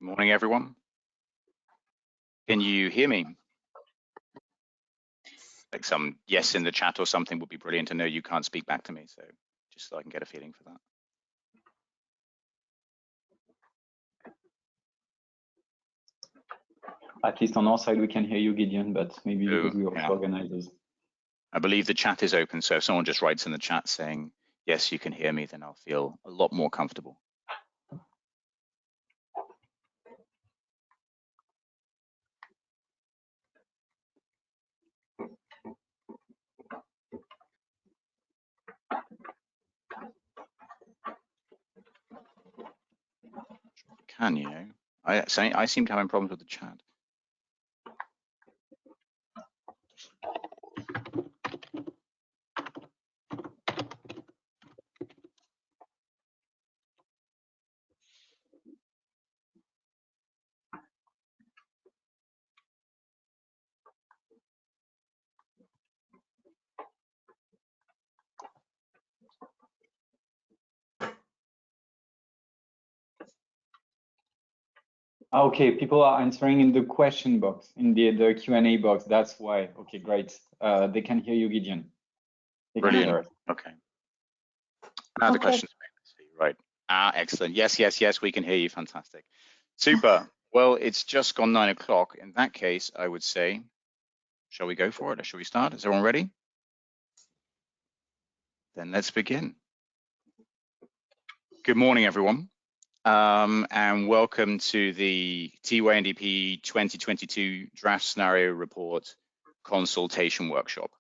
Good morning, everyone. Can you hear me? Like some yes in the chat or something would be brilliant to know. You can't speak back to me, so just so I can get a feeling for that. At least on our side, we can hear you, Gideon, but maybe because we are organizers. I believe the chat is open, so if someone just writes in the chat saying, yes, you can hear me, then I'll feel a lot more comfortable. Can you? I seem to have problems with the chat. Okay, people are answering in the question box, in the Q&A box. That's why. Okay, great. They can hear you, Gideon. Brilliant. Okay. Now the questions. Right. Excellent. Yes, we can hear you. Fantastic. Super. Well, it's just gone 9 o'clock. In that case, I would say, shall we go for it or shall we start? Is everyone ready? Then let's begin. Good morning, everyone. And welcome to the TYNDP 2022 Draft Scenario Report Consultation Workshop.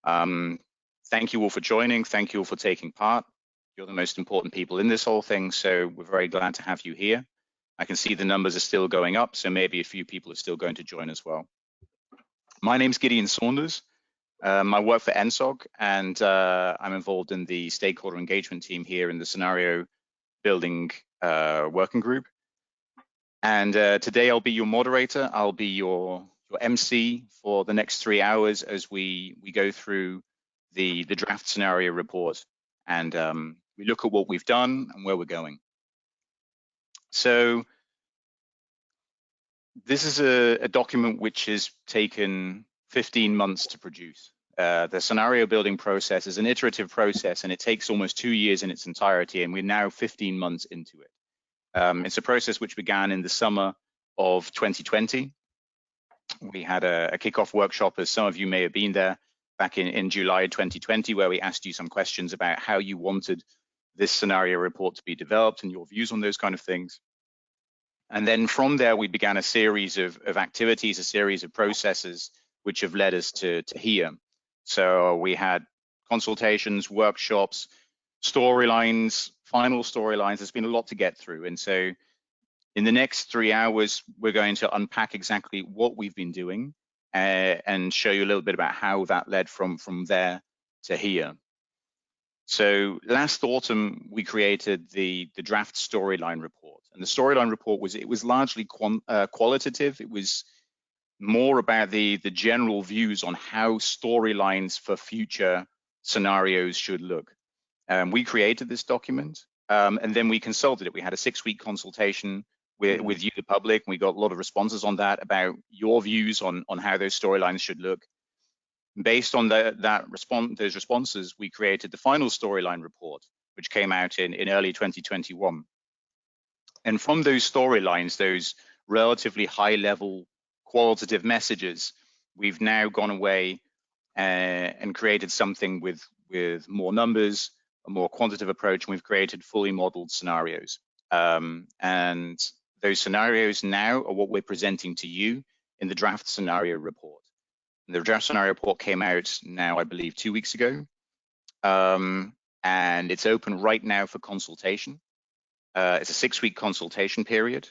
Thank you all for joining. Thank you all for taking part. You're the most important people in this whole thing, so we're very glad to have you here. I can see the numbers are still going up, so maybe a few people are still going to join as well. My name's Gideon Saunders. I work for Entsog, and I'm involved in the stakeholder engagement team here in the scenario building working group. And today I'll be your moderator. I'll be your MC for the next 3 hours as we go through the draft scenario report and we look at what we've done and where we're going. So this is a document which has taken 15 months to produce. The scenario building process is an iterative process and it takes almost 2 years in its entirety, and we're now 15 months into it. It's a process which began in the summer of 2020. We had a kickoff workshop, as some of you may have been there, back in July 2020, where we asked you some questions about how you wanted this scenario report to be developed and your views on those kind of things. And then from there, we began a series of activities, a series of processes which have led us to here. So we had consultations, workshops, storylines, final storylines. There's been a lot to get through. And so in the next 3 hours, we're going to unpack exactly what we've been doing and show you a little bit about how that led from there to here. So last autumn, we created the draft storyline report. And the storyline report was largely qualitative. It was more about the general views on how storylines for future scenarios should look. We created this document and then we consulted it. We had a 6-week consultation with you, the public. We got a lot of responses on that about your views on how those storylines should look. Based on those responses, we created the final storyline report, which came out in early 2021. And from those storylines, those relatively high-level qualitative messages, we've now gone away and created something with more numbers, a more quantitative approach, and we've created fully modeled scenarios. And those scenarios now are what we're presenting to you in the draft scenario report. And the draft scenario report came out now, I believe, 2 weeks ago. And it's open right now for consultation. It's a 6-week consultation period,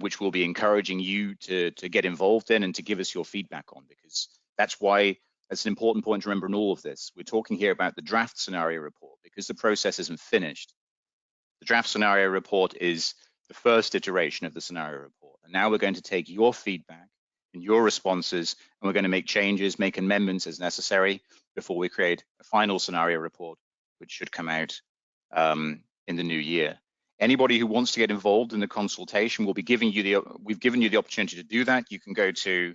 which we'll be encouraging you to get involved in and to give us your feedback on, because that's why it's an important point to remember in all of this. We're talking here about the draft scenario report because the process isn't finished. The draft scenario report is the first iteration of the scenario report. And now we're going to take your feedback and your responses, and we're going to make changes, make amendments as necessary before we create a final scenario report, which should come out in the new year. Anybody who wants to get involved in the consultation, we've given you the opportunity to do that. You can go to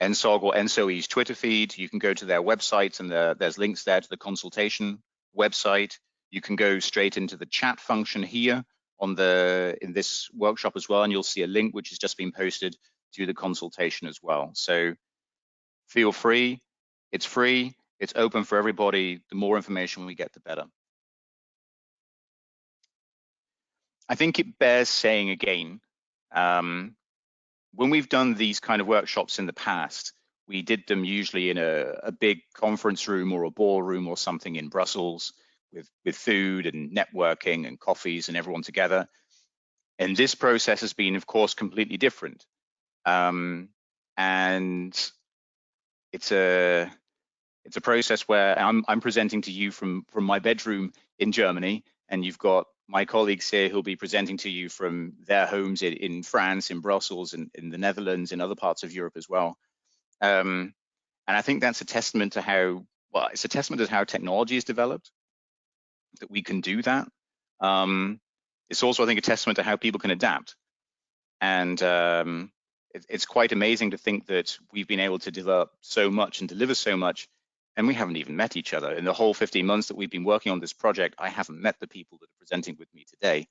Entsog or ENTSO-E's Twitter feed. You can go to their website, and there's links there to the consultation website. You can go straight into the chat function here in this workshop as well, and you'll see a link which has just been posted to the consultation as well. So feel free. It's free. It's open for everybody. The more information we get, the better. I think it bears saying again, when we've done these kind of workshops in the past, we did them usually in a big conference room or a ballroom or something in Brussels with food and networking and coffees and everyone together. And this process has been, of course, completely different. And it's a process where I'm presenting to you from my bedroom in Germany, and you've got my colleagues here who'll be presenting to you from their homes in France, in Brussels, and in the Netherlands, in other parts of Europe as well. And I think that's a testament to how, well, it's a testament to how technology is developed, that we can do that. It's also, I think, a testament to how people can adapt. And it's quite amazing to think that we've been able to develop so much and deliver so much, and we haven't even met each other. In the whole 15 months that we've been working on this project, I haven't met the people that are presenting with me today.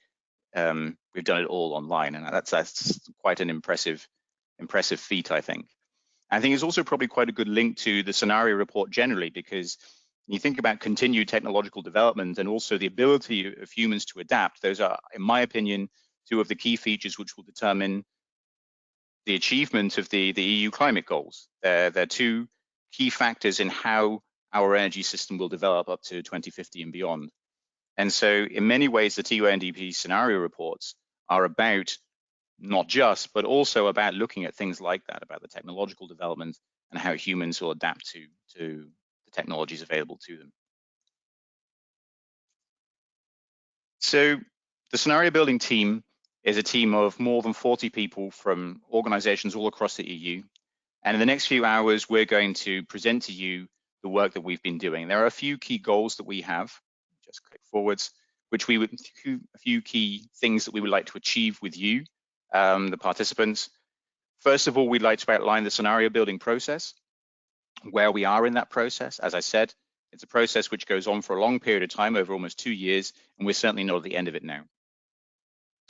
We've done it all online, and that's quite an impressive feat, I think. I think it's also probably quite a good link to the scenario report generally, because when you think about continued technological development and also the ability of humans to adapt, those are, in my opinion, two of the key features which will determine the achievement of the EU climate goals. They're two key factors in how our energy system will develop up to 2050 and beyond. And so in many ways, the TUNDP scenario reports are about not just, but also about looking at things like that, about the technological development and how humans will adapt to the technologies available to them. So the scenario building team is a team of more than 40 people from organizations all across the EU. And in the next few hours, we're going to present to you the work that we've been doing. There are a few key goals that we have, just click forwards, which a few key things that we would like to achieve with you, the participants. First of all, we'd like to outline the scenario building process, where we are in that process. As I said, it's a process which goes on for a long period of time, over almost 2 years, and we're certainly not at the end of it now.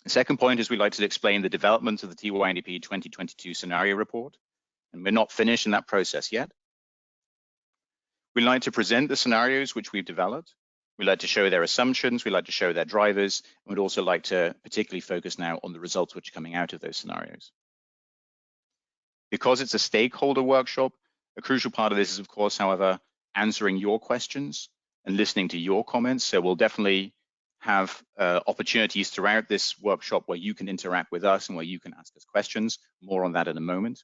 The second point is we'd like to explain the development of the TUNDP 2022 scenario report, and we're not finished in that process yet. We'd like to present the scenarios which we've developed. We'd like to show their assumptions, we'd like to show their drivers, and we'd also like to particularly focus now on the results which are coming out of those scenarios. Because it's a stakeholder workshop, a crucial part of this is, of course, however, answering your questions and listening to your comments. So we'll definitely have opportunities throughout this workshop where you can interact with us and where you can ask us questions. More on that in a moment.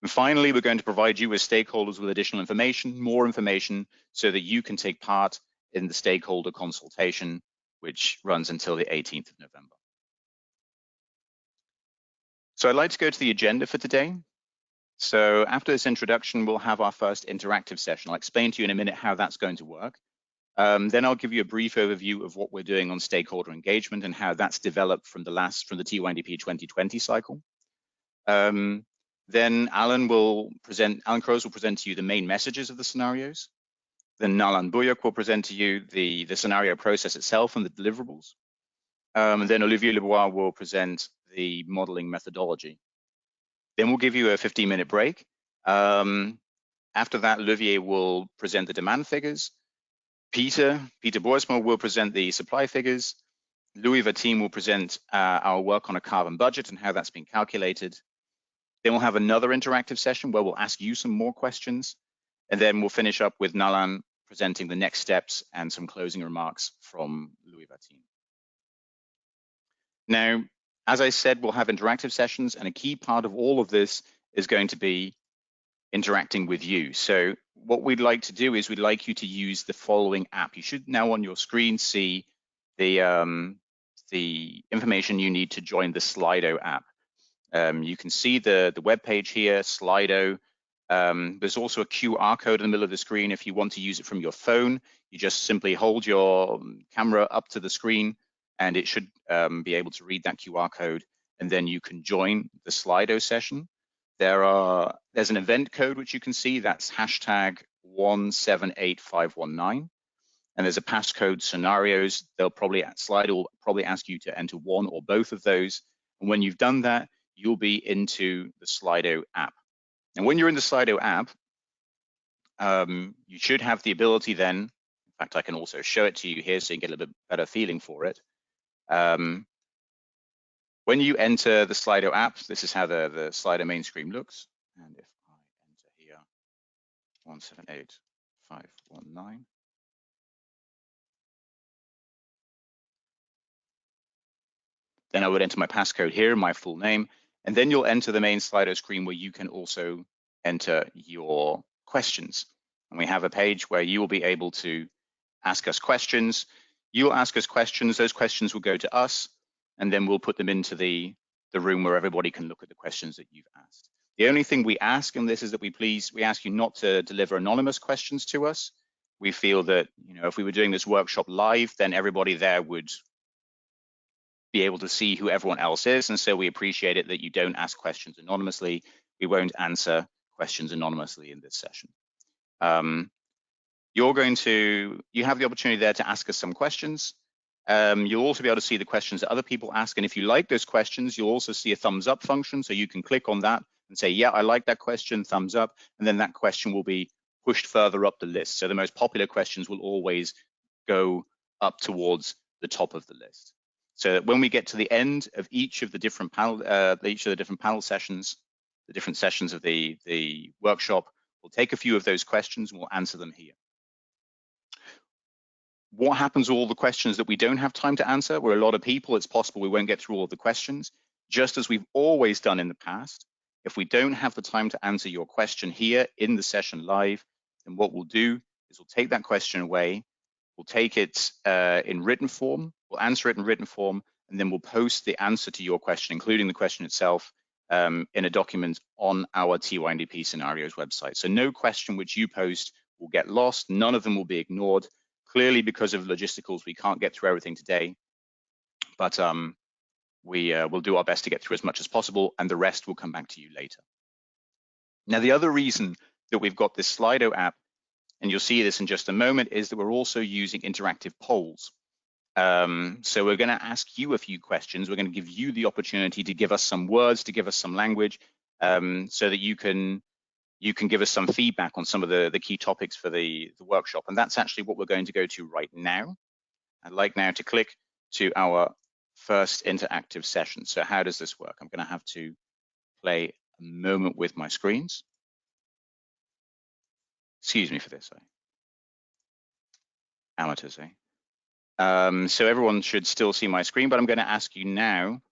And finally, we're going to provide you as stakeholders with additional information, more information, so that you can take part in the stakeholder consultation, which runs until the 18th of November. So I'd like to go to the agenda for today. So after this introduction, we'll have our first interactive session. I'll explain to you in a minute how that's going to work. Then I'll give you a brief overview of what we're doing on stakeholder engagement and how that's developed from the TUNDP 2020 cycle. Then Alan Kroes will present to you the main messages of the scenarios. Then Nalan Buyuk will present to you the scenario process itself and the deliverables. And then Olivier Lebois will present the modeling methodology. Then we'll give you a 15-minute break. After that, Olivier will present the demand figures. Peter Boersma will present the supply figures. Louis Vatim will present our work on a carbon budget and how that's been calculated. Then we'll have another interactive session where we'll ask you some more questions. And then we'll finish up with Nalan presenting the next steps and some closing remarks from Louis Vatim. Now, as I said, we'll have interactive sessions, and a key part of all of this is going to be interacting with you. So what we'd like to do is we'd like you to use the following app. You should now on your screen see the information you need to join the Slido app. You can see the web page here, Slido. There's also a QR code in the middle of the screen. If you want to use it from your phone, you just simply hold your camera up to the screen and it should be able to read that QR code, and then you can join the Slido session. There's an event code which you can see, that's hashtag 178519. And there's a passcode scenarios. Slido will probably ask you to enter one or both of those. And when you've done that, you'll be into the Slido app. And when you're in the Slido app, you should have the ability then, in fact, I can also show it to you here so you get a little bit better feeling for it. When you enter the Slido app, this is how the Slido main screen looks. And if I enter here, 178519. Then I would enter my passcode here, my full name, and then you'll enter the main Slido screen where you can also enter your questions. And we have a page where you will be able to ask us questions. You'll ask us questions, those questions will go to us, and then we'll put them into the room where everybody can look at the questions that you've asked. The only thing we ask in this is that we ask you not to deliver anonymous questions to us. We feel that, if we were doing this workshop live, then everybody there would be able to see who everyone else is. And so we appreciate it that you don't ask questions anonymously. We won't answer questions anonymously in this session. You have the opportunity there to ask us some questions. You'll also be able to see the questions that other people ask. And if you like those questions, you'll also see a thumbs up function. So you can click on that and say, yeah, I like that question, thumbs up. And then that question will be pushed further up the list. So the most popular questions will always go up towards the top of the list. So that when we get to the end of each of the different panel sessions, the different sessions of the workshop, we'll take a few of those questions and we'll answer them here. What happens to all the questions that we don't have time to answer? We're a lot of people, it's possible we won't get through all the questions. Just as we've always done in the past, if we don't have the time to answer your question here in the session live, then what we'll do is we'll take that question away, we'll take it in written form, we'll answer it in written form, and then we'll post the answer to your question, including the question itself, in a document on our Tyndp scenarios website. So no question which you post will get lost, none of them will be ignored. Clearly, because of logisticals, we can't get through everything today, but we'll do our best to get through as much as possible, and the rest will come back to you later. Now, the other reason that we've got this Slido app, and you'll see this in just a moment, is that we're also using interactive polls. So we're going to ask you a few questions. We're going to give you the opportunity to give us some words, to give us some language, so that you can give us some feedback on some of the key topics for the workshop. And that's actually what we're going to go to right now. I'd like now to click to our first interactive session. So how does this work? I'm going to have to play a moment with my screens. Excuse me for this, amateurs, so everyone should still see my screen, but I'm going to ask you now,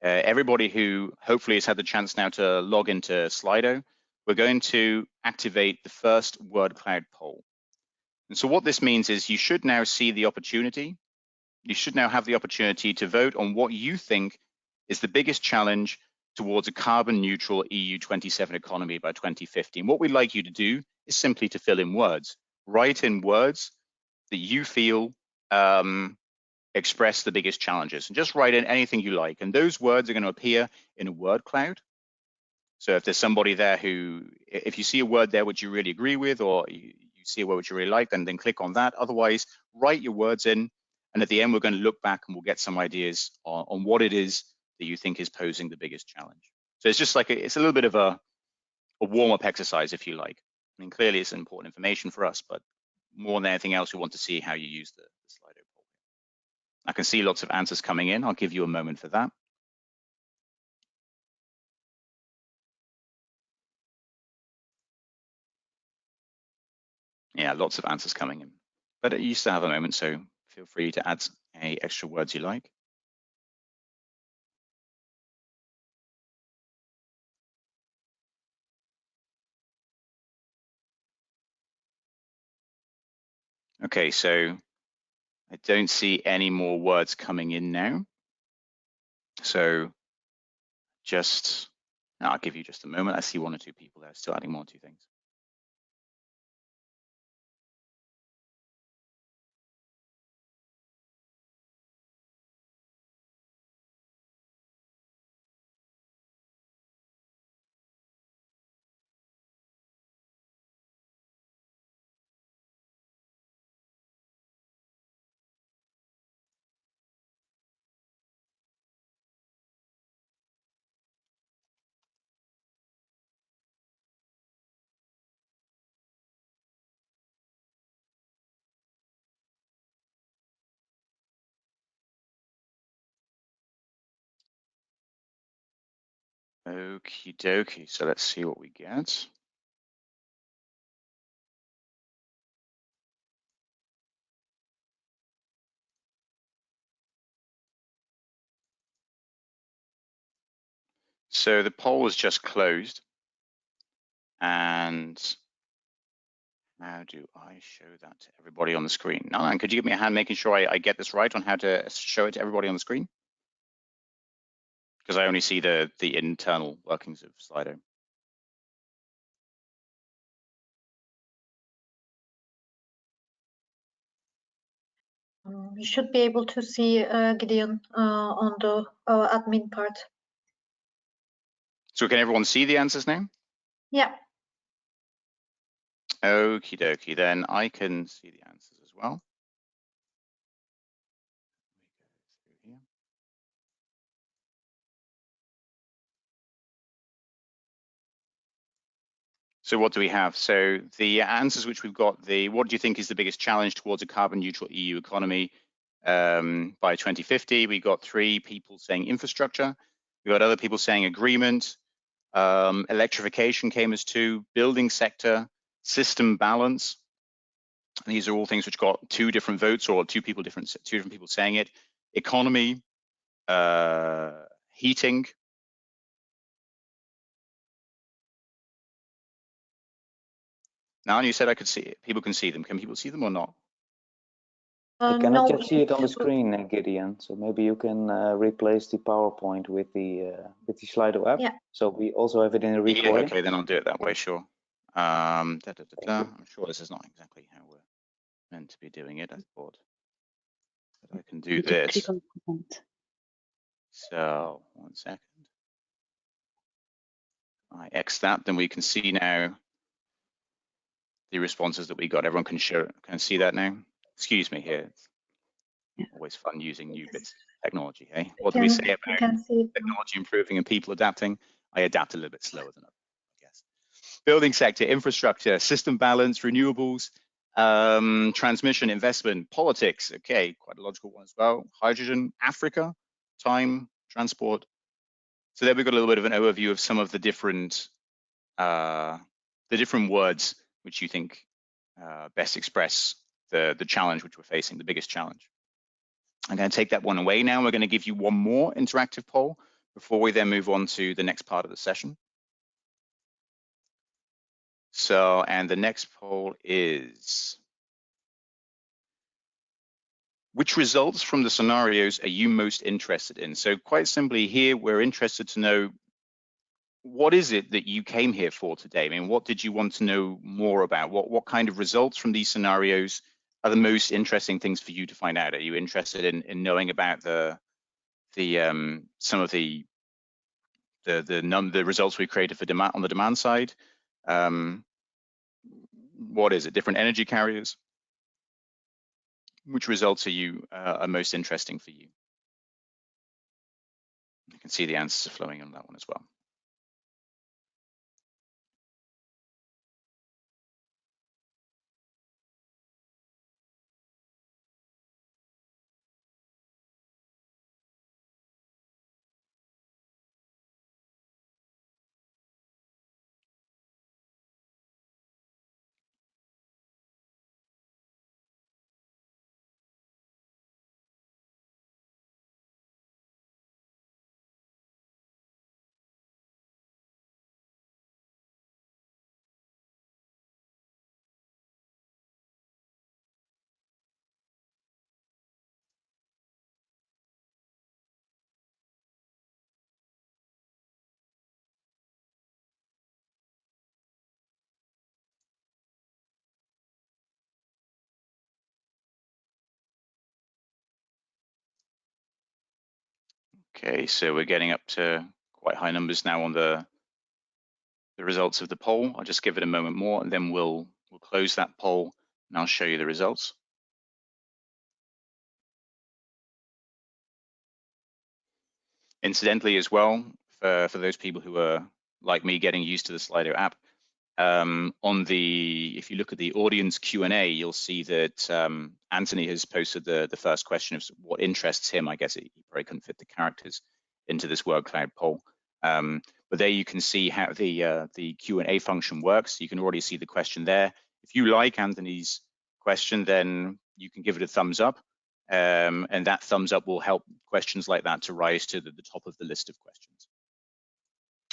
everybody who hopefully has had the chance now to log into Slido, we're going to activate the first word cloud poll. And so what this means is you should now see the opportunity. You should now have the opportunity to vote on what you think is the biggest challenge towards a carbon neutral EU 27 economy by 2050. And what we'd like you to do is simply to fill in words. Write in words that you feel express the biggest challenges, and just write in anything you like. And those words are going to appear in a word cloud. So if there's somebody there if you see a word there which you really agree with, or you see a word which you really like, then click on that. Otherwise, write your words in, and at the end, we're going to look back and we'll get some ideas on what it is that you think is posing the biggest challenge. So it's just like it's a little bit of a warm-up exercise, if you like. I mean, clearly it's important information for us, but more than anything else, we want to see how you use the Slido poll. I can see lots of answers coming in. I'll give you a moment for that. Yeah, lots of answers coming in, but you still have a moment, so feel free to add any extra words you like. Okay, so I don't see any more words coming in now. So I'll give you just a moment. I see one or two people there still adding 1 or 2 things. Okie dokie. So let's see what we get. So the poll was just closed. And how do I show that to everybody on the screen? Nalan, could you give me a hand making sure I get this right on how to show it to everybody on the screen? Because I only see the internal workings of Slido. You should be able to see Gideon on the admin part. So can everyone see the answers now? Yeah. Okie dokie, then I can see the answers as well. So what do we have? So the answers which we've got, what do you think is the biggest challenge towards a carbon neutral EU economy by 2050? We got 3 people saying infrastructure. We got other people saying agreement. Electrification came as 2, building sector, system balance. And these are all things which got 2 different votes, or 2 different people saying it. Economy, heating. Now you said I could see it. People can see them. Can people see them or not? I cannot No, yet see it on the screen, Gideon. So maybe you can replace the PowerPoint with the Slido app. Yeah. So we also have it in a recording. Yeah, okay, then I'll do it that way. Sure. I'm sure this is not exactly how we're meant to be doing it. I thought that I can do this. So 1 second. I X that, then we can see now the responses that we got. Everyone can see that now. Excuse me here. It's always fun using new bits of technology, hey? What do we say about technology improving and people adapting? I adapt a little bit slower than others, I guess. Building sector, infrastructure, system balance, renewables, transmission, investment, politics. Okay, quite a logical one as well. Hydrogen, Africa, time, transport. So there we've got a little bit of an overview of some of the different words which you think best express the challenge which we're facing, the biggest challenge. I'm going to take that one away now. We're going to give you one more interactive poll before we then move on to the next part of the session. So, and the next poll is, which results from the scenarios are you most interested in? So quite simply here, we're interested to know, what is it that you came here for today? I mean, what did you want to know more about? What kind of results from these scenarios are the most interesting things for you to find out? Are you interested in knowing about some of the results we created for demand on the demand side? What is it? Different energy carriers? Which results are most interesting for you? You can see the answers are flowing on that one as well. Okay, so we're getting up to quite high numbers now on the results of the poll. I'll just give it a moment more, and then we'll close that poll, and I'll show you the results. Incidentally, as well, for those people who are like me, getting used to the Slido app, if you look at the audience Q&A, you'll see that Anthony has posted the first question of what interests him. I guess he probably couldn't fit the characters into this word cloud poll. But there you can see how the Q&A function works. You can already see the question there. If you like Anthony's question, then you can give it a thumbs up, and that thumbs up will help questions like that to rise to the top of the list of questions.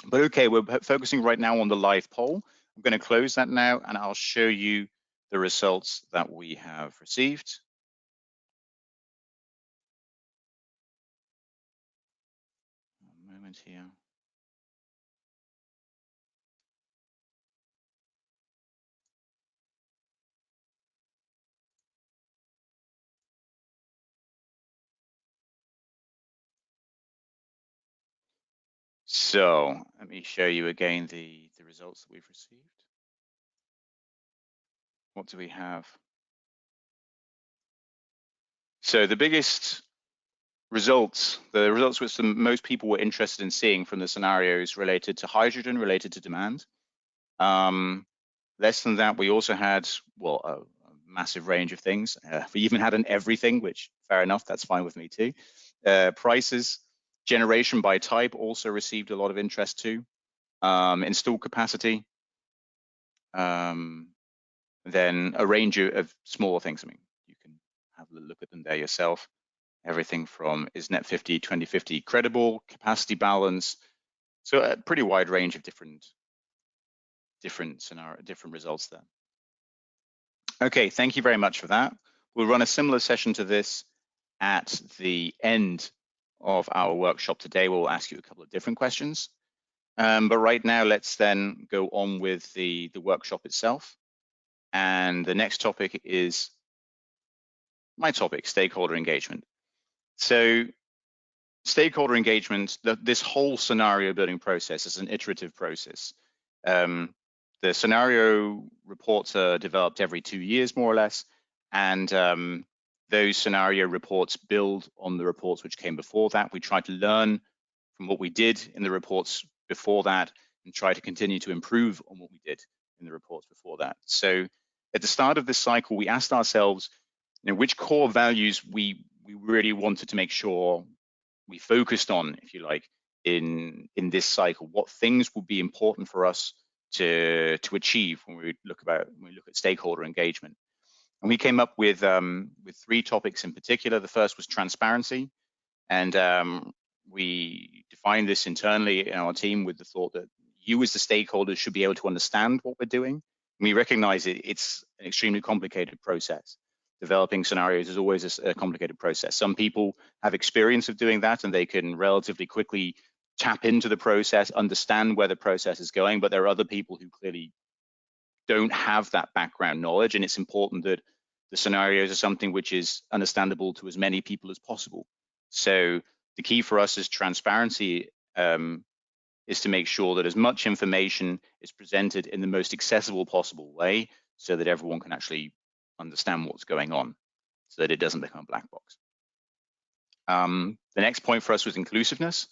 But okay, we're focusing right now on the live poll. I'm going to close that now, and I'll show you the results that we have received. A moment here. So let me show you again the results that we've received. What do we have? So the biggest results, the results which most people were interested in seeing from the scenarios related to hydrogen, related to demand. Less than that, we also had, well, a massive range of things. We even had an everything, which fair enough, that's fine with me too. Prices, generation by type also received a lot of interest too. Install capacity, then a range of smaller things. I mean, you can have a look at them there yourself. Everything from is net 50, 2050 credible, capacity balance. So a pretty wide range of different results there. Okay, thank you very much for that. We'll run a similar session to this at the end of our workshop today. We'll ask you a couple of different questions. But right now, let's then go on with the workshop itself. And the next topic is my topic, stakeholder engagement. So stakeholder engagement, this whole scenario building process is an iterative process. The scenario reports are developed every 2 years, more or less, and those scenario reports build on the reports which came before that. We try to learn from what we did in the reports before that and try to continue to improve on what we did in the reports before that. So at the start of this cycle, we asked ourselves, which core values we really wanted to make sure we focused on, if you like, in this cycle. What things would be important for us to achieve when we look at stakeholder engagement. And we came up with 3 topics in particular. The first was transparency, and we defined this internally in our team with the thought that you as the stakeholders should be able to understand what we're doing. And we recognize it's an extremely complicated process. Developing scenarios is always a complicated process. Some people have experience of doing that and they can relatively quickly tap into the process, understand where the process is going, but there are other people who clearly don't have that background knowledge, and it's important that the scenarios are something which is understandable to as many people as possible. So the key for us is transparency, is to make sure that as much information is presented in the most accessible possible way so that everyone can actually understand what's going on, so that it doesn't become a black box. The next point for us was inclusiveness.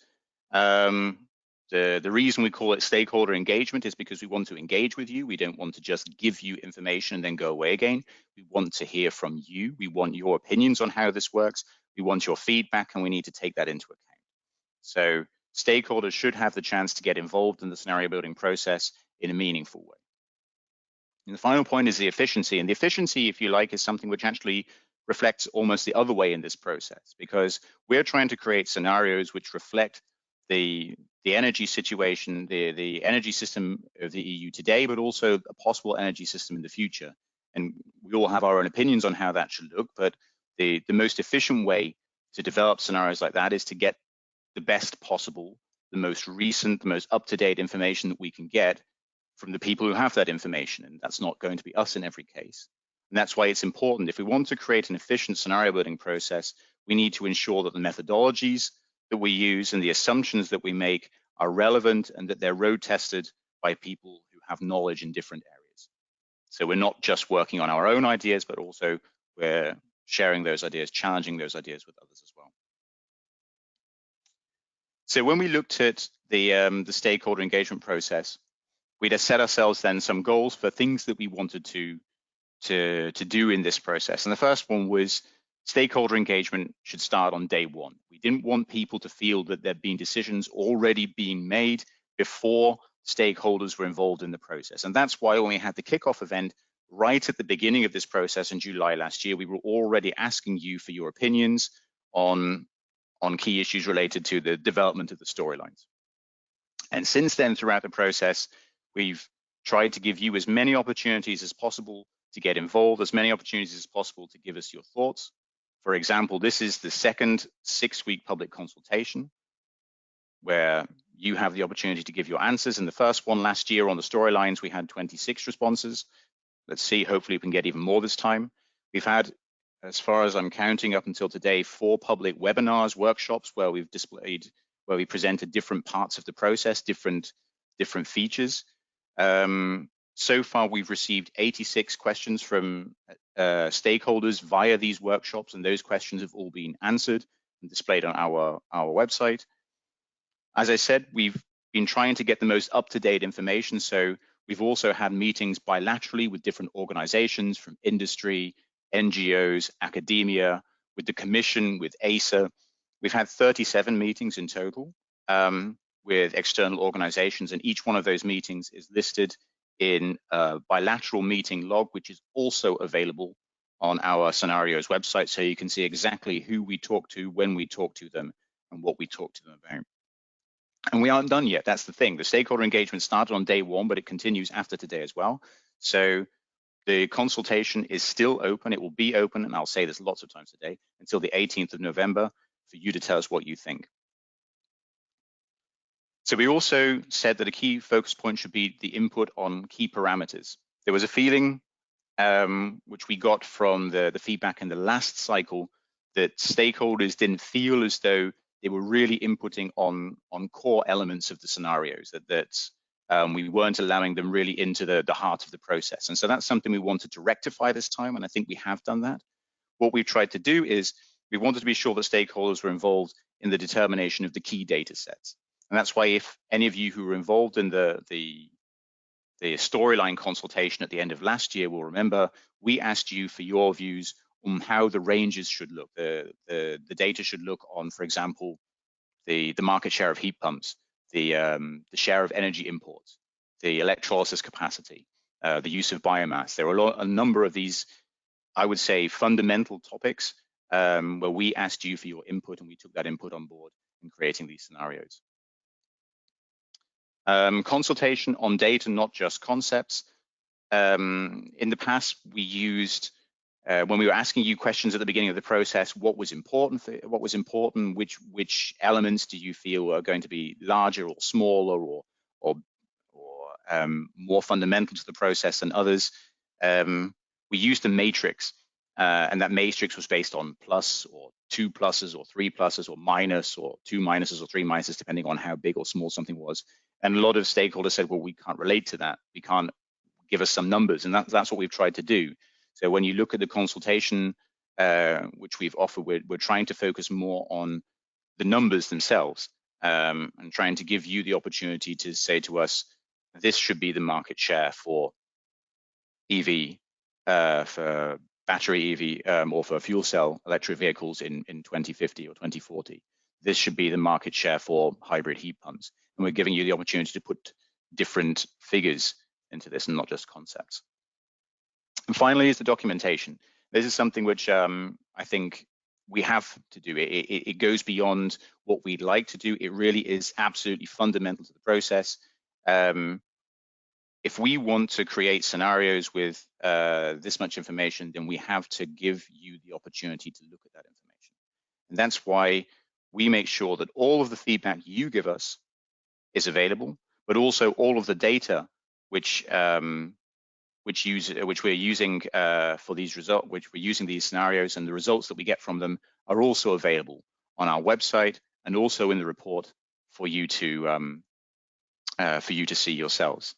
The reason we call it stakeholder engagement is because we want to engage with you. We don't want to just give you information and then go away again. We want to hear from you. We want your opinions on how this works. We want your feedback, and we need to take that into account. So stakeholders should have the chance to get involved in the scenario building process in a meaningful way. And the final point is the efficiency. And the efficiency, if you like, is something which actually reflects almost the other way in this process, because we're trying to create scenarios which reflect the energy situation, the energy system of the EU today, but also a possible energy system in the future. And we all have our own opinions on how that should look, but the most efficient way to develop scenarios like that is to get the best possible, the most recent, the most up-to-date information that we can get from the people who have that information. And that's not going to be us in every case. And that's why it's important. If we want to create an efficient scenario building process, we need to ensure that the methodologies that we use and the assumptions that we make are relevant and that they're road tested by people who have knowledge in different areas. So we're not just working on our own ideas, but also we're sharing those ideas, challenging those ideas with others as well. So when we looked at the stakeholder engagement process, we'd set ourselves then some goals for things that we wanted to do in this process. And the first one was stakeholder engagement should start on day one. We didn't want people to feel that there'd been decisions already being made before stakeholders were involved in the process. And that's why when we had the kickoff event right at the beginning of this process in July last year, we were already asking you for your opinions on key issues related to the development of the storylines. And since then, throughout the process, we've tried to give you as many opportunities as possible to get involved, as many opportunities as possible to give us your thoughts. For example, this is the second 6-week public consultation where you have the opportunity to give your answers. In the first one last year on the storylines, we had 26 responses. Let's see, hopefully we can get even more this time. We've had, as far as I'm counting up until today, 4 public webinars, workshops where we presented different parts of the process, different features. So far, we've received 86 questions from stakeholders via these workshops, and those questions have all been answered and displayed on our website. As I said, we've been trying to get the most up-to-date information, so we've also had meetings bilaterally with different organizations from industry, NGOs, academia, with the Commission, with ACER. We've had 37 meetings in total with external organizations, and each one of those meetings is listed in a bilateral meeting log, which is also available on our scenarios website, so you can see exactly who we talk to, when we talk to them, and what we talk to them about. And we aren't done yet. That's the thing. The stakeholder engagement started on day one, but it continues after today as well. So the consultation is still open. It will be open, and I'll say this lots of times today, until the 18th of November for you to tell us what you think. So we also said that a key focus point should be the input on key parameters. There was a feeling, which we got from the feedback in the last cycle, that stakeholders didn't feel as though they were really inputting on core elements of the scenarios, that we weren't allowing them really into the heart of the process. And so that's something we wanted to rectify this time, and I think we have done that. What we've tried to do is we wanted to be sure that stakeholders were involved in the determination of the key data sets. And that's why if any of you who were involved in the storyline consultation at the end of last year will remember, we asked you for your views on how the ranges should look. The data should look on, for example, the market share of heat pumps, the share of energy imports, the electrolysis capacity, the use of biomass. There are a number of these, I would say, fundamental topics where we asked you for your input, and we took that input on board in creating these scenarios. Consultation on data, not just concepts. In the past, we used, when we were asking you questions at the beginning of the process, what was important, which elements do you feel are going to be larger or smaller or more fundamental to the process than others. We used a matrix, and that matrix was based on plus or 2 pluses or 3 pluses or minus or 2 minuses or 3 minuses, depending on how big or small something was. And a lot of stakeholders said, well, we can't relate to that. We can't give us some numbers. And that's what we've tried to do. So when you look at the consultation, which we've offered, we're trying to focus more on the numbers themselves, and trying to give you the opportunity to say to us, this should be the market share for EV, for battery EV, or for fuel cell electric vehicles in 2050 or 2040. This should be the market share for hybrid heat pumps. And we're giving you the opportunity to put different figures into this and not just concepts. And finally is the documentation. This is something which I think we have to do. It goes beyond what we'd like to do. It really is absolutely fundamental to the process. If we want to create scenarios with this much information, then we have to give you the opportunity to look at that information. And that's why we make sure that all of the feedback you give us is available, but also all of the data which we're using for these results, which we're using these scenarios, and the results that we get from them are also available on our website and also in the report for you to see yourselves.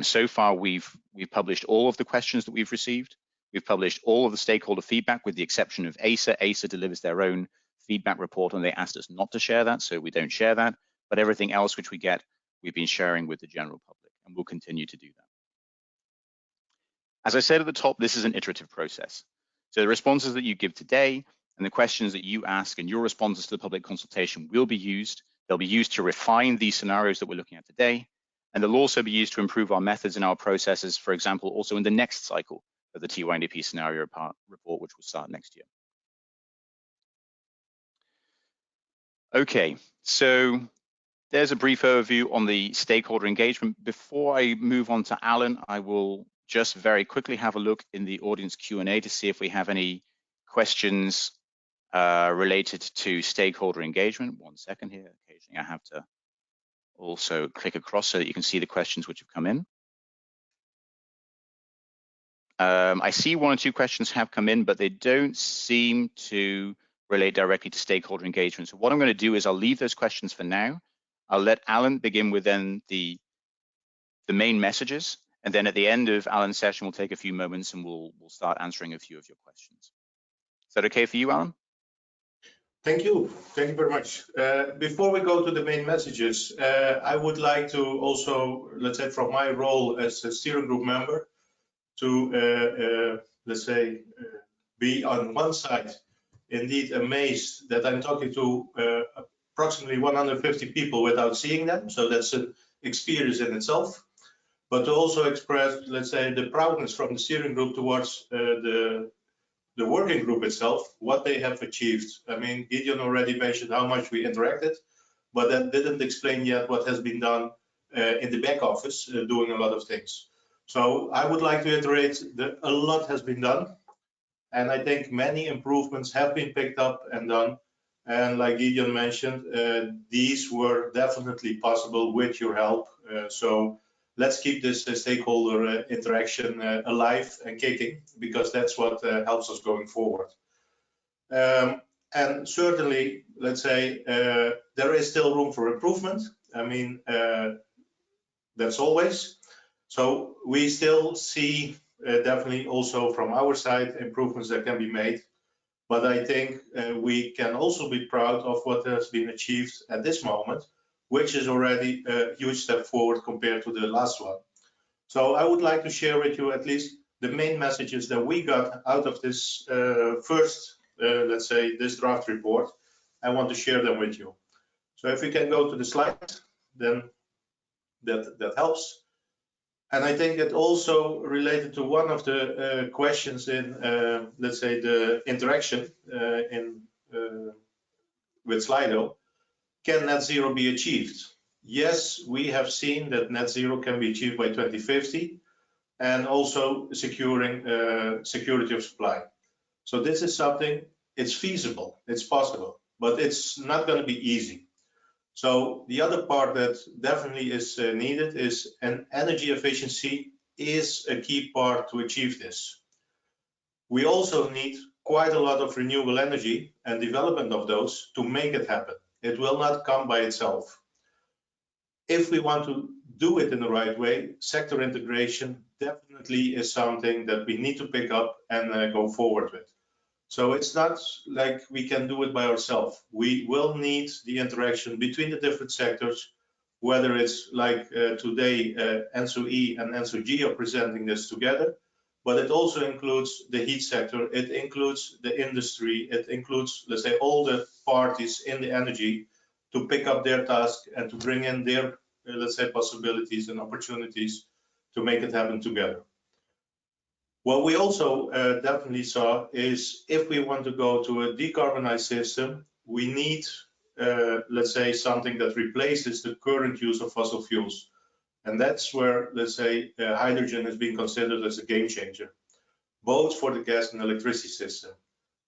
So far, we've published all of the questions that we've received. We've published all of the stakeholder feedback, with the exception of ACER. ACER delivers their own feedback report, and they asked us not to share that, so we don't share that. But everything else which we get, we've been sharing with the general public, and we'll continue to do that. As I said at the top, this is an iterative process. So the responses that you give today and the questions that you ask and your responses to the public consultation will be used. They'll be used to refine these scenarios that we're looking at today, and they'll also be used to improve our methods and our processes, for example, also in the next cycle of the TYNDP scenario report, which will start next year. Okay, so there's a brief overview on the stakeholder engagement. Before I move on to Alan, I will just very quickly have a look in the audience Q&A to see if we have any questions related to stakeholder engagement. 1 second here. Occasionally I have to also click across so that you can see the questions which have come in. I see 1 or 2 questions have come in, but they don't seem to relate directly to stakeholder engagement. So what I'm going to do is I'll leave those questions for now. I'll let Alan begin with then the main messages, and then at the end of Alan's session, we'll take a few moments and we'll start answering a few of your questions. Is that okay for you, Alan? Thank you very much. Before we go to the main messages, I would like to also, let's say, from my role as a steering group member, to let's say, be on one side indeed amazed that I'm talking to approximately 150 people without seeing them, so that's an experience in itself, but to also express, let's say, the proudness from the steering group towards the working group itself, what they have achieved. I mean, Gideon already mentioned how much we interacted, but that didn't explain yet what has been done in the back office, doing a lot of things. So I would like to iterate that a lot has been done, and I think many improvements have been picked up and done. And like Gideon mentioned, these were definitely possible with your help. So let's keep this stakeholder interaction alive and kicking, because that's what helps us going forward. And certainly, let's say, there is still room for improvement. I mean, that's always. So we still see definitely also from our side improvements that can be made. But I think we can also be proud of what has been achieved at this moment, which is already a huge step forward compared to the last one. So I would like to share with you at least the main messages that we got out of this first, let's say, this draft report. I want to share them with you. So if we can go to the slide, then that helps. And I think it also related to one of the questions in, let's say, the interaction with Slido. Can net zero be achieved? Yes, we have seen that net zero can be achieved by 2050, and also securing security of supply. So this is something, it's feasible, it's possible, but it's not going to be easy. So the other part that definitely is needed is an energy efficiency is a key part to achieve this. We also need quite a lot of renewable energy and development of those to make it happen. It will not come by itself. If we want to do it in the right way, sector integration definitely is something that we need to pick up and go forward with. So it's not like we can do it by ourselves. We will need the interaction between the different sectors, whether it's like today, ENTSO-E and ENTSO-G are presenting this together, but it also includes the heat sector, it includes the industry, it includes, let's say, all the parties in the energy to pick up their task and to bring in their, let's say, possibilities and opportunities to make it happen together. What we also definitely saw is if we want to go to a decarbonized system, we need, let's say, something that replaces the current use of fossil fuels. And that's where, let's say, hydrogen is being considered as a game changer, both for the gas and electricity system.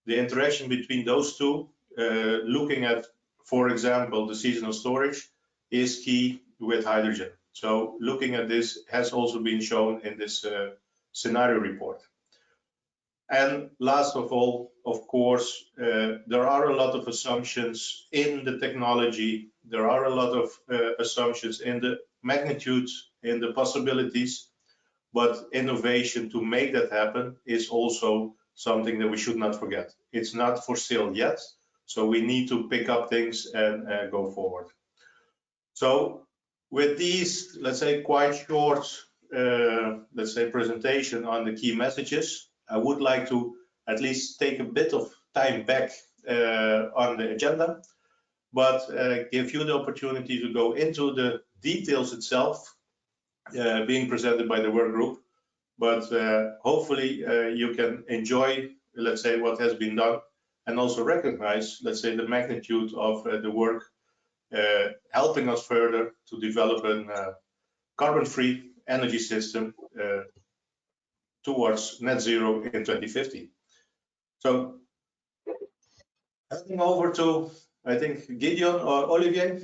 The interaction between those two, looking at, for example, the seasonal storage, is key with hydrogen. So looking at this has also been shown in this scenario report. And last of all, of course, there are a lot of assumptions in the technology. There are a lot of assumptions in the magnitude, in the possibilities, but innovation to make that happen is also something that we should not forget. It's not for sale yet, so we need to pick up things and go forward. So with these, let's say, quite short let's say, presentation on the key messages, I would like to at least take a bit of time back on the agenda, but give you the opportunity to go into the details itself being presented by the work group. But hopefully you can enjoy, let's say, what has been done, and also recognize, let's say, the magnitude of the work helping us further to develop a carbon-free energy system towards net zero in 2050. So heading over to, I think, Gideon or Olivier.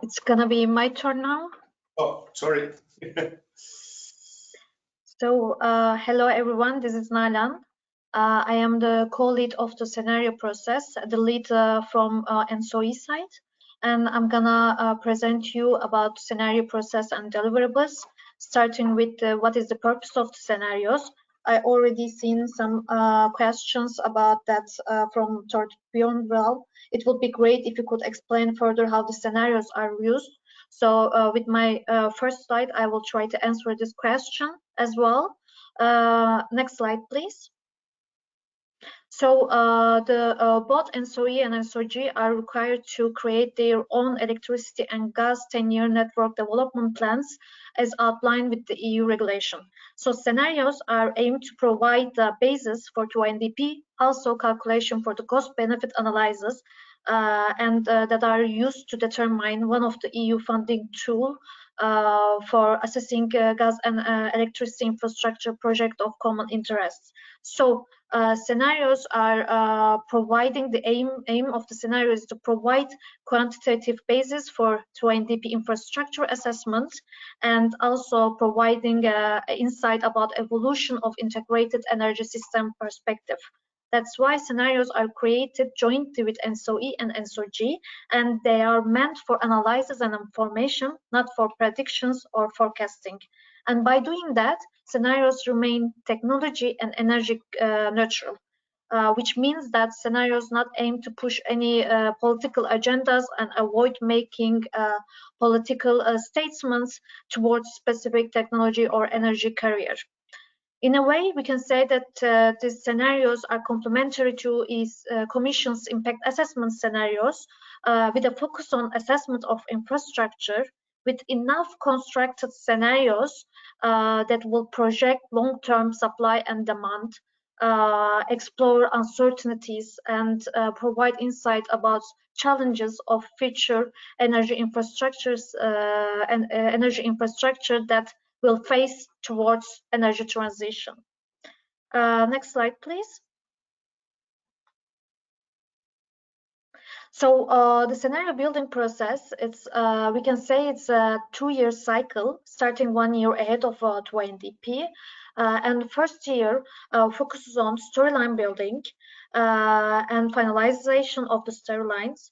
It's gonna be my turn now. Oh, sorry. So, hello everyone, this is Nalan. I am the co-lead of the scenario process, the lead from ENTSO-E side, and I'm gonna present you about scenario process and deliverables, starting with what is the purpose of the scenarios. I already seen some questions about that from Torbjörn. Well, it would be great if you could explain further how the scenarios are used. So with my first slide, I will try to answer this question as well. Next slide, please. So both ENTSO-E and ENTSO-G are required to create their own electricity and gas 10-year network development plans as outlined with the EU regulation. So scenarios are aimed to provide the basis for UNDP, also calculation for the cost-benefit analysis, and that are used to determine one of the EU funding tool for assessing gas and electricity infrastructure project of common interest. So scenarios are providing the aim of the scenario is to provide quantitative basis for UNDP infrastructure assessment, and also providing insight about evolution of integrated energy system perspective. That's why scenarios are created jointly with ENTSO-E and ENTSO-G, and they are meant for analysis and information, not for predictions or forecasting. And by doing that, scenarios remain technology and energy neutral, which means that scenarios not aim to push any political agendas and avoid making political statements towards specific technology or energy carrier. In a way, we can say that these scenarios are complementary to Commission's impact assessment scenarios with a focus on assessment of infrastructure with enough constructed scenarios that will project long-term supply and demand, explore uncertainties, and provide insight about challenges of future energy infrastructures and energy infrastructure that will face towards energy transition. Next slide, please. So the scenario building process, it's we can say it's a 2-year cycle, starting 1 year ahead of UNDP. And the first year focuses on storyline building and finalization of the storylines,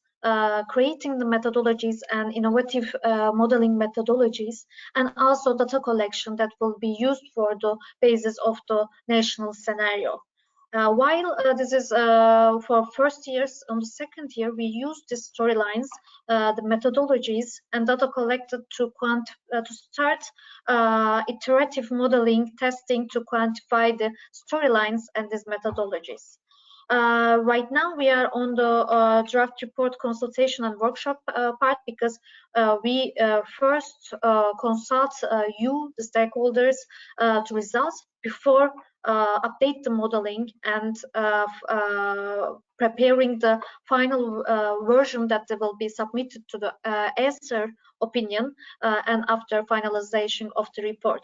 creating the methodologies and innovative modeling methodologies, and also data collection that will be used for the basis of the national scenario. While this is for first years, on the second year, we use these storylines, the methodologies, and data collected to start iterative modeling testing to quantify the storylines and these methodologies. Right now, we are on the draft report consultation and workshop part, because we first consult you, the stakeholders, to results before update the modeling and preparing the final version that will be submitted to the ESER opinion and after finalization of the report.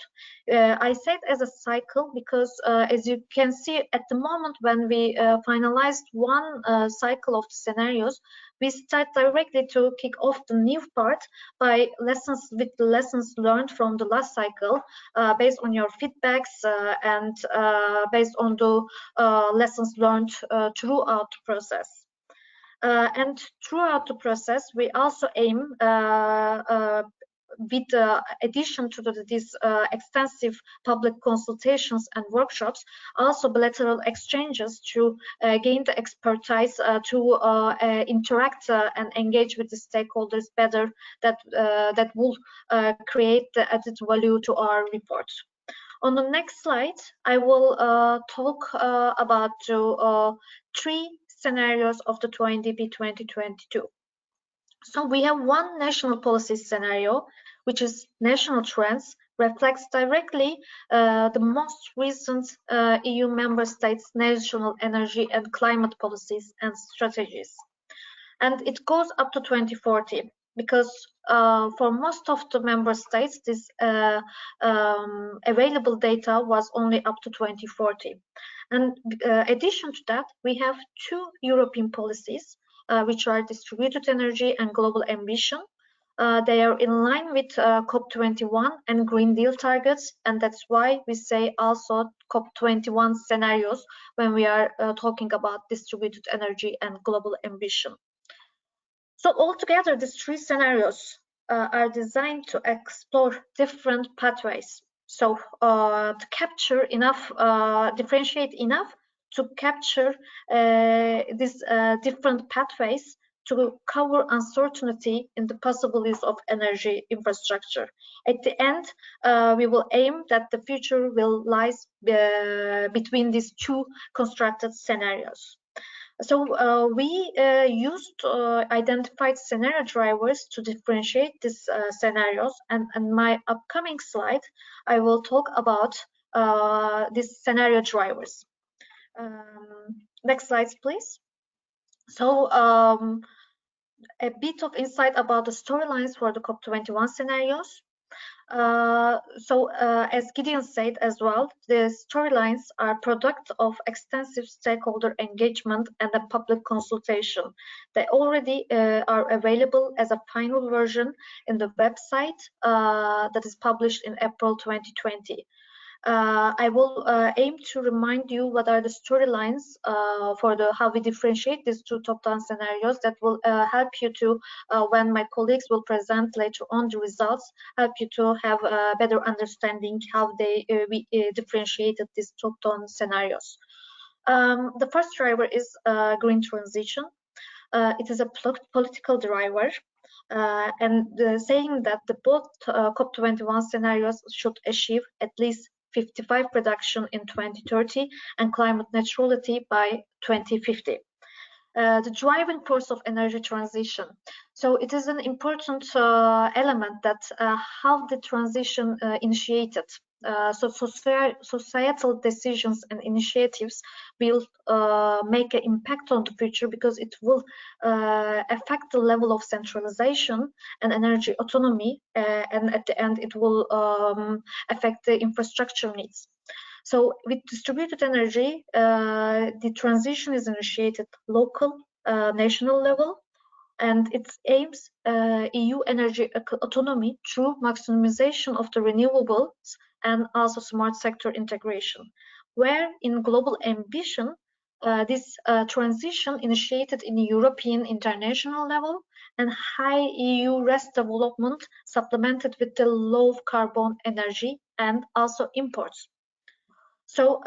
I said as a cycle because as you can see at the moment, when we finalized one cycle of the scenarios, we start directly to kick off the new part by lessons learned from the last cycle, based on your feedbacks and based on the lessons learned throughout the process. And throughout the process, we also aim with addition to these extensive public consultations and workshops, also bilateral exchanges to gain the expertise to interact and engage with the stakeholders better, that will create the added value to our report. On the next slide, I will talk about the 3 scenarios of the Tyndp 2022. So we have one national policy scenario, which is national trends, reflects directly the most recent EU member states' national energy and climate policies and strategies. And it goes up to 2040, because for most of the member states, this available data was only up to 2040. And addition to that, we have 2 European policies, which are distributed energy and global ambition. They are in line with COP21 and Green Deal targets, and that's why we say also COP21 scenarios when we are talking about distributed energy and global ambition. So altogether, these 3 scenarios are designed to explore different pathways. So to capture enough, differentiate enough to capture these different pathways to cover uncertainty in the possible use of energy infrastructure. At the end, we will aim that the future will lie between these 2 constructed scenarios. So we used identified scenario drivers to differentiate these scenarios, and in my upcoming slide, I will talk about these scenario drivers. Next slides, please. So a bit of insight about the storylines for the COP21 scenarios. As Gideon said as well, the storylines are product of extensive stakeholder engagement and a public consultation. They already are available as a final version in the website that is published in April 2020. I will aim to remind you what are the storylines for how we differentiate these 2 top-down scenarios that will help you to, when my colleagues will present later on the results, help you to have a better understanding how we differentiated these top-down scenarios. The first driver is green transition. It is a political driver. And saying that the both COP21 scenarios should achieve at least 55 reduction in 2030 and climate neutrality by 2050. The driving force of energy transition. So it is an important element that how the transition initiated. So societal decisions and initiatives will make an impact on the future, because it will affect the level of centralization and energy autonomy, and at the end it will affect the infrastructure needs. So with distributed energy, the transition is initiated local, national level, and it aims EU energy autonomy through maximization of the renewables and also smart sector integration. Where in global ambition, this transition initiated in European international level and high EU REST development supplemented with the low carbon energy and also imports. So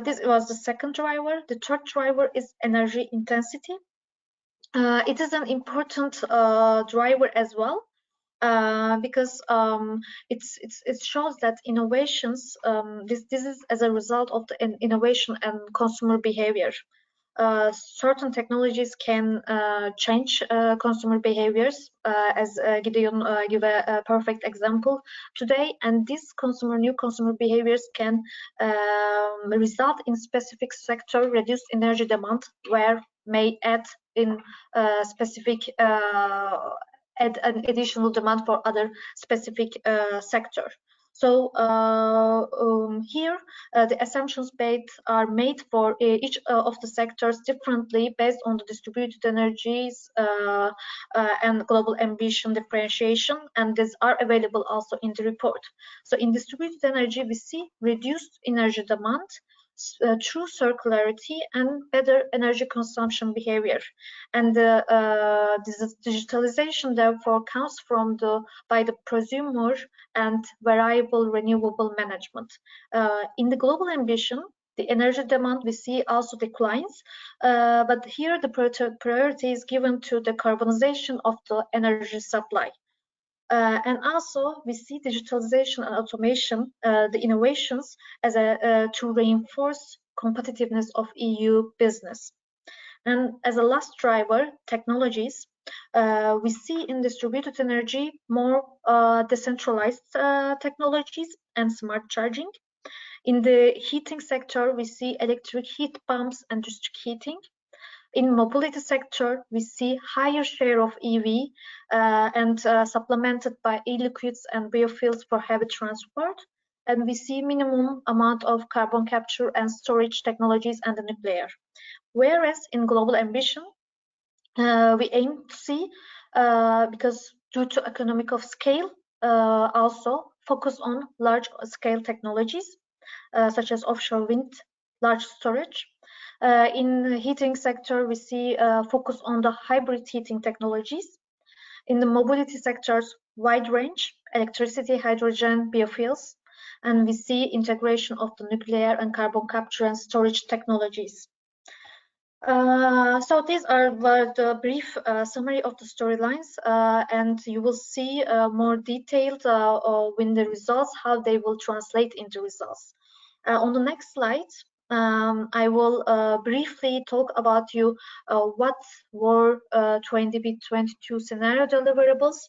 this was the second driver. The third driver is energy intensity. It is an important driver as well, because it shows that innovations, this is as a result of the innovation and consumer behavior. Certain technologies can change consumer behaviors, as Gideon gave a perfect example today, and these new consumer behaviors can result in specific sector reduced energy demand, where may add in specific add an additional demand for other specific sector. So here the assumptions are made for each of the sectors differently based on the distributed energies and global ambition differentiation, and these are available also in the report. So in distributed energy, we see reduced energy demand through circularity and better energy consumption behavior, and this digitalization therefore comes from by the prosumer and variable renewable management. In the global ambition, the energy demand we see also declines, but here the priority is given to the carbonization of the energy supply. And also we see digitalization and automation, the innovations as to reinforce competitiveness of EU business. And as a last driver, technologies, we see in distributed energy more decentralized technologies and smart charging. In the heating sector, we see electric heat pumps and district heating. In mobility sector, we see higher share of EV and supplemented by e-liquids and biofuels for heavy transport. And we see minimum amount of carbon capture and storage technologies and the nuclear. Whereas in global ambition, we aim to see, because due to economic of scale, also focus on large scale technologies, such as offshore wind, large storage. In the heating sector, we see focus on the hybrid heating technologies. In the mobility sectors, wide range, electricity, hydrogen, biofuels, and we see integration of the nuclear and carbon capture and storage technologies. So these are the brief summary of the storylines, and you will see more detailed when the results, how they will translate into results. On the next slide, I will briefly talk about you what were 2022 scenario deliverables.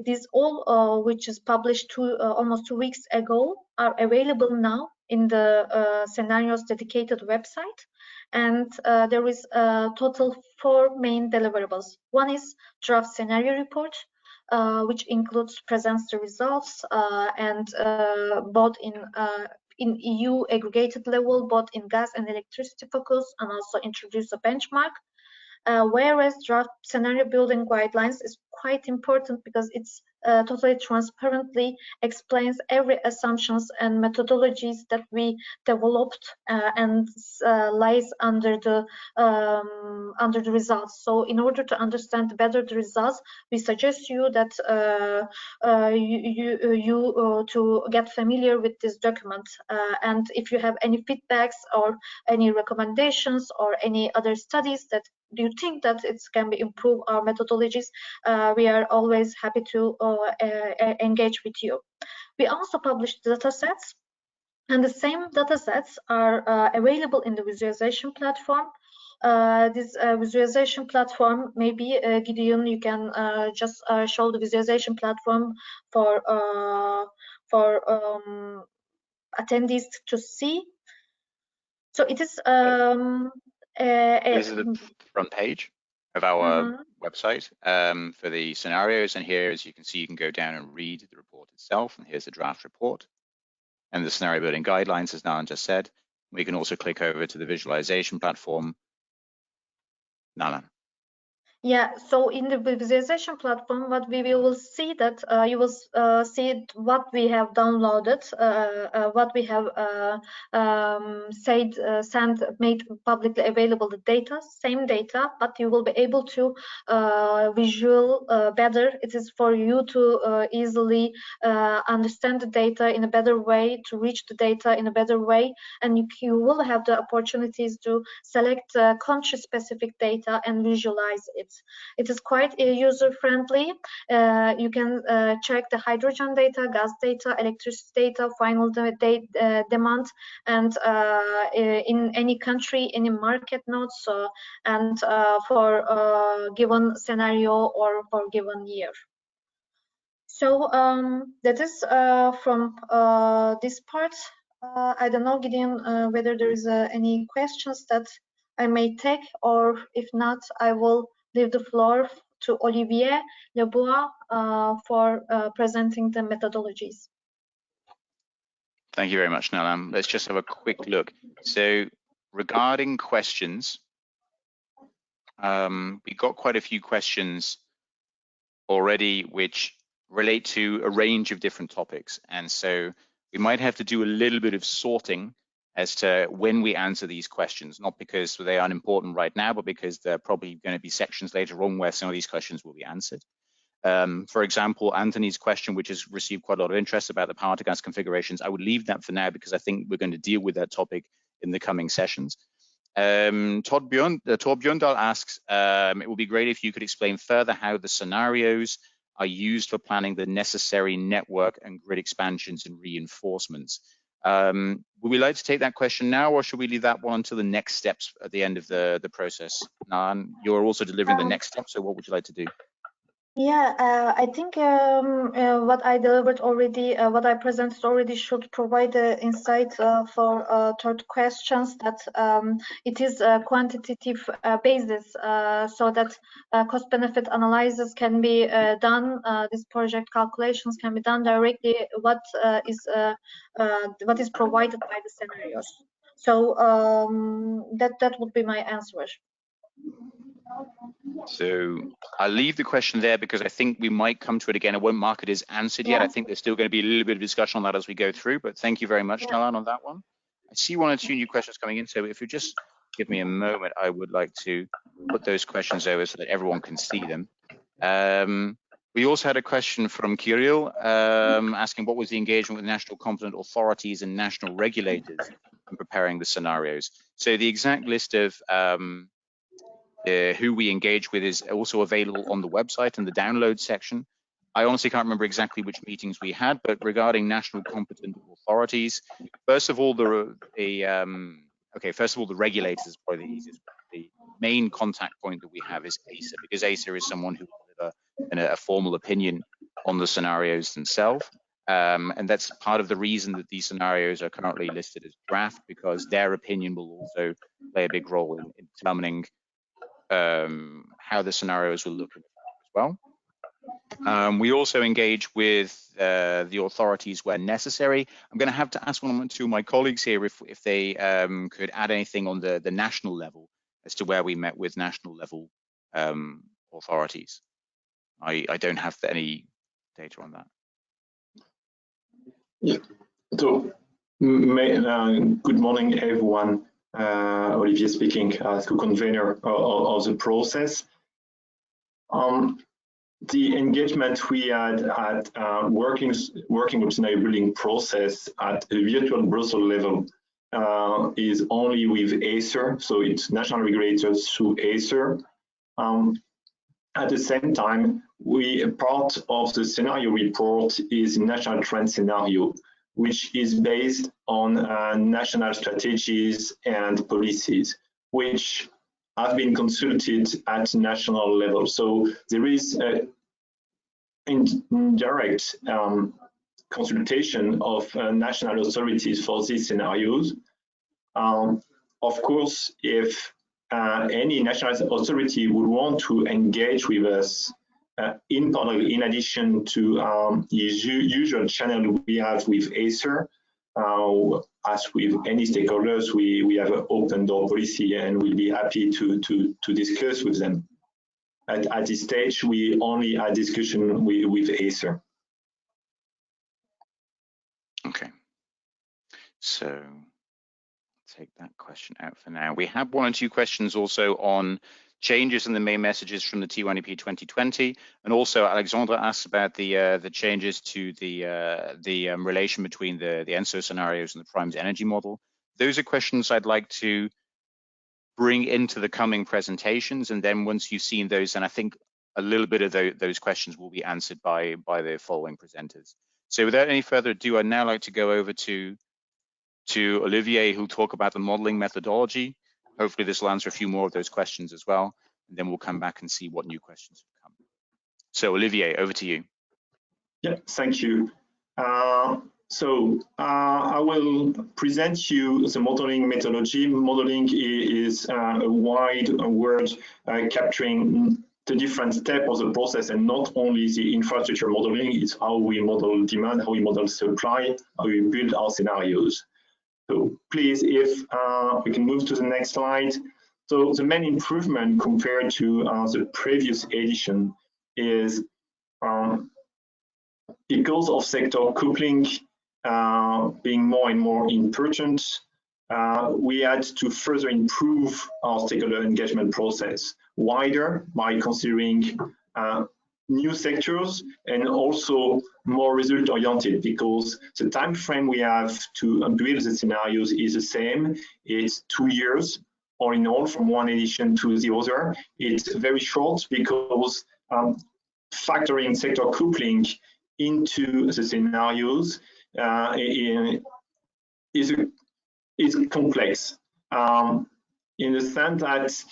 These all, which is published almost 2 weeks ago, are available now in the scenarios dedicated website. And there is a total 4 main deliverables. One is draft scenario report, which includes presents the results and both in EU aggregated level, both in gas and electricity focus, and also introduce a benchmark. Whereas draft scenario building guidelines is quite important because it's totally transparently explains every assumptions and methodologies that we developed and lies under the results. So in order to understand better the results, we suggest you that to get familiar with this document. And if you have any feedbacks or any recommendations or any other studies that do you think that it can be improve our methodologies, we are always happy to engage with you. We also published data sets, and the same data sets are available in the visualization platform. This visualization platform, maybe Gideon, you can just show the visualization platform for attendees to see. So it is this is the front page of our website for the scenarios, and here, as you can see, you can go down and read the report itself, and here's the draft report and the scenario building guidelines, as Nalan just said. We can also click over to the visualization platform. Nalan. Yeah, so in the visualization platform, what we will see that you will see what we have downloaded, what we have made publicly available, the data, same data, but you will be able to visual better. It is for you to easily understand the data in a better way, to reach the data in a better way, and you will have the opportunities to select country-specific data and visualize it. It is quite user-friendly. You can check the hydrogen data, gas data, electricity data, final demand, and in any country, any market nodes, and for a given scenario or for a given year. So that is from this part. I don't know, Gideon, whether there is any questions that I may take, or if not, I will leave the floor to Olivier Lebois for presenting the methodologies. Thank you very much, Nalan. Let's just have a quick look. So regarding questions, we got quite a few questions already which relate to a range of different topics. And so we might have to do a little bit of sorting as to when we answer these questions, not because they are unimportant right now, but because there are probably going to be sections later on where some of these questions will be answered. For example, Anthony's question, which has received quite a lot of interest about the power to gas configurations, I would leave that for now because I think we're going to deal with that topic in the coming sessions. Torbjørndal asks, it would be great if you could explain further how the scenarios are used for planning the necessary network and grid expansions and reinforcements. Would we like to take that question now, or should we leave that one until the next steps at the end of the process? Nan, you're also delivering the next step, so what would you like to do? Yeah, I think what I delivered already, what I presented already should provide the insight for third questions, that it is a quantitative basis, so that cost-benefit analysis can be done. These project calculations can be done directly. What is provided by the scenarios. So that would be my answer. So I'll leave the question there because I think we might come to it again. I won't mark it as answered yet. I think there's still going to be a little bit of discussion on that as we go through, but thank you very much, Nalan, on that one. I see one or two new questions coming in, so if you just give me a moment, I would like to put those questions over so that everyone can see them. We also had a question from Kirill asking what was the engagement with national competent authorities and national regulators in preparing the scenarios. So the exact list of who we engage with is also available on the website in the download section. I honestly can't remember exactly which meetings we had, but regarding national competent authorities, first of all, the regulators is probably the easiest. The main contact point that we have is ACER, because ACER is someone who will deliver a formal opinion on the scenarios themselves. And that's part of the reason that these scenarios are currently listed as draft, because their opinion will also play a big role in determining how the scenarios will look as well. We also engage with the authorities where necessary. I'm going to have to ask one or two of my colleagues here if they could add anything on the national level as to where we met with national level authorities. I don't have any data on that. Yeah. So, good morning, everyone. Olivier speaking as co-convener of the process. The engagement we had at working with scenario building process at a virtual Brussels level is only with ACER, so it's national regulators through ACER. At the same time, part of the scenario report is national trend scenario, which is based on national strategies and policies, which have been consulted at national level. So there is an indirect consultation of national authorities for these scenarios. Of course, if any national authority would want to engage with us in addition to the usual channel we have with ACER, as with any stakeholders, we have an open door policy and we'll be happy to discuss with them. At this stage, we only had discussion with ACER. Okay, so take that question out for now. We have one or two questions also on changes in the main messages from the T1EP 2020, and also Alexandra asked about the changes to the relation between the ENTSO scenarios and the Primes energy model. Those are questions I'd like to bring into the coming presentations, and then once you've seen those, then I think a little bit of those questions will be answered by the following presenters. So without any further ado, I'd now like to go over to Olivier, who'll talk about the modeling methodology. Hopefully this will answer a few more of those questions as well, and then we'll come back and see what new questions have come. So Olivier, over to you. Yeah, thank you. I will present you the modeling methodology. Modeling is a wide word capturing the different steps of the process, and not only the infrastructure modeling. It's how we model demand, how we model supply, how we build our scenarios. So please, if we can move to the next slide. So the main improvement compared to the previous edition is because of sector coupling being more and more important, we had to further improve our stakeholder engagement process wider by considering new sectors and also more result oriented, because the time frame we have to build the scenarios is the same. It's 2 years. all in all from one edition to the other. It's very short because factoring sector coupling into the scenarios is complex in the sense that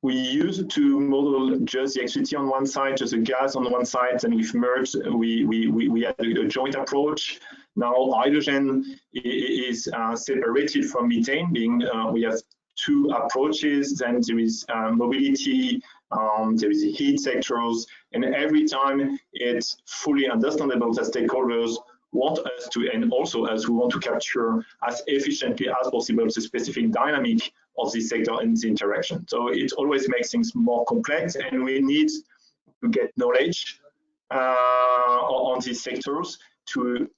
we used to model just the electricity on one side, just the gas on one side, and we've merged, we had a joint approach. Now hydrogen is separated from methane, being we have two approaches. Then there is mobility, there is heat sectors, and every time it's fully understandable that stakeholders want us to, and also as we want to capture as efficiently as possible the specific dynamic of this sector and the interaction. So it always makes things more complex, and we need to get knowledge on these sectors to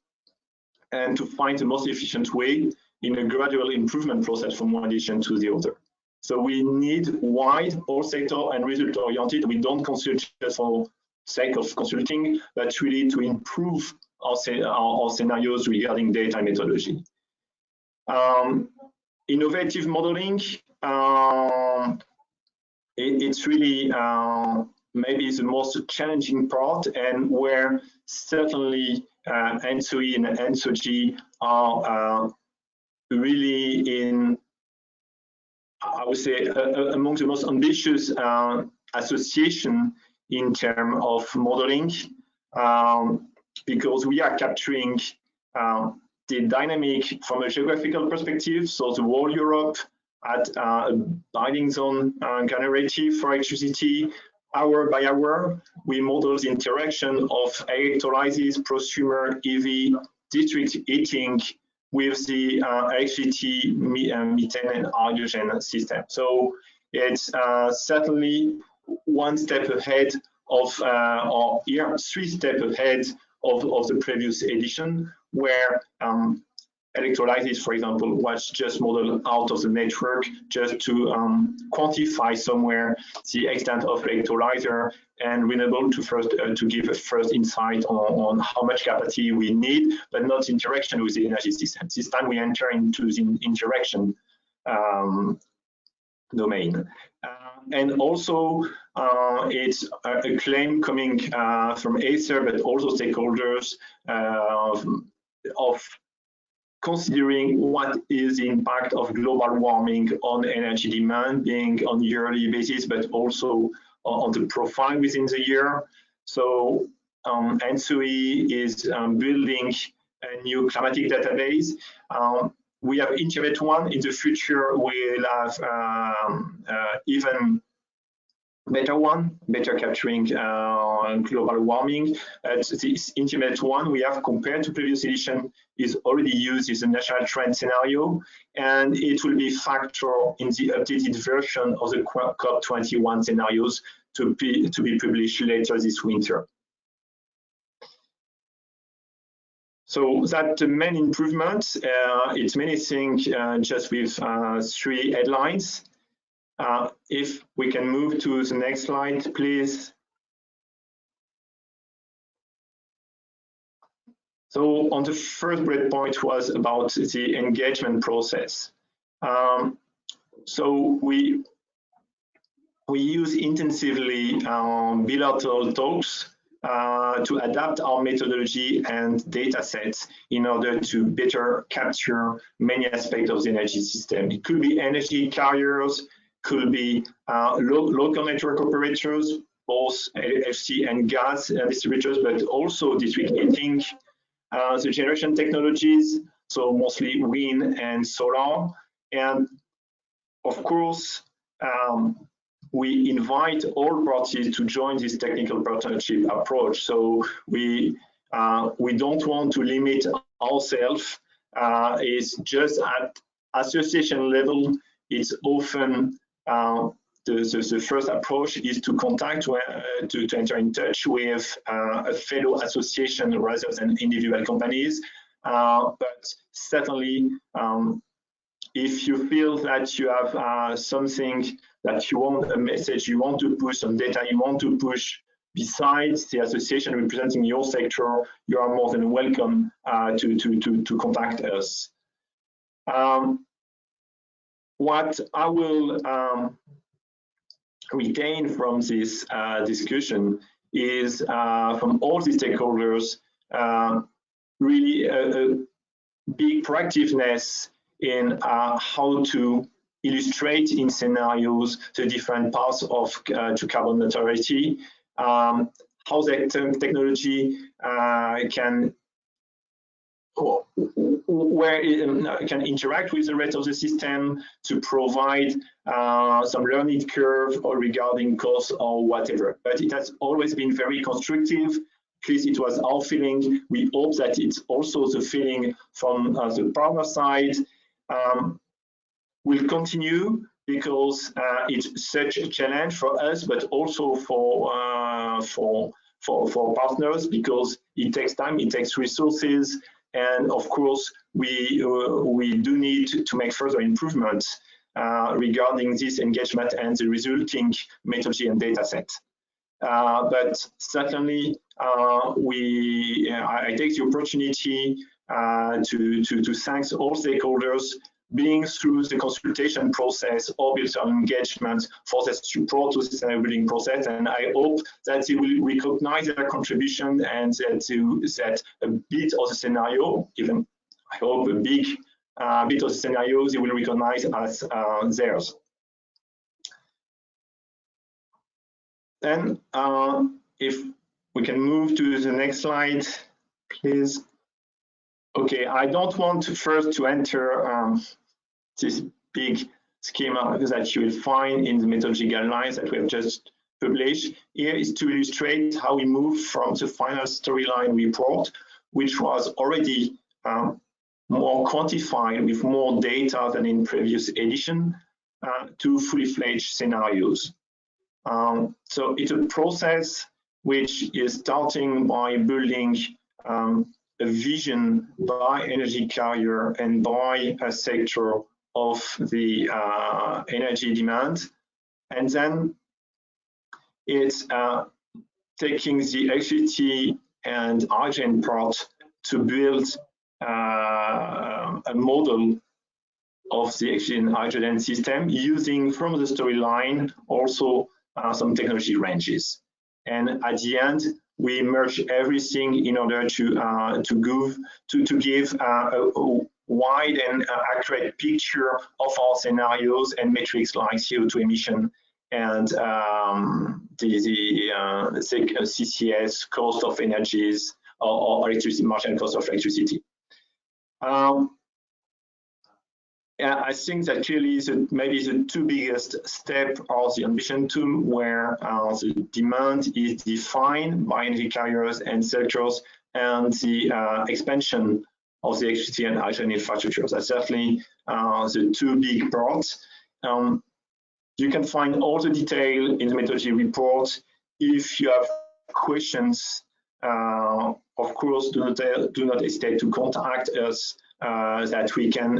find the most efficient way in a gradual improvement process from one edition to the other. So we need wide, all sector and result oriented. We don't consult just for sake of consulting, but really to improve our scenarios regarding data methodology. Innovative modeling, it's really maybe the most challenging part, and where certainly ENTSO-E and ENTSO-G are really in, I would say, among the most ambitious association in terms of modeling, because we are capturing the dynamic from a geographical perspective. So the whole Europe at a binding zone generative for electricity, hour by hour. We model the interaction of electrolysis, prosumer, EV, district heating with the electricity, methane and hydrogen system. So it's certainly one step ahead of, or here, 3 steps ahead of the previous edition, where electrolysis, for example, was just modeled out of the network just to quantify somewhere the extent of electrolyzer, and Renewable to give a first insight on how much capacity we need, but not interaction with the energy system. This time we enter into the interaction domain. And also it's a claim coming from Acer, but also stakeholders of considering what is the impact of global warming on energy demand, being on a yearly basis, but also on the profile within the year. So ENTSO-E is building a new climatic database. We have integrate one. In the future, we'll have even better one, better capturing global warming. This intimate one we have compared to previous edition is already used as a national trend scenario, and it will be factored in the updated version of the COP21 scenarios to be published later this winter. So that the main improvement, it's many things just with 3 headlines. If we can move to the next slide, please. So on the first bullet point was about the engagement process. So we use intensively bilateral talks to adapt our methodology and data sets in order to better capture many aspects of the energy system. It could be energy carriers, could be local network operators, both FC and gas distributors, but also district heating, the generation technologies, so mostly wind and solar. And of course, we invite all parties to join this technical partnership approach. So we don't want to limit ourselves. It's just at association level, it's often the first approach is to contact, to enter in touch with a fellow association rather than individual companies. But certainly, if you feel that you have something that you want, a message you want to push, some data you want to push, besides the association representing your sector, you are more than welcome to contact us. what I will retain from this discussion is from all the stakeholders really a big proactiveness in how to illustrate in scenarios the different parts of to carbon neutrality, how that technology can interact with the rest of the system to provide some learning curve or regarding cost or whatever. But it has always been very constructive. At least it was our feeling. We hope that it's also the feeling from the partner side. Will continue because it's such a challenge for us, but also for partners, because it takes time, it takes resources, and of course we do need to make further improvements regarding this engagement and the resulting methodology and data set. But certainly I take the opportunity to thank all stakeholders being through the consultation process or build on engagement for the support to the scenario building process. And I hope that they will recognize their contribution and that a bit of the scenario, even I hope a big bit of the scenario, they will recognize as theirs. Then if we can move to the next slide, please. Okay, I don't want to first to enter this big schema that you will find in the methodology guidelines that we have just published. Here is to illustrate how we moved from the final storyline report, which was already more quantified with more data than in previous edition, to fully fledged scenarios. So it's a process which is starting by building a vision by energy carrier and by a sector of the energy demand, and then it's taking the electricity and hydrogen part to build a model of the electricity and hydrogen system using from the storyline also some technology ranges. And at the end, we merge everything in order to give a wide and accurate picture of our scenarios and metrics like CO2 emission and the CCS, cost of energies, or electricity marginal cost of electricity. I think that clearly maybe the two biggest steps are the ambition tool, where the demand is defined by energy carriers and sectors, and the expansion of the electricity and hydrogen infrastructure. That's certainly the two big parts. You can find all the detail in the methodology report. If you have questions, of course, do not hesitate to contact us, that we can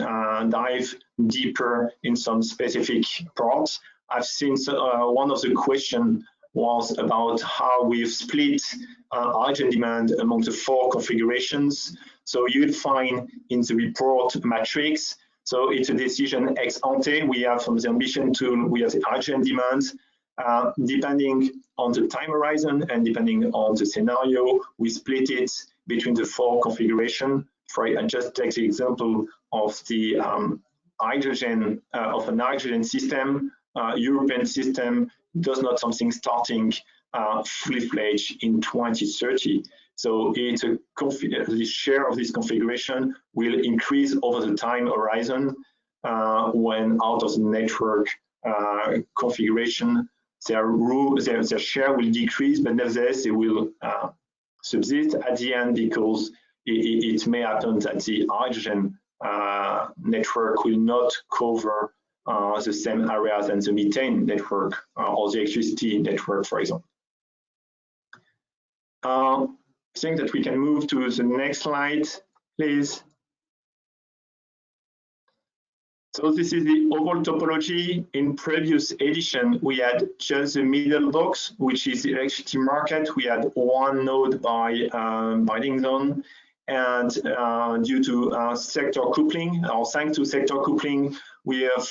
dive deeper in some specific parts. I've seen one of the questions was about how we've split hydrogen demand among the 4 configurations. So you'll find in the report matrix. So it's a decision ex ante. We have from the ambition tool, we have the hydrogen demand. Depending on the time horizon and depending on the scenario, we split it between the 4 configurations. I just take the example of the hydrogen of an hydrogen system. European system does not something starting fully fledged in 2030. So it's the share of this configuration will increase over the time horizon when out of the network configuration, their share will decrease, but nevertheless they will subsist at the end, because it may happen that the hydrogen network will not cover the same areas as the methane network or the electricity network, for example. I think that we can move to the next slide, please. So this is the overall topology. In previous edition, we had just the middle box, which is the electricity market. We had one node by binding zone, and due to sector coupling, or thanks to sector coupling, we have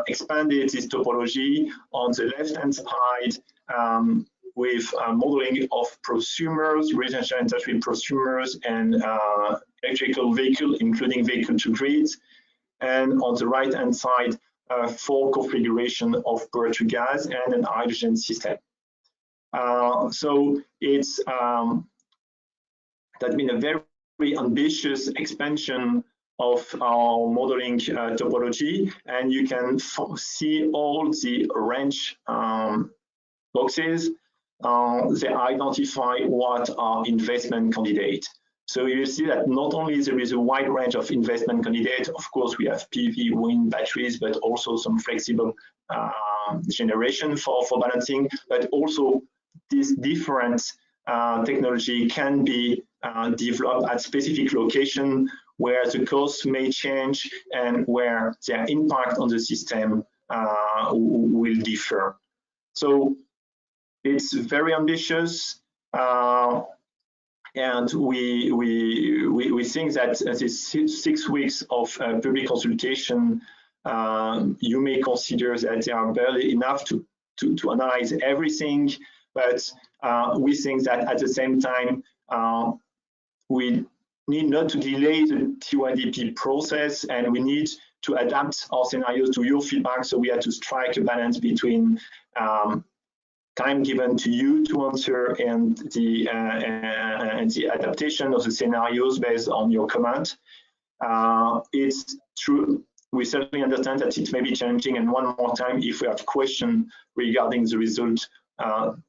expanded this topology on the left-hand side with modeling of prosumers, residential industry prosumers, and electrical vehicle, including vehicle-to-grid. And on the right-hand side, full configuration of power-to-gas and an hydrogen system. So it's that's been a very ambitious expansion of our modeling topology, and you can see all the orange boxes. They identify what are investment candidates. So you see that not only there is a wide range of investment candidates, of course we have PV, wind, batteries, but also some flexible generation for balancing, but also this different technology can be developed at specific location where the costs may change and where their impact on the system will differ. So it's very ambitious. And we think that this 6 weeks of public consultation, you may consider that they are barely enough to analyze everything, but we think that at the same time, we need not to delay the T1DP process, and we need to adapt our scenarios to your feedback. So we had to strike a balance between time given to you to answer and the adaptation of the scenarios based on your comment. It's true, we certainly understand that it may be challenging, and one more time, if we have questions regarding the result,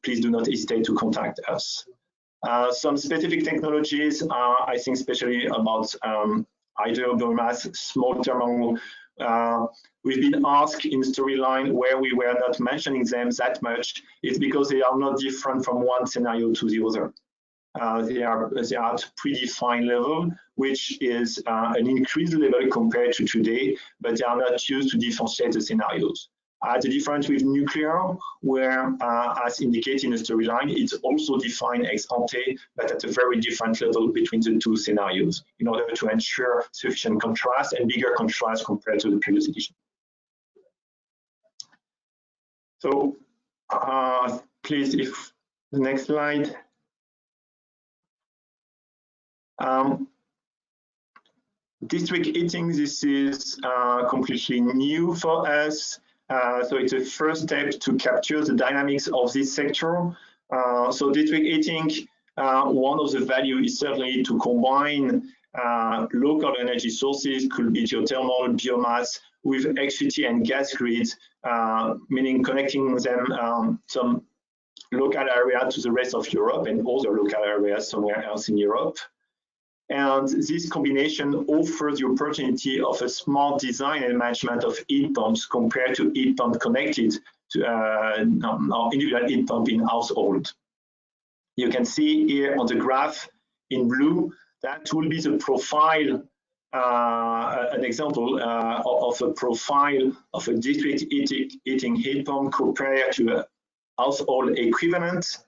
please do not hesitate to contact us. Some specific technologies are, I think, especially about hydro, biomass, small thermal. We've been asked in storyline where we were not mentioning them that much. It's because they are not different from one scenario to the other. They are at predefined level, which is an increased level compared to today, but they are not used to differentiate the scenarios. The difference with nuclear, where, as indicated in the storyline, it's also defined ex ante, but at a very different level between the two scenarios, in order to ensure sufficient contrast and bigger contrast compared to the previous edition. So, please, if the next slide. District heating, this is completely new for us. So it's a first step to capture the dynamics of this sector. So district heating, one of the value is certainly to combine local energy sources, could be geothermal, biomass, with electricity and gas grids, meaning connecting them some local area to the rest of Europe and other local areas somewhere else in Europe. And this combination offers the opportunity of a smart design and management of heat pumps compared to heat pump connected to individual heat pump in household. You can see here on the graph in blue, that will be the profile, an example of a profile of a district heating heat pump compared to a household equivalent.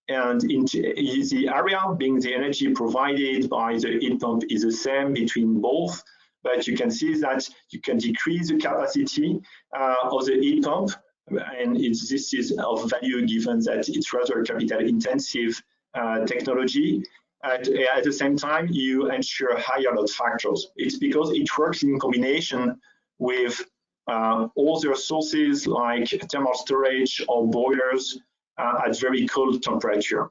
And in the area being the energy provided by the heat pump is the same between both, but you can see that you can decrease the capacity of the heat pump, and this is of value given that it's rather capital intensive technology. At the same time, you ensure higher load factors. It's because it works in combination with other sources like thermal storage or boilers at very cold temperature.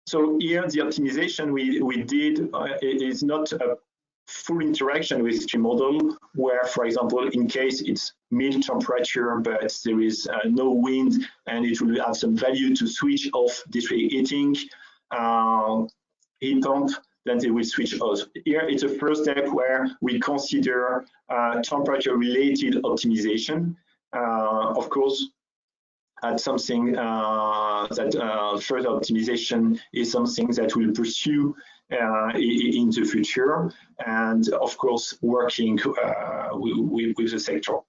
So here the optimization we did is not a full interaction with stream model, where, for example, in case it's mild temperature but there is no wind and it will have some value to switch off district heating heat pump, then they will switch off. Here it's a first step where we consider temperature related optimization. Of course, something that further optimization is something that we'll pursue in the future, and of course working with the sector.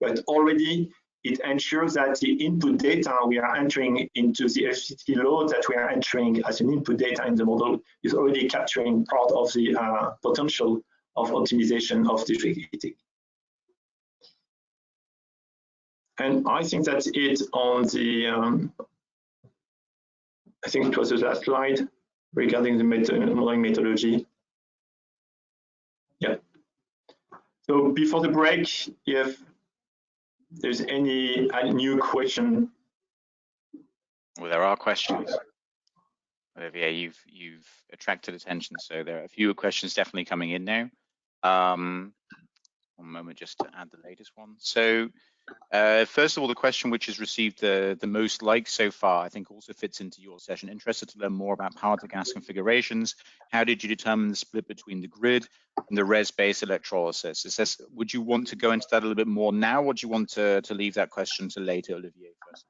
But already it ensures that the input data we are entering into the electricity load that we are entering as an input data in the model is already capturing part of the potential of optimization of district heating. And I think that's it on the, I think it was the last slide regarding the modeling methodology. Yeah. So before the break, if there's any new question. Well, there are questions. Olivier, you've attracted attention, so there are a few questions definitely coming in now. One moment just to add the latest one. So first of all, the question which has received the most likes so far, I think also fits into your session. Interested to learn more about power to gas configurations. How did you determine the split between the grid and the res-based electrolysis? Would you want to go into that a little bit more now, or do you want to leave that question to later, Olivier, first?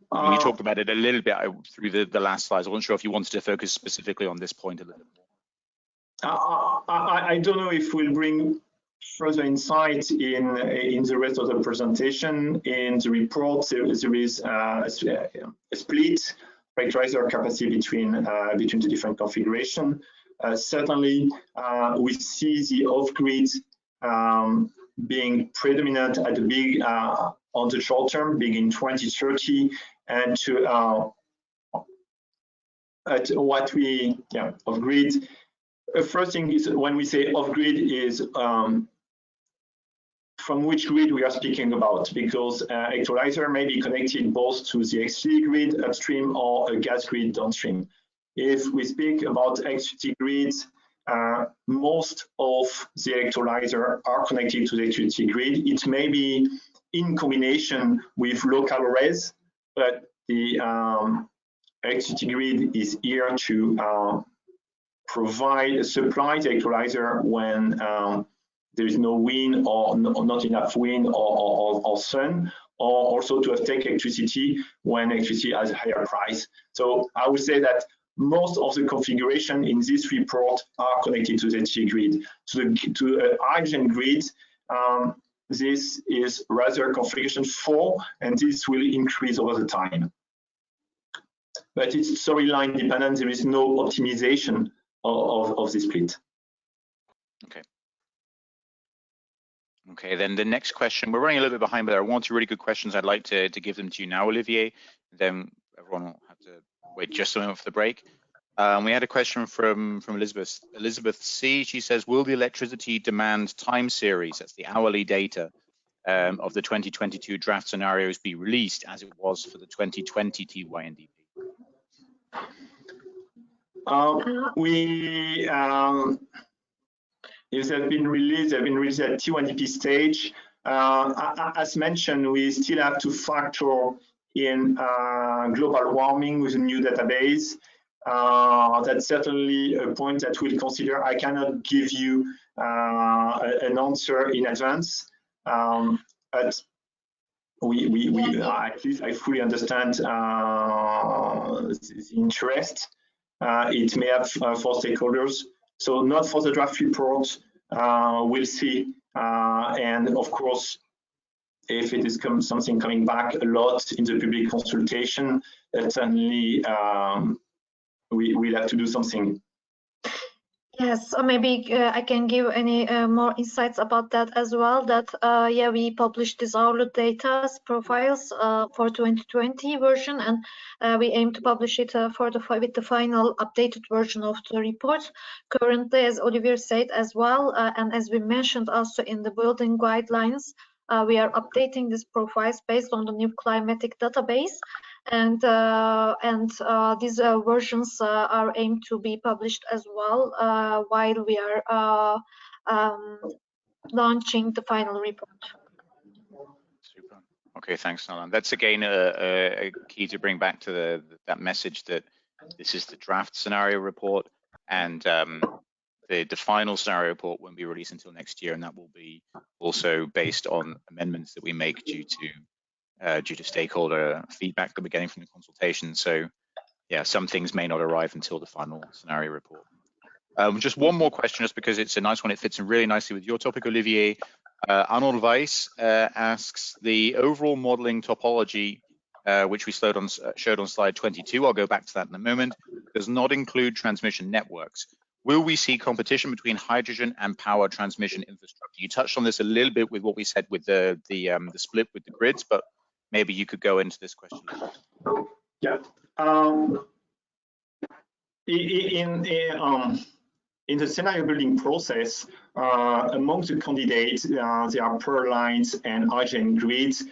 When you talked about it a little bit through the last slides, I wasn't sure if you wanted to focus specifically on this point a little bit more. I don't know if we'll bring further insight in the rest of the presentation. In the report, there is a split characterizer capacity between the different configuration. Certainly, we see the off-grid being predominant at the big on the short term, big in 2030, and to at what we off-grid. First thing is, when we say off-grid, is from which grid we are speaking about, because electrolyzer may be connected both to the electricity grid upstream or a gas grid downstream. If we speak about electricity grids, most of the electrolyzer are connected to the electricity grid. It may be in combination with local res, but the electricity grid is here to provide supply the electrolyzer when there is no wind or not enough wind or sun, or also to take electricity when electricity has a higher price. So I would say that most of the configuration in this report are connected to the electricity grid. To a hydrogen grid, this is rather configuration 4, and this will increase over the time. But it's storyline dependent. There is no optimization of this split. Okay. Okay, then the next question, we're running a little bit behind, but there are 1 or 2 really good questions. I'd like to give them to you now, Olivier. Then everyone will have to wait just a moment for the break. We had a question from Elizabeth. Elizabeth C. She says, will the electricity demand time series, that's the hourly data, of the 2022 draft scenarios be released as it was for the 2020 TYNDP? If they've been released at TYNDP stage. As mentioned, we still have to factor in global warming with a new database. That's certainly a point that we'll consider. I cannot give you an answer in advance, but at least I fully understand the interest it may have for stakeholders. So not for the draft report, we'll see. And of course, if it is something coming back a lot in the public consultation, certainly we'll have to do something. Yes, maybe I can give any more insights about that as well. That yeah, we published these hourly data profiles for 2020 version, and we aim to publish it with the final updated version of the report. Currently, as Olivier said as well, and as we mentioned also in the building guidelines, we are updating these profiles based on the new climatic database. And these versions are aimed to be published as well while we are launching the final report. Super. Okay, thanks, Nalan. That's again a key to bring back to that message that this is the draft scenario report, and the final scenario report won't be released until next year, and that will be also based on amendments that we make due to stakeholder feedback that we're getting from the consultation. So yeah, some things may not arrive until the final scenario report. Just one more question, just because it's a nice one. It fits in really nicely with your topic, Olivier. Arnold Weiss asks, the overall modeling topology, which we showed on slide 22, I'll go back to that in a moment, does not include transmission networks. Will we see competition between hydrogen and power transmission infrastructure? You touched on this a little bit with what we said with the split with the grids, but maybe you could go into this question. Yeah. In the scenario building process, among the candidates, there are power lines and hydrogen grids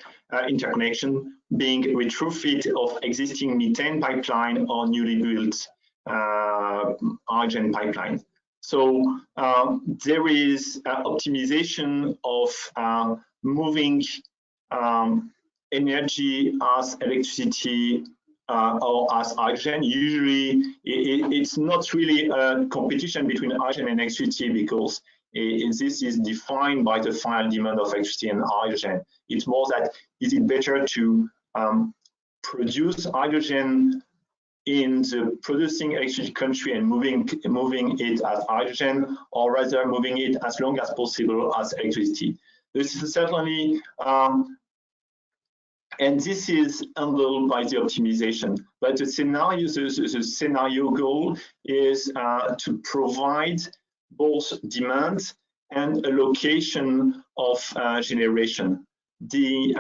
interconnection being retrofit of existing methane pipeline or newly built hydrogen pipeline. So there is optimization of moving energy as electricity or as hydrogen. Usually it's not really a competition between hydrogen and electricity because this is defined by the final demand of electricity and hydrogen. It's more that is it better to produce hydrogen in the producing electricity country and moving it as hydrogen, or rather moving it as long as possible as electricity. This is certainly and this is handled by the optimization. But the scenario goal is to provide both demand and a location of generation. The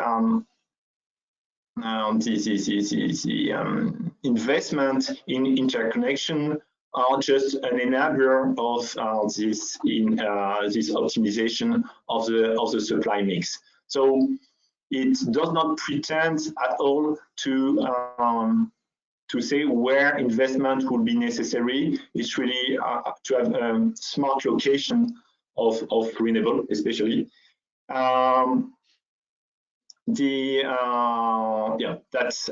investment in interconnection are just an enabler of this optimization of the supply mix. So it does not pretend at all to say where investment will be necessary. It's really to have a smart location of renewable, especially. Yeah, that's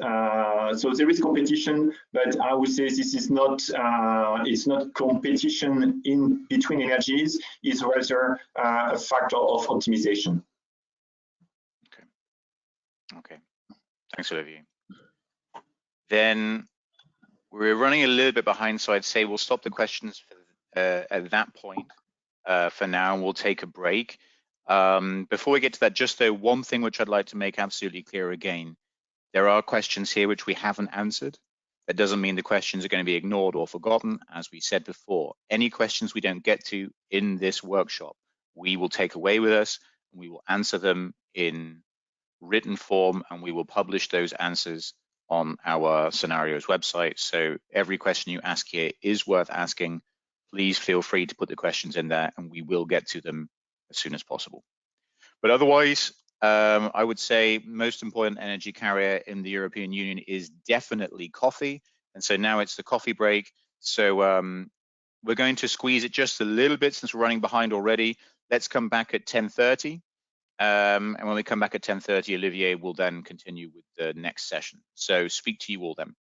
so there is competition, but I would say this is not it's not competition in between energies. It's rather a factor of optimization. Okay, thanks, Olivier. Then we're running a little bit behind, so I'd say we'll stop the questions at that point for now, and we'll take a break. Before we get to that, just one thing which I'd like to make absolutely clear again. There are questions here which we haven't answered. That doesn't mean the questions are going to be ignored or forgotten. As we said before, any questions we don't get to in this workshop, we will take away with us, and we will answer them in written form, and we will publish those answers on our scenarios website. So every question you ask here is worth asking. Please feel free to put the questions in there, and we will get to them as soon as possible. But otherwise, I would say most important energy carrier in the European Union is definitely coffee. And so now it's the coffee break. So we're going to squeeze it just a little bit since we're running behind already. Let's come back at 10:30. And when we come back at 10:30, Olivier will then continue with the next session. So speak to you all then.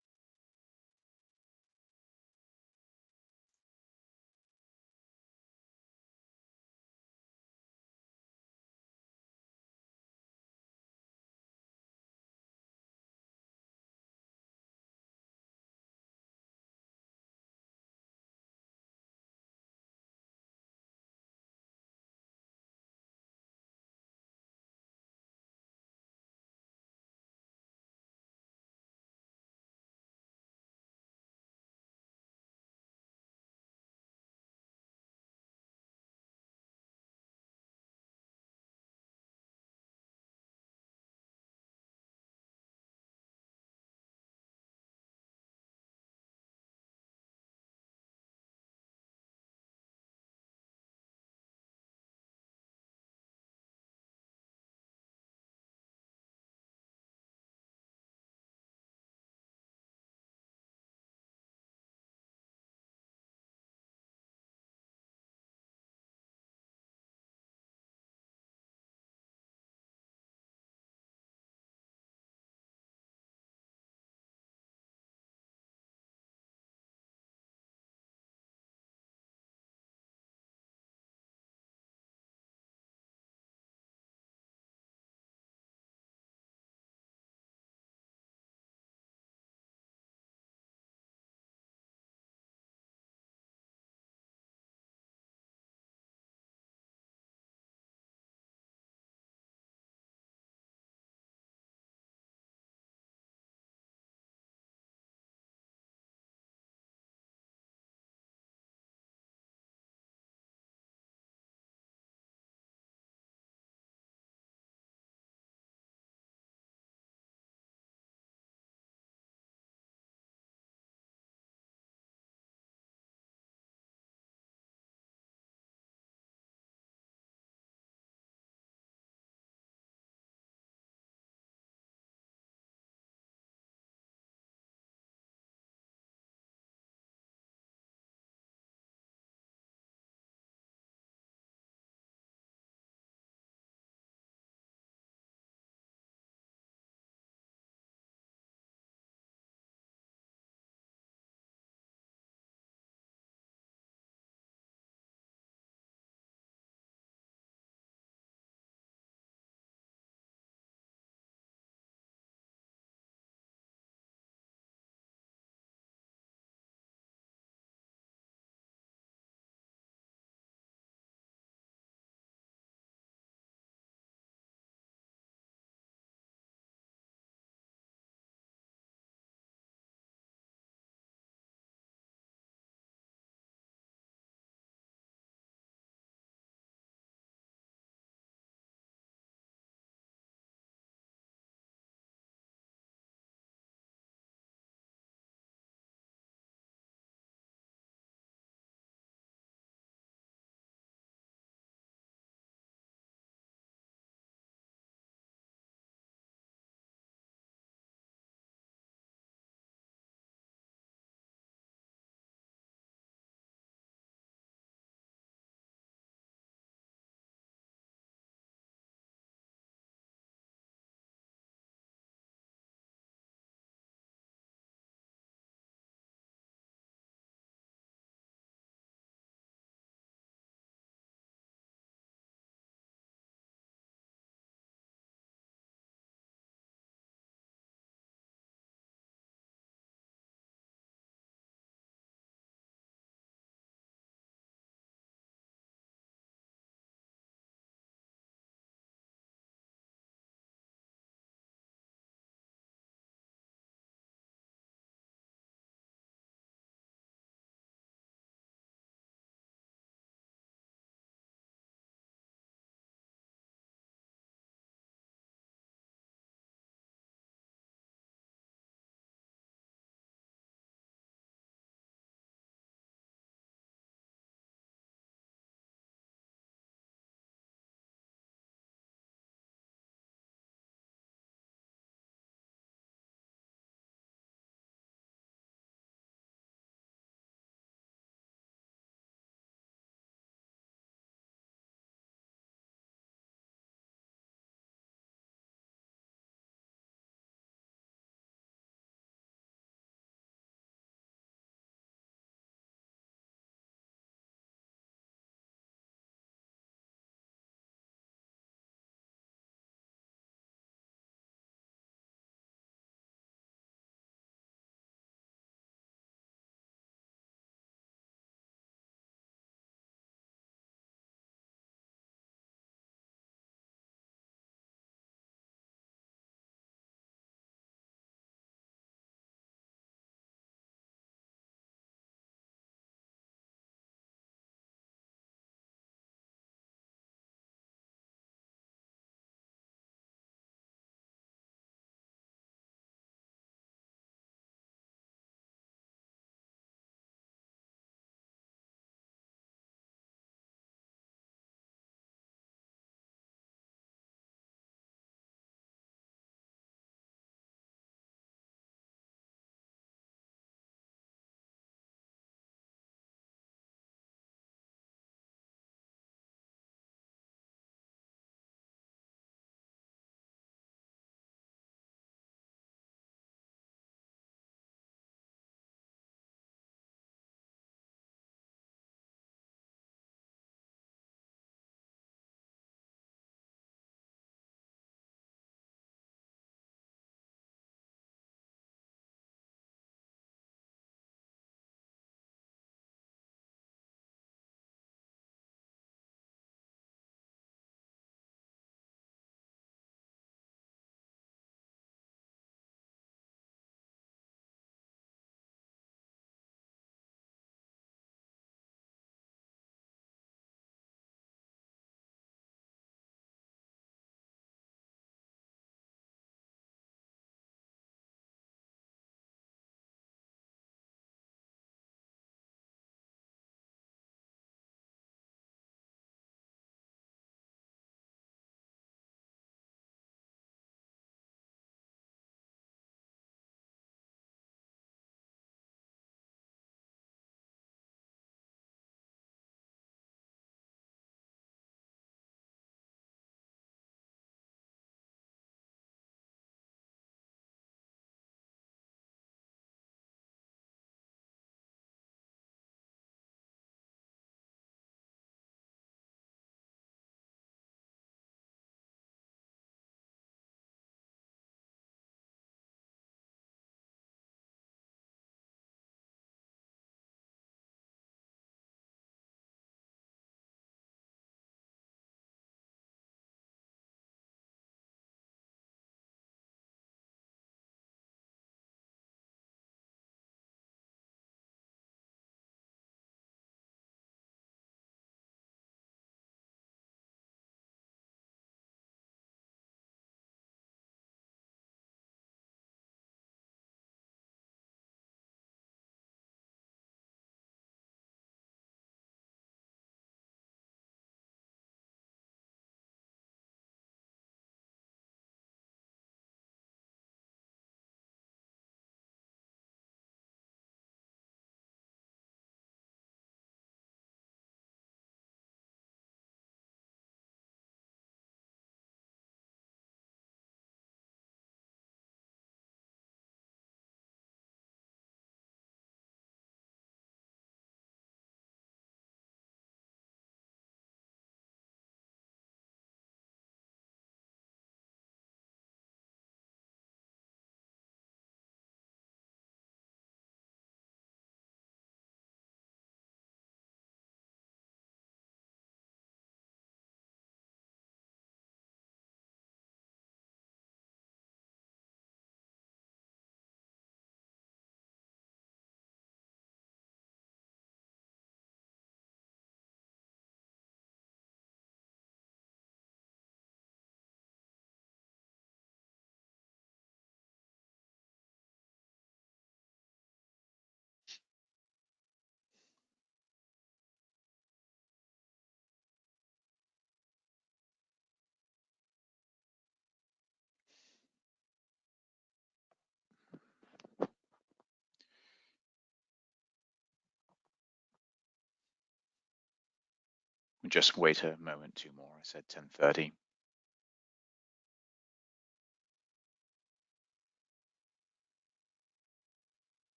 Just wait a moment, 2 more. I said 10:30.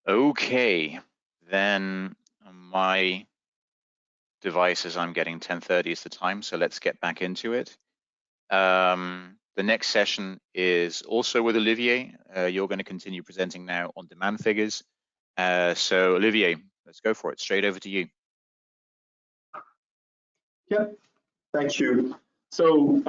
Okay, then my device is I'm getting 10:30 is the time, so let's get back into it. The next session is also with Olivier. You're going to continue presenting now on demand figures. So Olivier, let's go for it. Straight over to you. Yep, thank you. So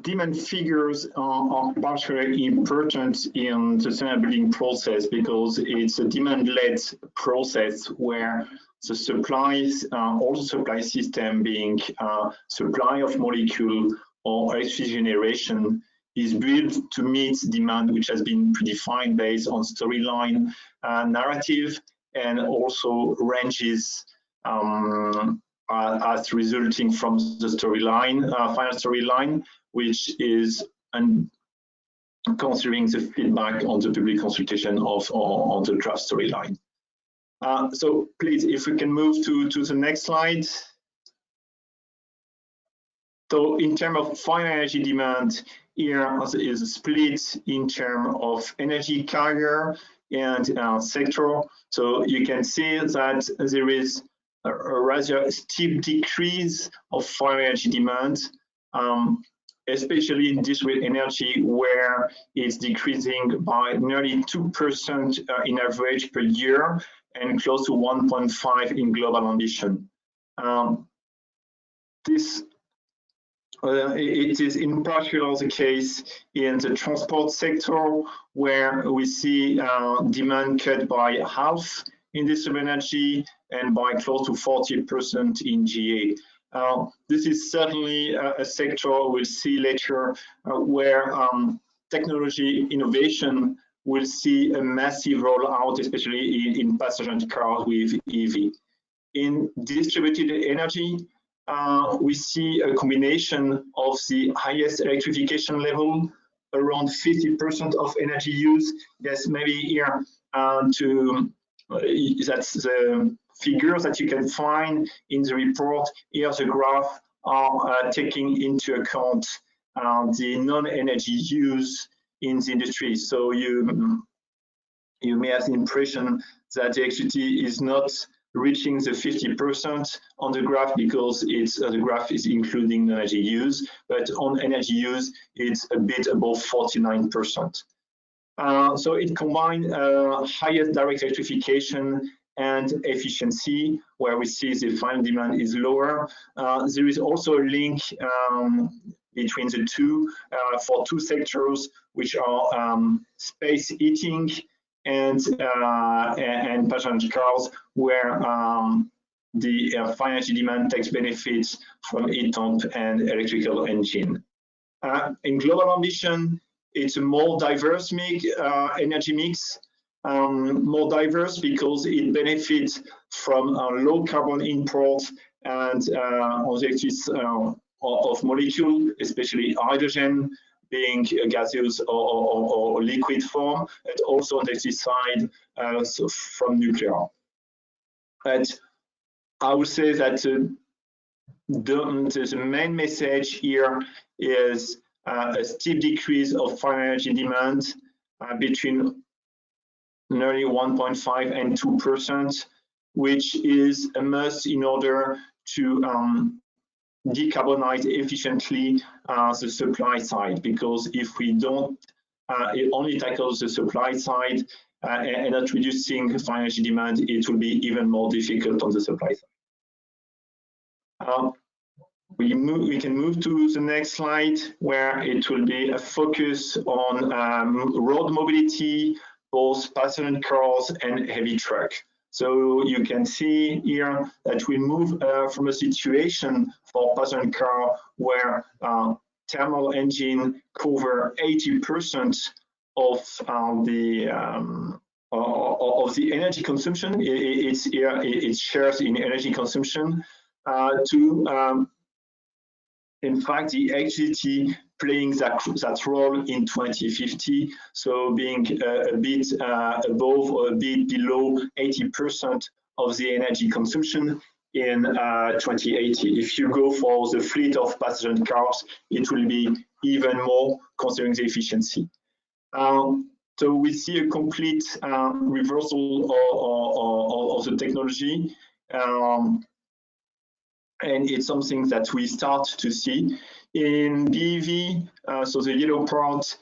demand figures are particularly important in the sustainable building process because it's a demand-led process where the supplies, all the supply system being supply of molecule or electricity generation is built to meet demand which has been predefined based on storyline narrative and also ranges as resulting from the storyline, final storyline, which is considering the feedback on the public consultation on the draft storyline. So please, if we can move to the next slide. So in terms of final energy demand, here is a split in terms of energy carrier and sector. So you can see that there is a rather steep decrease of final energy demand, especially in distributed energy, where it's decreasing by nearly 2% in average per year and close to 1.5 in global ambition. It is in particular the case in the transport sector, where we see demand cut by half in distributed energy and by close to 40% in GA. This is certainly a sector we'll see later where technology innovation will see a massive rollout, especially in passenger cars with EV. In distributed energy, we see a combination of the highest electrification level, around 50% of energy use. Yes, maybe here that's the figures that you can find in the report. Here the graph are taking into account the non-energy use in the industry. So you may have the impression that the electricity is not reaching the 50% on the graph because the graph is including energy use, but on energy use, it's a bit above 49%. So it combines highest direct electrification and efficiency, where we see the final demand is lower. There is also a link between the two for two sectors, which are space heating and passenger cars, where the final energy demand takes benefits from heat pump and electrical engine. In global ambition, it's a more diverse energy mix, more diverse because it benefits from low carbon imports and on the axis of molecule, especially hydrogen, being gaseous or liquid form, and also on the axis side so from nuclear. But I would say that the main message here is a steep decrease of final energy demand between nearly 1.5 and 2%, which is a must in order to decarbonize efficiently the supply side, because if we don't it only tackles the supply side and not reducing final energy demand, it will be even more difficult on the supply side. We can move to the next slide, where it will be a focus on road mobility, both passenger cars and heavy truck. So you can see here that we move from a situation for passenger car where thermal engine cover 80% of of the energy consumption. It shares in energy consumption to, in fact, the electricity playing that role in 2050, so being a bit above or a bit below 80% of the energy consumption in 2080. If you go for the fleet of passenger cars, it will be even more considering the efficiency. So we see a complete reversal of the technology, and it's something that we start to see in BEV. So the yellow part,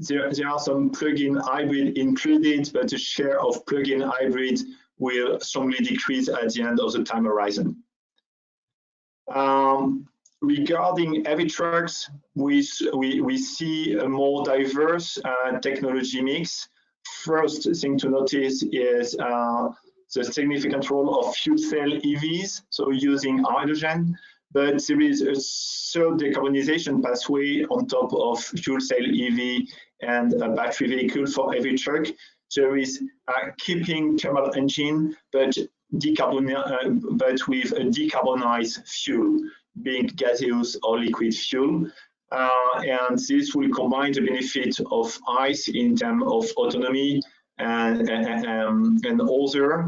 there are some plug-in hybrid included, but the share of plug-in hybrid will strongly decrease at the end of the time horizon. Regarding heavy trucks, we see a more diverse technology mix. First thing to notice is the significant role of fuel cell EVs, so using hydrogen, but there is a third decarbonization pathway on top of fuel cell EV and a battery vehicle for heavy truck. There is keeping thermal engine, but with a decarbonized fuel, being gaseous or liquid fuel. And this will combine the benefit of ICE in terms of autonomy and other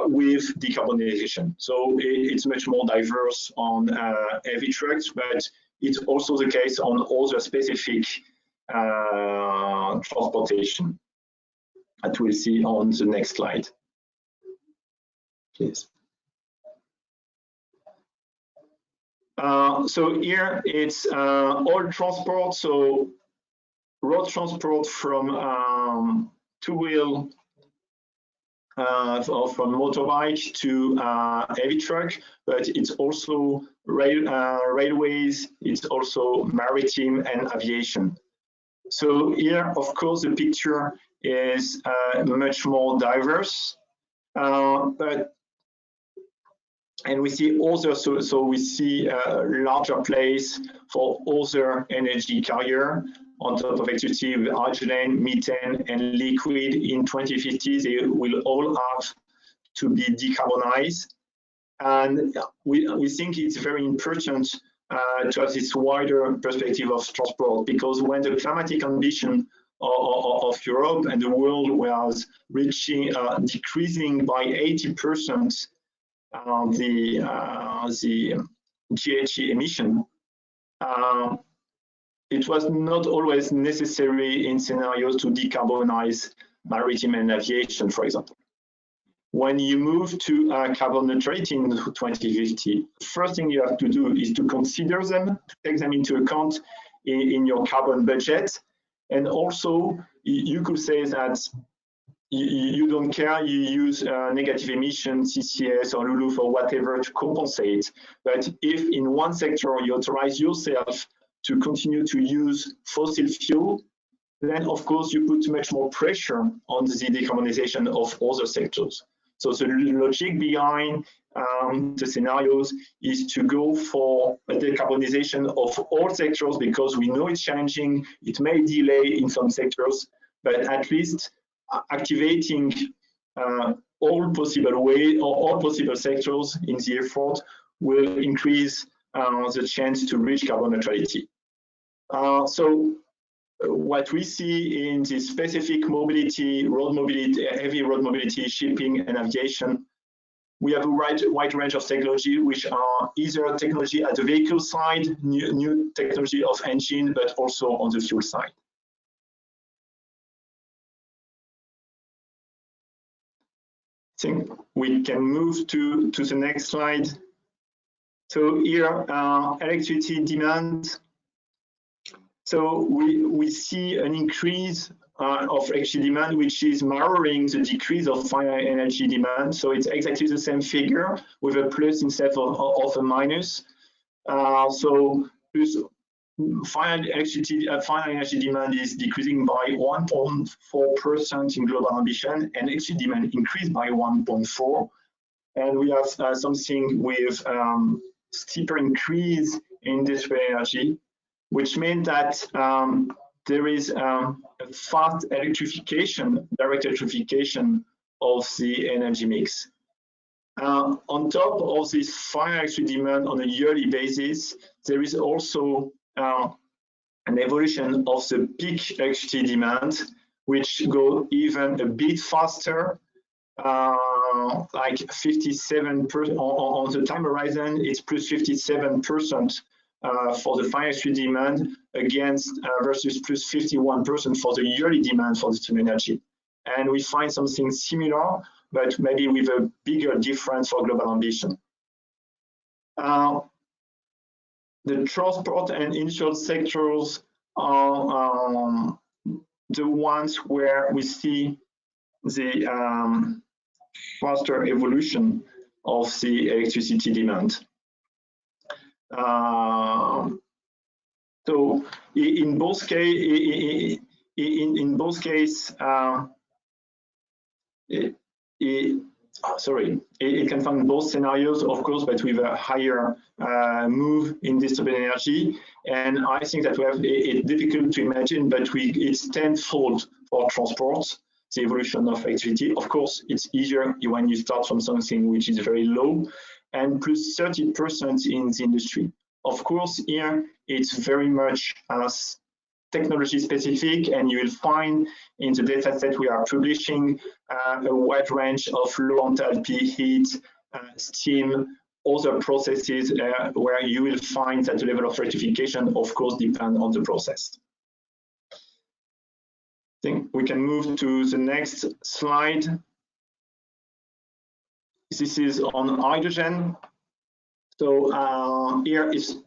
with decarbonization. So it's much more diverse on heavy trucks, but it's also the case on other specific transportation that we'll see on the next slide. Please. So here it's all transport, so road transport from two-wheel or from motorbike to heavy truck, but it's also railways, it's also maritime and aviation. So here, of course, the picture is much more diverse, and we see also, so we see a larger place for other energy carrier on top of electricity with hydrogen, methane, and liquid. In 2050, they will all have to be decarbonized. And we think it's very important to have this wider perspective of transport, because when the climatic ambition of Europe and the world was reaching, decreasing by 80%, the GHG emission, it was not always necessary in scenarios to decarbonize maritime and aviation, for example. When you move to carbon neutrality in 2050, first thing you have to do is to consider them, to take them into account in your carbon budget. And also, you could say that you don't care, you use negative emission, CCS or LULUF or whatever to compensate. But if in one sector you authorize yourself to continue to use fossil fuel, then of course you put much more pressure on the decarbonization of other sectors. So the logic behind the scenarios is to go for a decarbonization of all sectors, because we know it's challenging, it may delay in some sectors, but at least activating all possible ways or all possible sectors in the effort will increase the chance to reach carbon neutrality. So what we see in the specific mobility, road mobility, heavy road mobility, shipping and aviation, we have a wide range of technology, which are either technology at the vehicle side, new technology of engine, but also on the fuel side. I think we can move to the next slide. So here, electricity demand. So we see an increase of electricity demand, which is mirroring the decrease of finite energy demand. So it's exactly the same figure with a plus instead of a minus. So finite energy demand is decreasing by 1.4% in global ambition, and electricity demand increased by 1.4%. And we have something with steeper increase in industrial energy, which means that there is a fast electrification, direct electrification of the energy mix. On top of this fire electricity demand on a yearly basis, there is also an evolution of the peak electricity demand, which go even a bit faster, like 57% on the time horizon. It's plus 57% for the fire electricity demand against versus plus 51% for the yearly demand for this energy. And we find something similar, but maybe with a bigger difference for global ambition. The transport and industrial sectors are the ones where we see the faster evolution of the electricity demand. So in both cases, it can find both scenarios, of course, but with a higher move in distributed energy. And I think that we have it's difficult to imagine, but it's tenfold for transport, the evolution of electricity. Of course, it's easier when you start from something which is very low, and plus 30% in the industry. Of course, here it's very much technology specific, and you will find in the data set we are publishing a wide range of low enthalpy heat, steam, other processes where you will find that the level of rectification, of course, depends on the process. I think we can move to the next slide. This is on hydrogen. So here is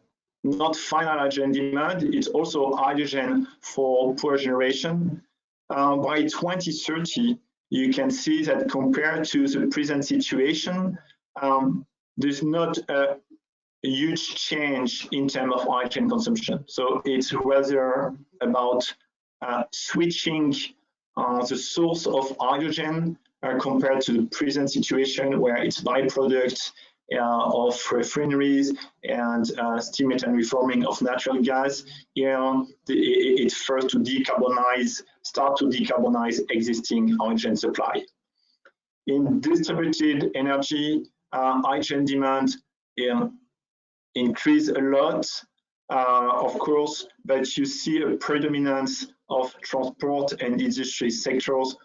not final hydrogen demand, it's also hydrogen for power generation. By 2030, you can see that compared to the present situation, there's not a huge change in terms of hydrogen consumption. So it's rather about switching the source of hydrogen compared to the present situation where it's byproduct of refineries and steam methane reforming of natural gas. Here, it's first to start to decarbonize existing hydrogen supply. In distributed energy, hydrogen demand increased a lot, of course, but you see a predominance of transport and industry sectors,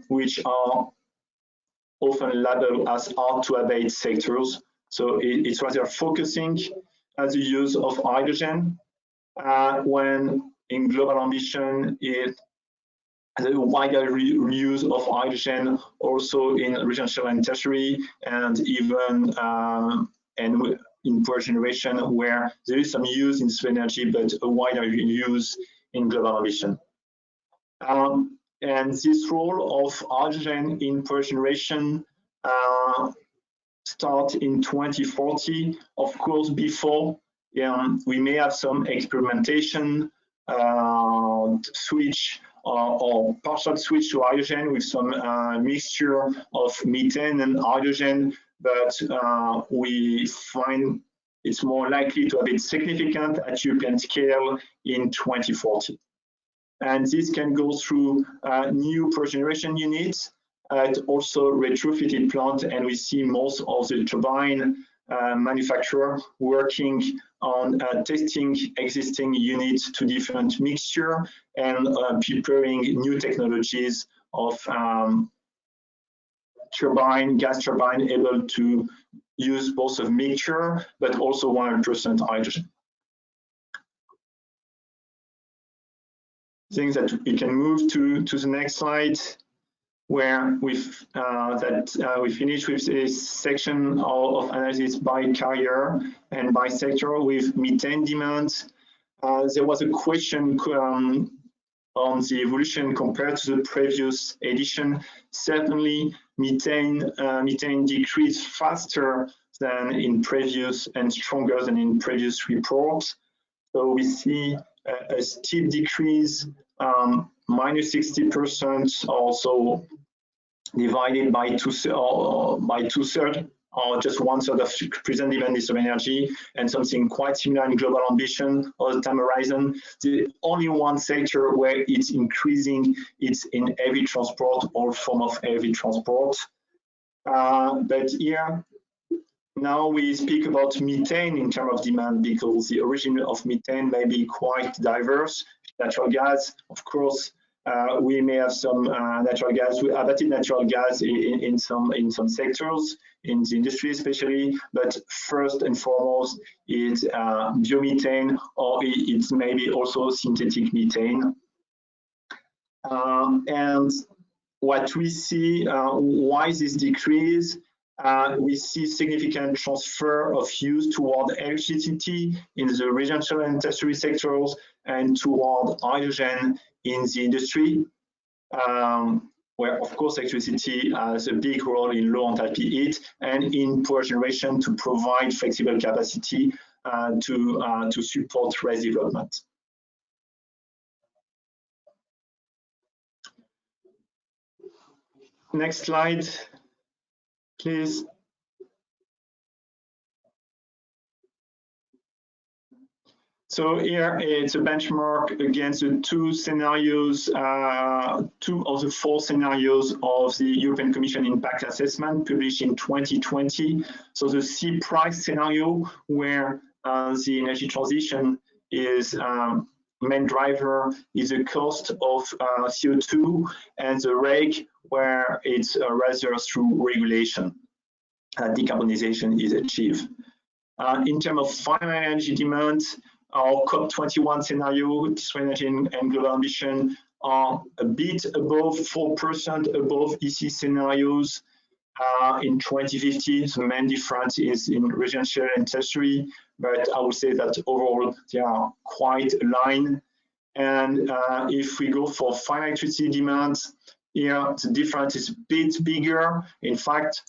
which are often labeled as hard to abate sectors. So it's rather focusing as the use of hydrogen when in global ambition the wider reuse of hydrogen also in residential and tertiary, and even and in power generation where there is some use in energy, but a wider use in global ambition. And this role of hydrogen in power generation start in 2040. Of course, before we may have some experimentation, switch or partial switch to hydrogen with some mixture of methane and hydrogen, but we find it's more likely to have it significant at European scale in 2040. And this can go through new power generation units and also retrofitted plant, and we see most of the turbine manufacturer working on testing existing units to different mixture and preparing new technologies of gas turbine able to use both of mixture but also 100% hydrogen. I think that we can move to the next slide, where we finish with this section of analysis by carrier and by sector with methane demand. There was a question on the evolution compared to the previous edition. Certainly, methane decreased faster than in previous and stronger than in previous reports. So we see a steep decrease, minus 60%, also divided by two-thirds or just 1/3 of present demand is of energy, and something quite similar in global ambition or the time horizon. The only one sector where it's increasing, it's in heavy transport, all form of heavy transport. But here, now we speak about methane in terms of demand, because the origin of methane may be quite diverse. Natural gas, of course, we may have some natural gas, abated natural gas in some sectors, in the industry especially, but first and foremost, it's biomethane, or it's maybe also synthetic methane. And what we see, why this decrease? We see significant transfer of use toward electricity in the residential and tertiary sectors, and toward hydrogen in the industry, where of course electricity has a big role in low enthalpy heat and in power generation to provide flexible capacity to support RES development. Next slide, please. So here it's a benchmark against the two scenarios, 2 of the 4 scenarios of the European Commission Impact Assessment published in 2020. So the C price scenario, where the energy transition is main driver, is the cost of CO2, and the REG, where it's rather through regulation, decarbonization is achieved. In terms of final energy demand, our COP21 scenario, distributed energy and global ambition, are a bit above 4% above EC scenarios in 2050. The main difference is in residential and tertiary, but I would say that overall they are quite aligned. And if we go for final electricity demand, here the difference is a bit bigger. In fact,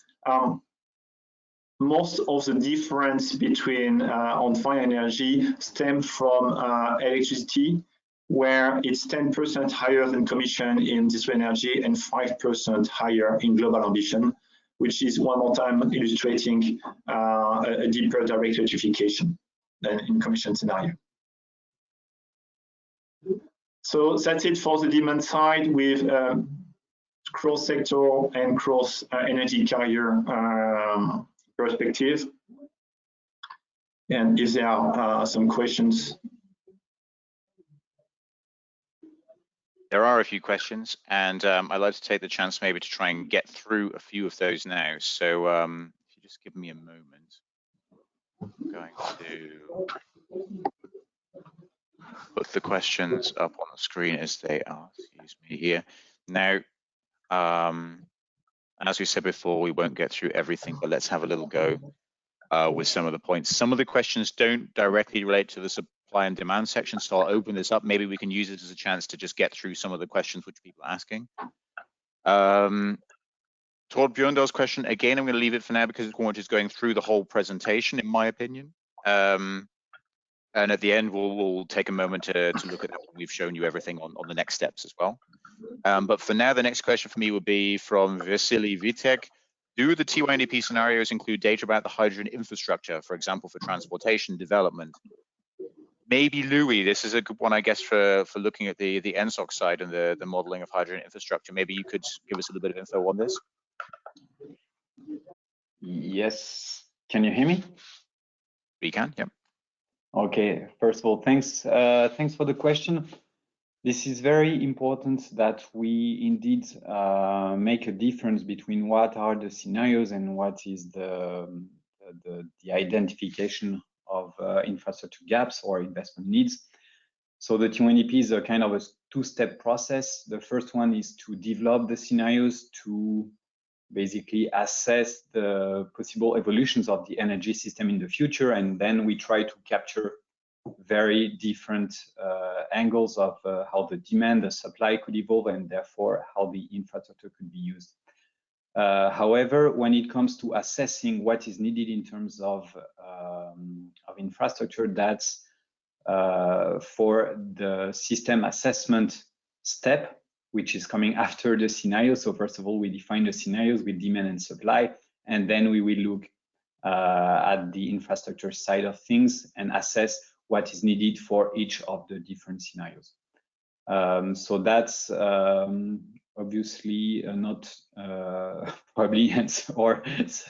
most of the difference between on final energy stems from electricity, where it's 10% higher than Commission in distributed energy and 5% higher in global ambition, which is one more time illustrating a deeper direct electrification than in Commission scenario. So that's it for the demand side, with cross-sector and cross-energy carrier perspective. And if there are some questions. There are a few questions, and I'd like to take the chance maybe to try and get through a few of those now. So if you just give me a moment, I'm going to put the questions up on the screen as they are. Excuse me here. Now, as we said before, we won't get through everything, but let's have a little go with some of the points. Some of the questions don't directly relate to the supply and demand section, so I'll open this up. Maybe we can use it as a chance to just get through some of the questions which people are asking. Toward Björndal's question, again, I'm going to leave it for now because it's one which is going through the whole presentation, in my opinion. And at the end, we'll take a moment to look at that. We've shown you everything on the next steps as well. But for now, the next question for me would be from Vasily Vitek. Do the TYNDP scenarios include data about the hydrogen infrastructure, for example, for transportation development? Maybe Louis, this is a good one, I guess, for looking at the Entsog side and the modeling of hydrogen infrastructure. Maybe you could give us a little bit of info on this. Yes, can you hear me? We can, yeah. Okay, first of all, thanks for the question. This is very important that we indeed make a difference between what are the scenarios and what is the identification of infrastructure gaps or investment needs. So the TYNDP is a kind of a two-step process. The first one is to develop the scenarios to basically assess the possible evolutions of the energy system in the future, and then we try to capture very different angles of how the demand, the supply could evolve, and therefore how the infrastructure could be used. However, when it comes to assessing what is needed in terms of infrastructure, that's for the system assessment step, which is coming after the scenario. So first of all, we define the scenarios with demand and supply, and then we will look at the infrastructure side of things and assess what is needed for each of the different scenarios. So that's obviously not probably or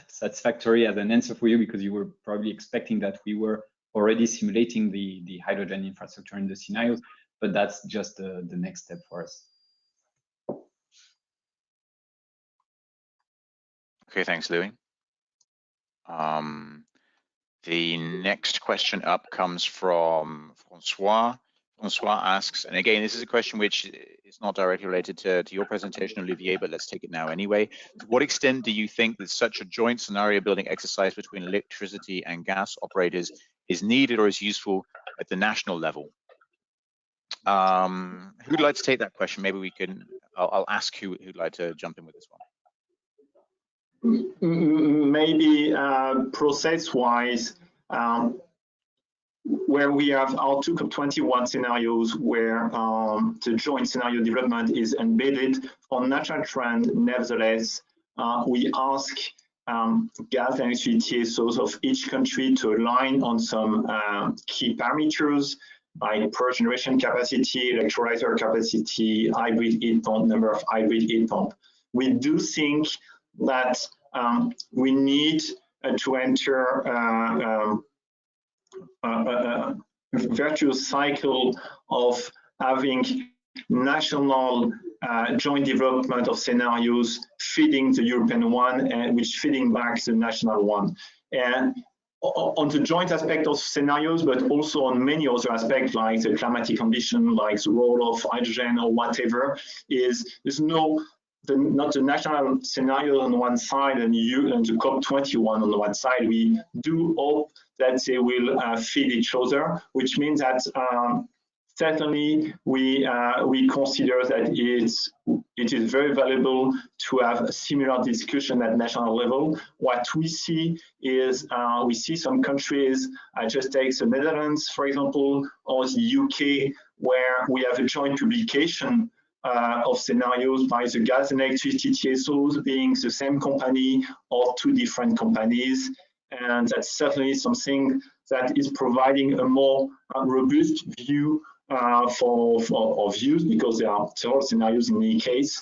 satisfactory as an answer for you, because you were probably expecting that we were already simulating the hydrogen infrastructure in the scenarios, but that's just the next step for us. Okay, thanks, Louis. The next question up comes from Francois. Francois asks, and again, this is a question which is not directly related to your presentation, Olivier, but let's take it now anyway. To what extent do you think that such a joint scenario building exercise between electricity and gas operators is needed or is useful at the national level? Who'd like to take that question? Maybe we can, I'll ask who'd like to jump in with this one. Maybe process-wise, where we have our two COP21 scenarios where the joint scenario development is embedded on natural trend. Nevertheless, we ask gas and electricity TSOs of each country to align on some key parameters like power generation capacity, electrolyzer capacity, hybrid heat pump, number of hybrid heat pump. We do think that we need to enter a virtuous cycle of having national joint development of scenarios feeding the European one, and which feeding back the national one. And on the joint aspect of scenarios, but also on many other aspects like the climatic condition, like the role of hydrogen or whatever, there's not the national scenario on one side and the COP21 on the one side. We do hope that they will feed each other, which means that certainly we consider that it is very valuable to have a similar discussion at national level. What we see is we see some countries, just take the Netherlands, for example, or the UK, where we have a joint publication of scenarios by the gas and electricity TSOs being the same company or two different companies. And that's certainly something that is providing a more robust view for views, because there are several scenarios in any case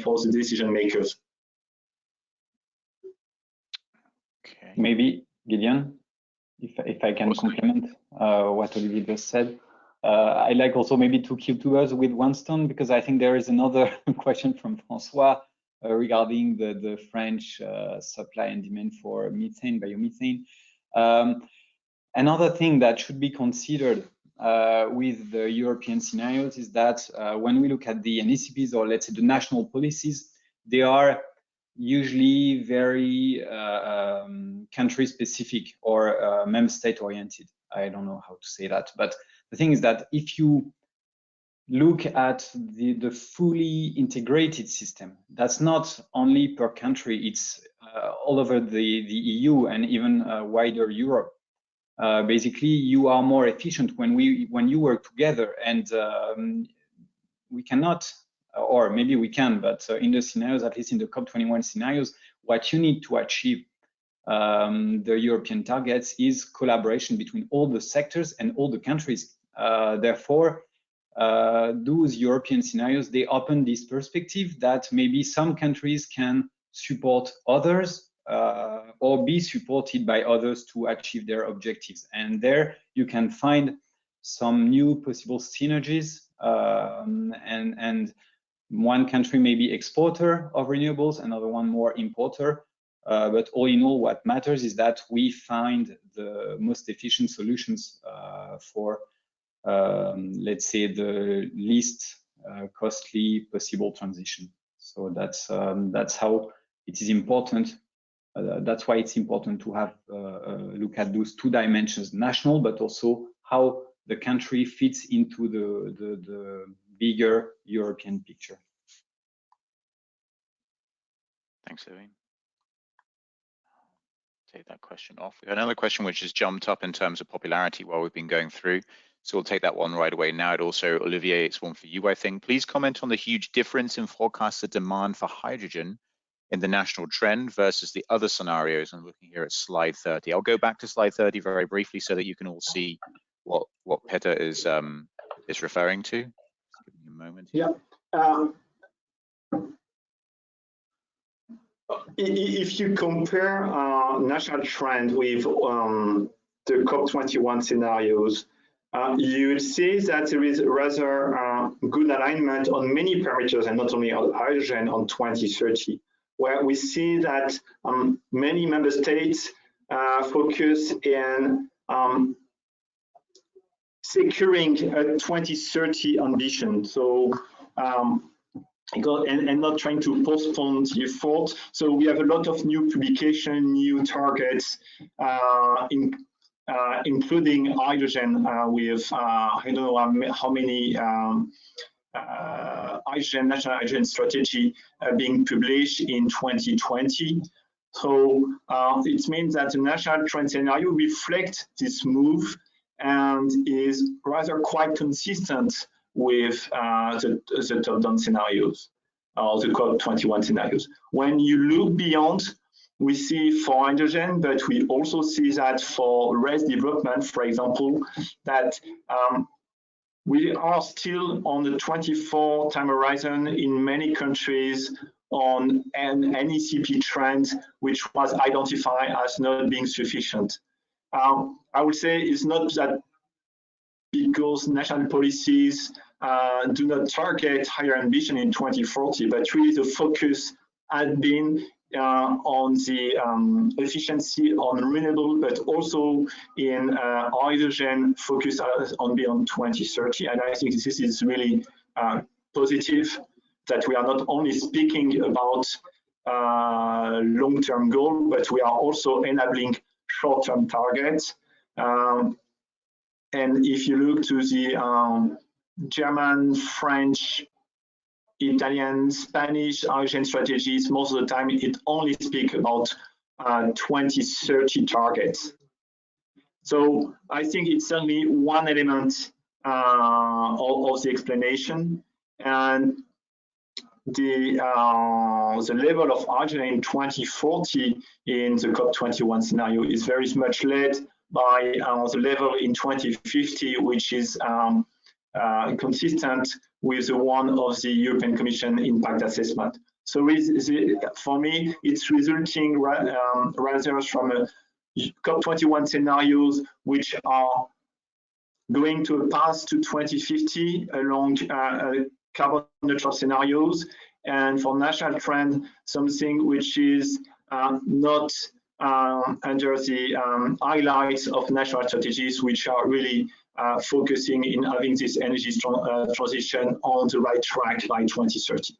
for the decision makers. Okay. Maybe, Gideon, if I can complement what Olivier just said. I'd like also maybe to kill two birds with one stone, because I think there is another question from Francois regarding the French supply and demand for methane, biomethane. Another thing that should be considered with the European scenarios is that when we look at the NECPs, or let's say the national policies, they are usually very country specific or member state oriented. I don't know how to say that, but the thing is that if you look at the fully integrated system, that's not only per country, it's all over the EU and even wider Europe. Basically, you are more efficient when you work together, and we cannot, or maybe we can, but in the scenarios, at least in the COP21 scenarios, what you need to achieve the European targets is collaboration between all the sectors and all the countries. Therefore, those European scenarios, they open this perspective that maybe some countries can support others or be supported by others to achieve their objectives. And there you can find some new possible synergies, and one country may be exporter of renewables, another one more importer. But all in all, what matters is that we find the most efficient solutions for, let's say, the least costly possible transition. So that's how it is important. That's why it's important to have look at those two dimensions, national, but also how the country fits into the bigger European picture. Thanks, Louis. Take that question off. We got another question which has jumped up in terms of popularity while we've been going through. So we'll take that one right away now. And also, Olivier, it's one for you, I think. Please comment on the huge difference in forecasted demand for hydrogen in the national trend versus the other scenarios. I'm looking here at slide 30. I'll go back to slide 30 very briefly so that you can all see what Peter is referring to. Just give me a moment. Yeah. If you compare national trend with the COP21 scenarios, you will see that there is rather good alignment on many parameters and not only on hydrogen on 2030, where we see that many member states focus in securing a 2030 ambition. So and not trying to postpone the effort. So we have a lot of new publication, new targets, including hydrogen with I don't know how many national hydrogen strategy being published in 2020. So it means that the national trend scenario reflects this move and is rather quite consistent with the top-down scenarios, or the COP21 scenarios. When you look beyond, we see for hydrogen, but we also see that for RES development, for example, that we are still on the 24 time horizon in many countries on an NECP trend, which was identified as not being sufficient. I would say it's not that because national policies do not target higher ambition in 2040, but really the focus had been on the efficiency on renewable, but also in hydrogen focus on beyond 2030. And I think this is really positive that we are not only speaking about long-term goal, but we are also enabling short-term targets. And if you look to the German, French, Italian, Spanish hydrogen strategies, most of the time it only speaks about 2030 targets. So I think it's certainly one element of the explanation, and the level of hydrogen in 2040 in the COP21 scenario is very much led by the level in 2050, which is consistent with the one of the European Commission impact assessment. So for me, it's resulting rather from a COP21 scenarios which are going to a path to 2050 along carbon neutral scenarios, and for national trend, something which is not under the highlights of national strategies, which are really focusing in having this energy transition on the right track by 2030.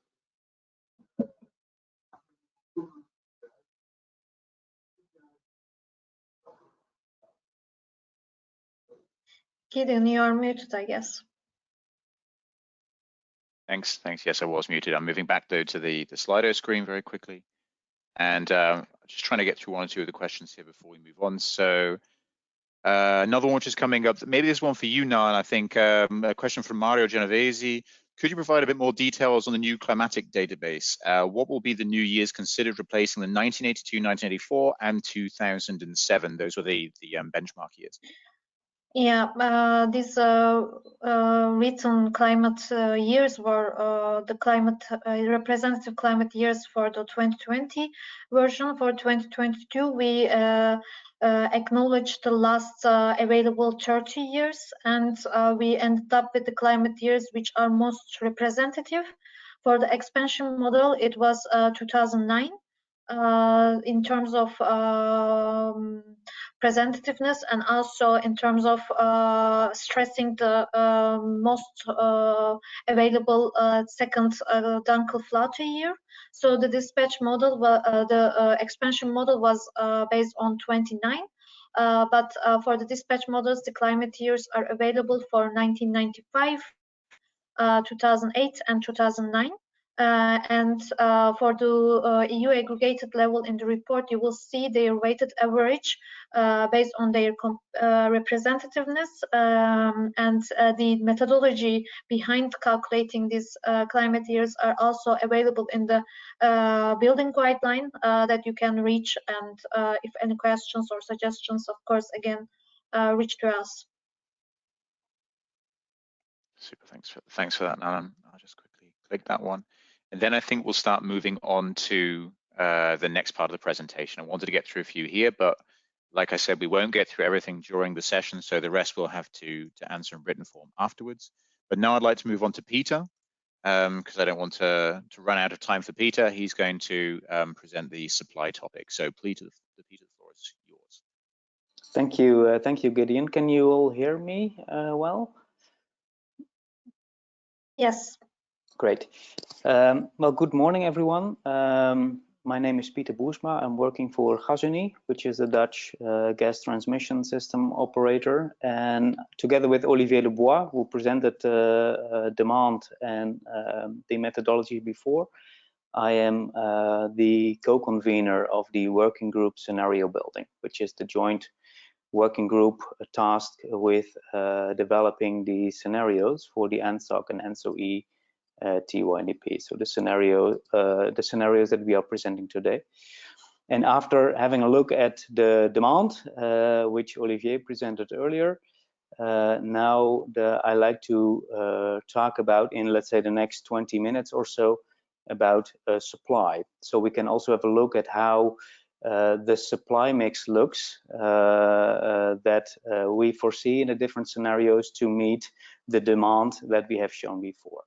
Gideon, you are muted, I guess. Thanks. Yes, I was muted. I'm moving back though to the Slido screen very quickly, and just trying to get through one or two of the questions here before we move on. So another one which is coming up, maybe this one for you, Nan. I think a question from Mario Genovese. Could you provide a bit more details on the new climatic database? What will be the new years considered replacing the 1982, 1984, and 2007? Those were the benchmark years. Yeah, these written climate years were the climate representative climate years for the 2020 version. For 2022, we acknowledged the last available 30 years, and we ended up with the climate years which are most representative. For the expansion model, it was 2009. In terms of representativeness, and also in terms of stressing the most available second Dunkel-Flaute year. So the dispatch model, the expansion model was based on 29, but for the dispatch models, the climate years are available for 1995, 2008, and 2009. and for the EU aggregated level in the report, you will see their weighted average based on their representativeness, and the methodology behind calculating these climate years are also available in the building guideline that you can reach. And if any questions or suggestions, of course, again, reach to us. Super, thanks for that, Nalan. I'll just quickly click that one. And then I think we'll start moving on to the next part of the presentation. I wanted to get through a few here, but like I said, we won't get through everything during the session, so the rest we'll have to answer in written form afterwards. But now I'd like to move on to Peter, because I don't want to run out of time for Peter. He's going to present the supply topic. So Peter, the floor is yours. Thank you, Gideon. Can you all hear me well? Yes. Great. Well, good morning, everyone. My name is Peter Boersma. I'm working for Gasunie, which is a Dutch gas transmission system operator. And together with Olivier Lebois, who presented demand and the methodology before, I am the co-convener of the working group scenario building, which is the joint working group tasked with developing the scenarios for the Entsog and ENTSO-E TYNP. So the scenarios that we are presenting today. And after having a look at the demand, which Olivier presented earlier, now I like to talk about, in let's say the next 20 minutes or so, about supply. So we can also have a look at how the supply mix looks that we foresee in the different scenarios to meet the demand that we have shown before.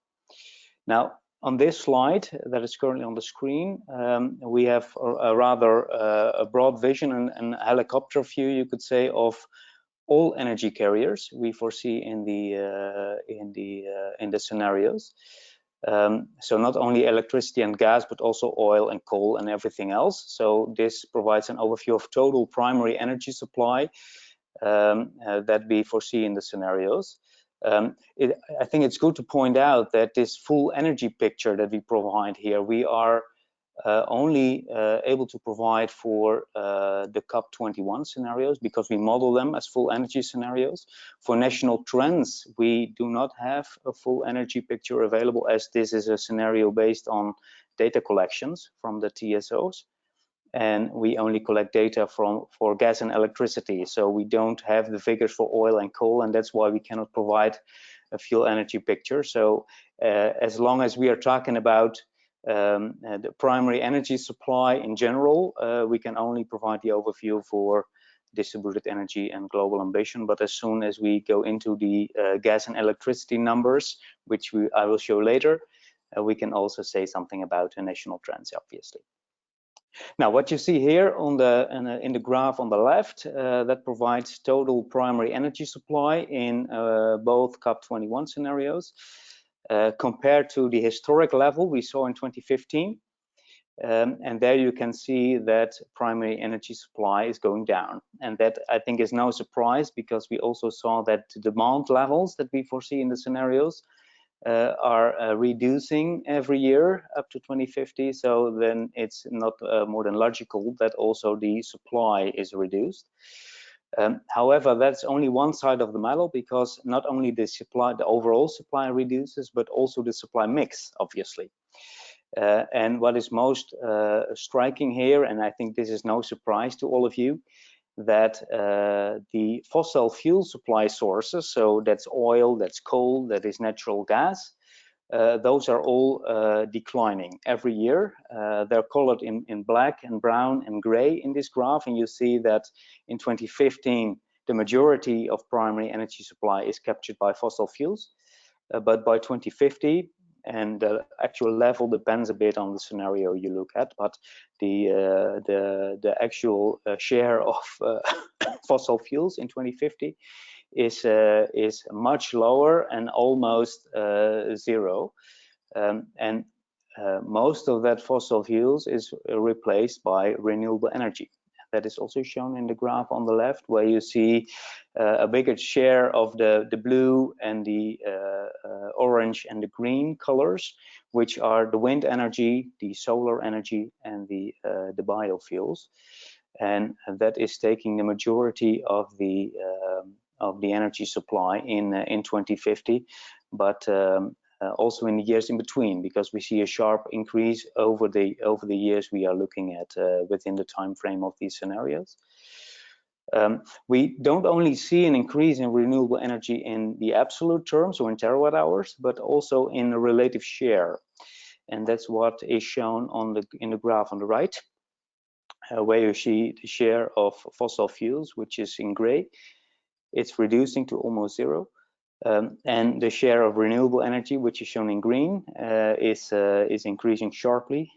Now, on this slide that is currently on the screen, we have a rather a broad vision and helicopter view, you could say, of all energy carriers we foresee in the scenarios. So not only electricity and gas, but also oil and coal and everything else. So this provides an overview of total primary energy supply that we foresee in the scenarios. I think it's good to point out that this full energy picture that we provide here, we are only able to provide for the COP21 scenarios because we model them as full energy scenarios. For national trends, we do not have a full energy picture available, as this is a scenario based on data collections from the TSOs. And we only collect data for gas and electricity. So we don't have the figures for oil and coal, and that's why we cannot provide a full energy picture. So as long as we are talking about the primary energy supply in general, we can only provide the overview for distributed energy and global ambition. But as soon as we go into the gas and electricity numbers, which I will show later, we can also say something about the national trends, obviously. Now, what you see here on in the graph on the left, that provides total primary energy supply in both COP21 scenarios compared to the historic level we saw in 2015. And there you can see that primary energy supply is going down. And that, I think, is no surprise, because we also saw that the demand levels that we foresee in the scenarios are reducing every year up to 2050. So then it's not more than logical that also the supply is reduced. However, that's only one side of the medal, because not only the overall supply reduces, but also the supply mix, obviously. And what is most striking here, and I think this is no surprise to all of you, that the fossil fuel supply sources, so that's oil, that's coal, that is natural gas, those are all declining every year. They're colored in black and brown and gray in this graph, and you see that in 2015 the majority of primary energy supply is captured by fossil fuels, but by 2050, and the actual level depends a bit on the scenario you look at, but the actual share of fossil fuels in 2050 is much lower and almost zero, and most of that fossil fuels is replaced by renewable energy. that is also shown in the graph on the left, where you see a bigger share of the blue and the orange and the green colors, which are the wind energy, the solar energy, and the biofuels. And that is taking the majority of the energy supply in 2050, but also in the years in between, because we see a sharp increase over the years we are looking at within the time frame of these scenarios. We don't only see an increase in renewable energy in the absolute terms or in terawatt hours, but also in a relative share, and that's what is shown in the graph on the right, where you see the share of fossil fuels, which is in gray. It's reducing to almost zero. And the share of renewable energy, which is shown in green, is increasing sharply,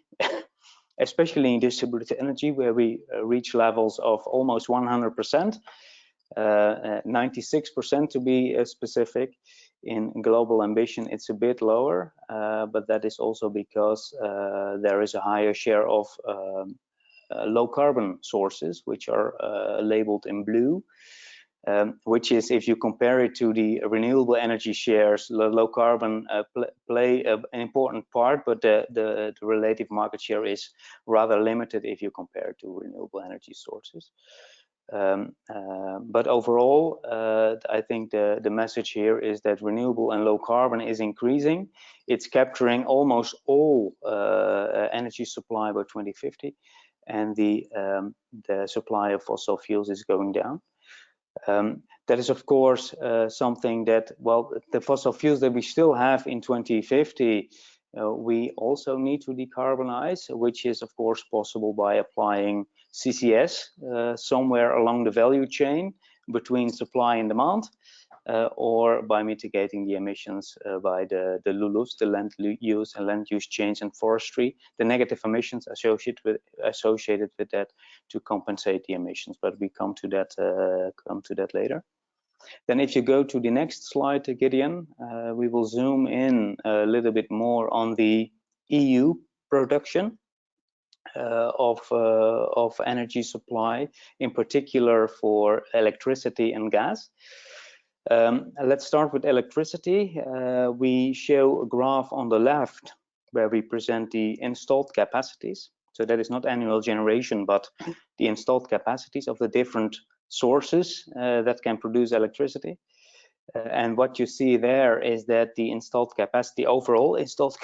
especially in distributed energy, where we reach levels of almost 100%, 96% to be specific. In global ambition, it's a bit lower, but that is also because there is a higher share of low carbon sources, which are labeled in blue. Which is, if you compare it to the renewable energy shares, low carbon play an important part, but the relative market share is rather limited if you compare it to renewable energy sources. But overall, I think the message here is that renewable and low carbon is increasing. It's capturing almost all energy supply by 2050, and the supply of fossil fuels is going down. That is, of course, something that, well, the fossil fuels that we still have in 2050, we also need to decarbonize, which is, of course, possible by applying CCS somewhere along the value chain between supply and demand, or by mitigating the emissions by the LULUs, the land use and land use change and forestry, the negative emissions associated with that, to compensate the emissions. But we come to that later. Then if you go to the next slide, Gideon, we will zoom in a little bit more on the EU production of energy supply, in particular for electricity and gas. Let's start with electricity. We show a graph on the left where we present the installed capacities. So that is not annual generation, but the installed capacities of the different sources that can produce electricity. And what you see there is that the installed capacity, overall installed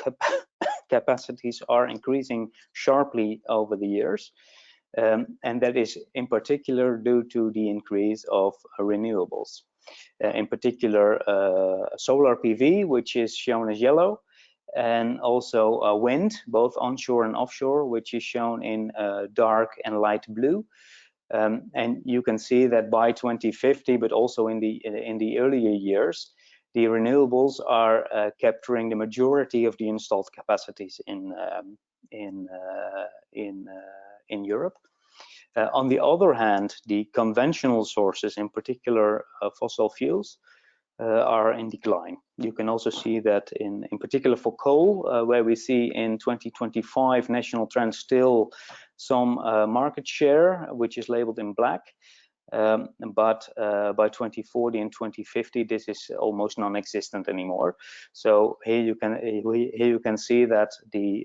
capacities, are increasing sharply over the years. And that is in particular due to the increase of renewables. In particular, solar PV, which is shown as yellow, and also wind, both onshore and offshore, which is shown in dark and light blue. And you can see that by 2050, but also in the earlier years, the renewables are capturing the majority of the installed capacities in Europe. On the other hand, the conventional sources, in particular fossil fuels, are in decline. You can also see that in particular for coal, where we see in 2025 national trends still some market share, which is labeled in black. But by 2040 and 2050, this is almost non-existent anymore. So here you can see that the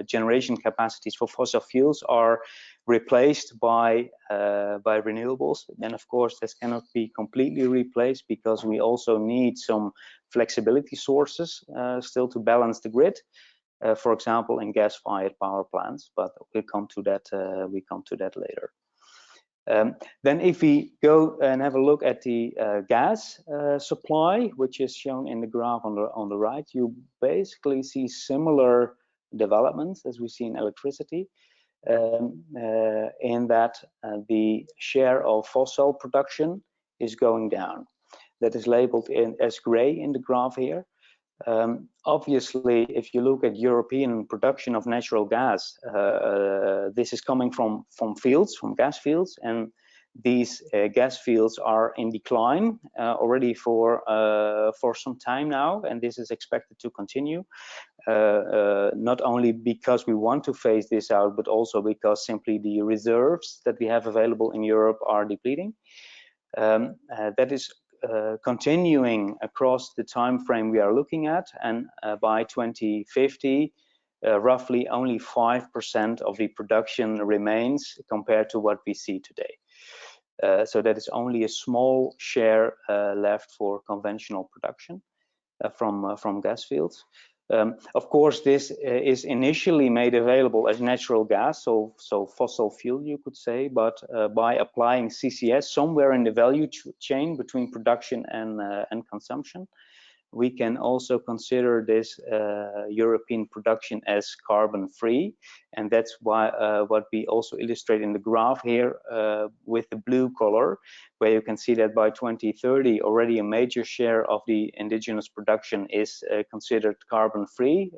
generation capacities for fossil fuels are replaced by renewables. Then, of course, this cannot be completely replaced because we also need some flexibility sources still to balance the grid. For example, in gas-fired power plants, but we'll come to that. We come to that later. Then, if we go and have a look at the gas supply, which is shown in the graph on the right, you basically see similar developments as we see in electricity, in that the share of fossil production is going down. That is labeled as gray in the graph here. Obviously, if you look at European production of natural gas, this is coming from fields, from gas fields, and these gas fields are in decline already for some time now, and this is expected to continue. Not only because we want to phase this out, but also because simply the reserves that we have available in Europe are depleting. That is continuing across the time frame we are looking at, and by 2050, roughly only 5% of the production remains compared to what we see today. So that is only a small share left for conventional production from gas fields. Of course, this is initially made available as natural gas, so fossil fuel, you could say, but by applying CCS somewhere in the value chain between production and consumption, we can also consider this European production as carbon-free, and that's why what we also illustrate in the graph here with the blue color, where you can see that by 2030 already a major share of the indigenous production is considered carbon-free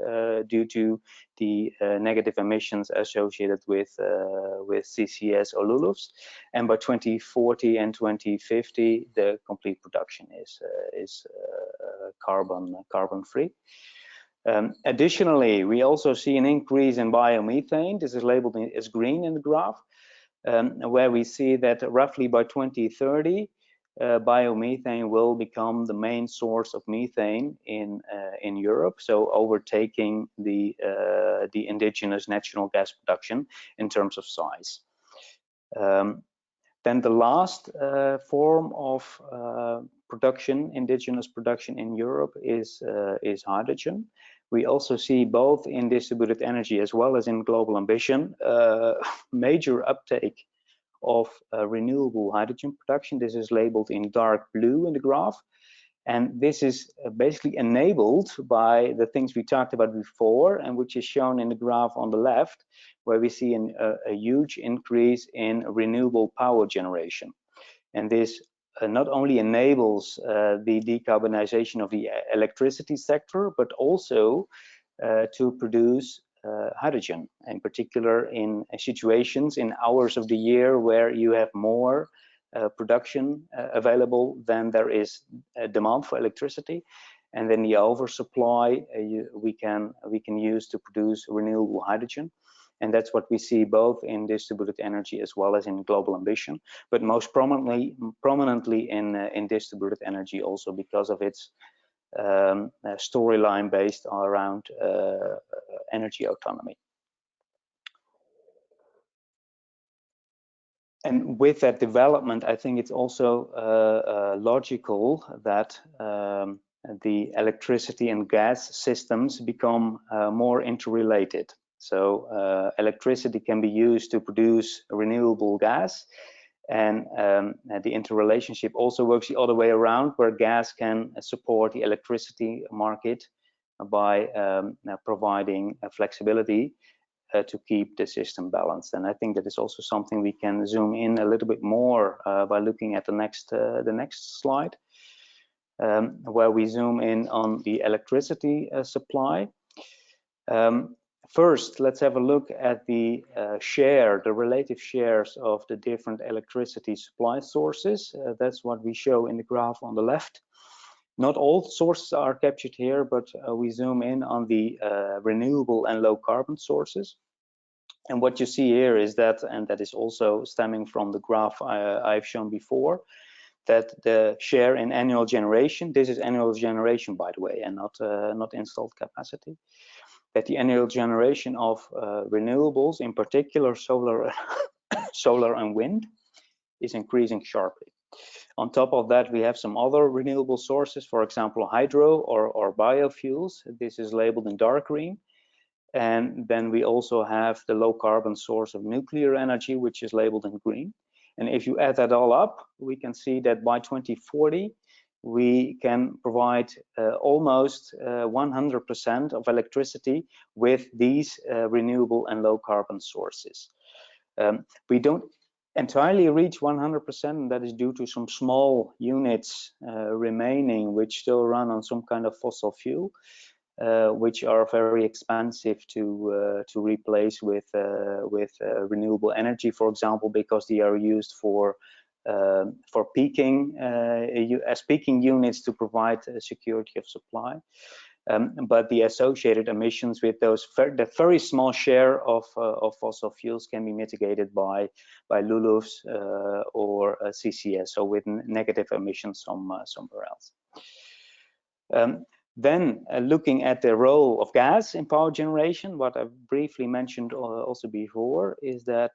due to the negative emissions associated with CCS or LULUCFs, and by 2040 and 2050 the complete production is carbon-free. Additionally, we also see an increase in biomethane. This is labeled as green in the graph, where we see that roughly by 2030, biomethane will become the main source of methane in Europe, so overtaking the indigenous natural gas production in terms of size. Then the last form of production, indigenous production in Europe is hydrogen. We also see both in distributed energy as well as in global ambition major uptake of renewable hydrogen production. This is labeled in dark blue in the graph, and this is basically enabled by the things we talked about before, and which is shown in the graph on the left, where we see a huge increase in renewable power generation. And this not only enables the decarbonization of the electricity sector, but also to produce hydrogen, in particular in situations, in hours of the year where you have more production available than there is a demand for electricity, and then the oversupply we can use to produce renewable hydrogen. And that's what we see both in distributed energy as well as in global ambition, but most prominently in distributed energy, also because of its storyline based around energy autonomy. And with that development, I think it's also logical that the electricity and gas systems become more interrelated. So electricity can be used to produce renewable gas, and the interrelationship also works the other way around, where gas can support the electricity market by providing flexibility to keep the system balanced. And I think that is also something we can zoom in a little bit more by looking at the next slide, where we zoom in on the electricity supply. First, let's have a look at the relative shares of the different electricity supply sources. That's what we show in the graph on the left. Not all sources are captured here, but we zoom in on the renewable and low carbon sources. And what you see here is that, and that is also stemming from the graph I've shown before, that the share in annual generation, this is annual generation, by the way, and not installed capacity, that the annual generation of renewables, in particular solar, solar and wind, is increasing sharply. On top of that, we have some other renewable sources, for example, hydro or biofuels. This is labeled in dark green. And then we also have the low carbon source of nuclear energy, which is labeled in green. And if you add that all up, we can see that by 2040, we can provide almost 100% of electricity with these renewable and low carbon sources. We don't entirely reach 100%, and that is due to some small units remaining, which still run on some kind of fossil fuel, which are very expensive to replace with renewable energy, for example, because they are used for for peaking as peaking units to provide security of supply. But the associated emissions with those the very small share of fossil fuels can be mitigated by LULUCFs or CCS, so with negative emissions somewhere else. Then looking at the role of gas in power generation, what I briefly mentioned also before is that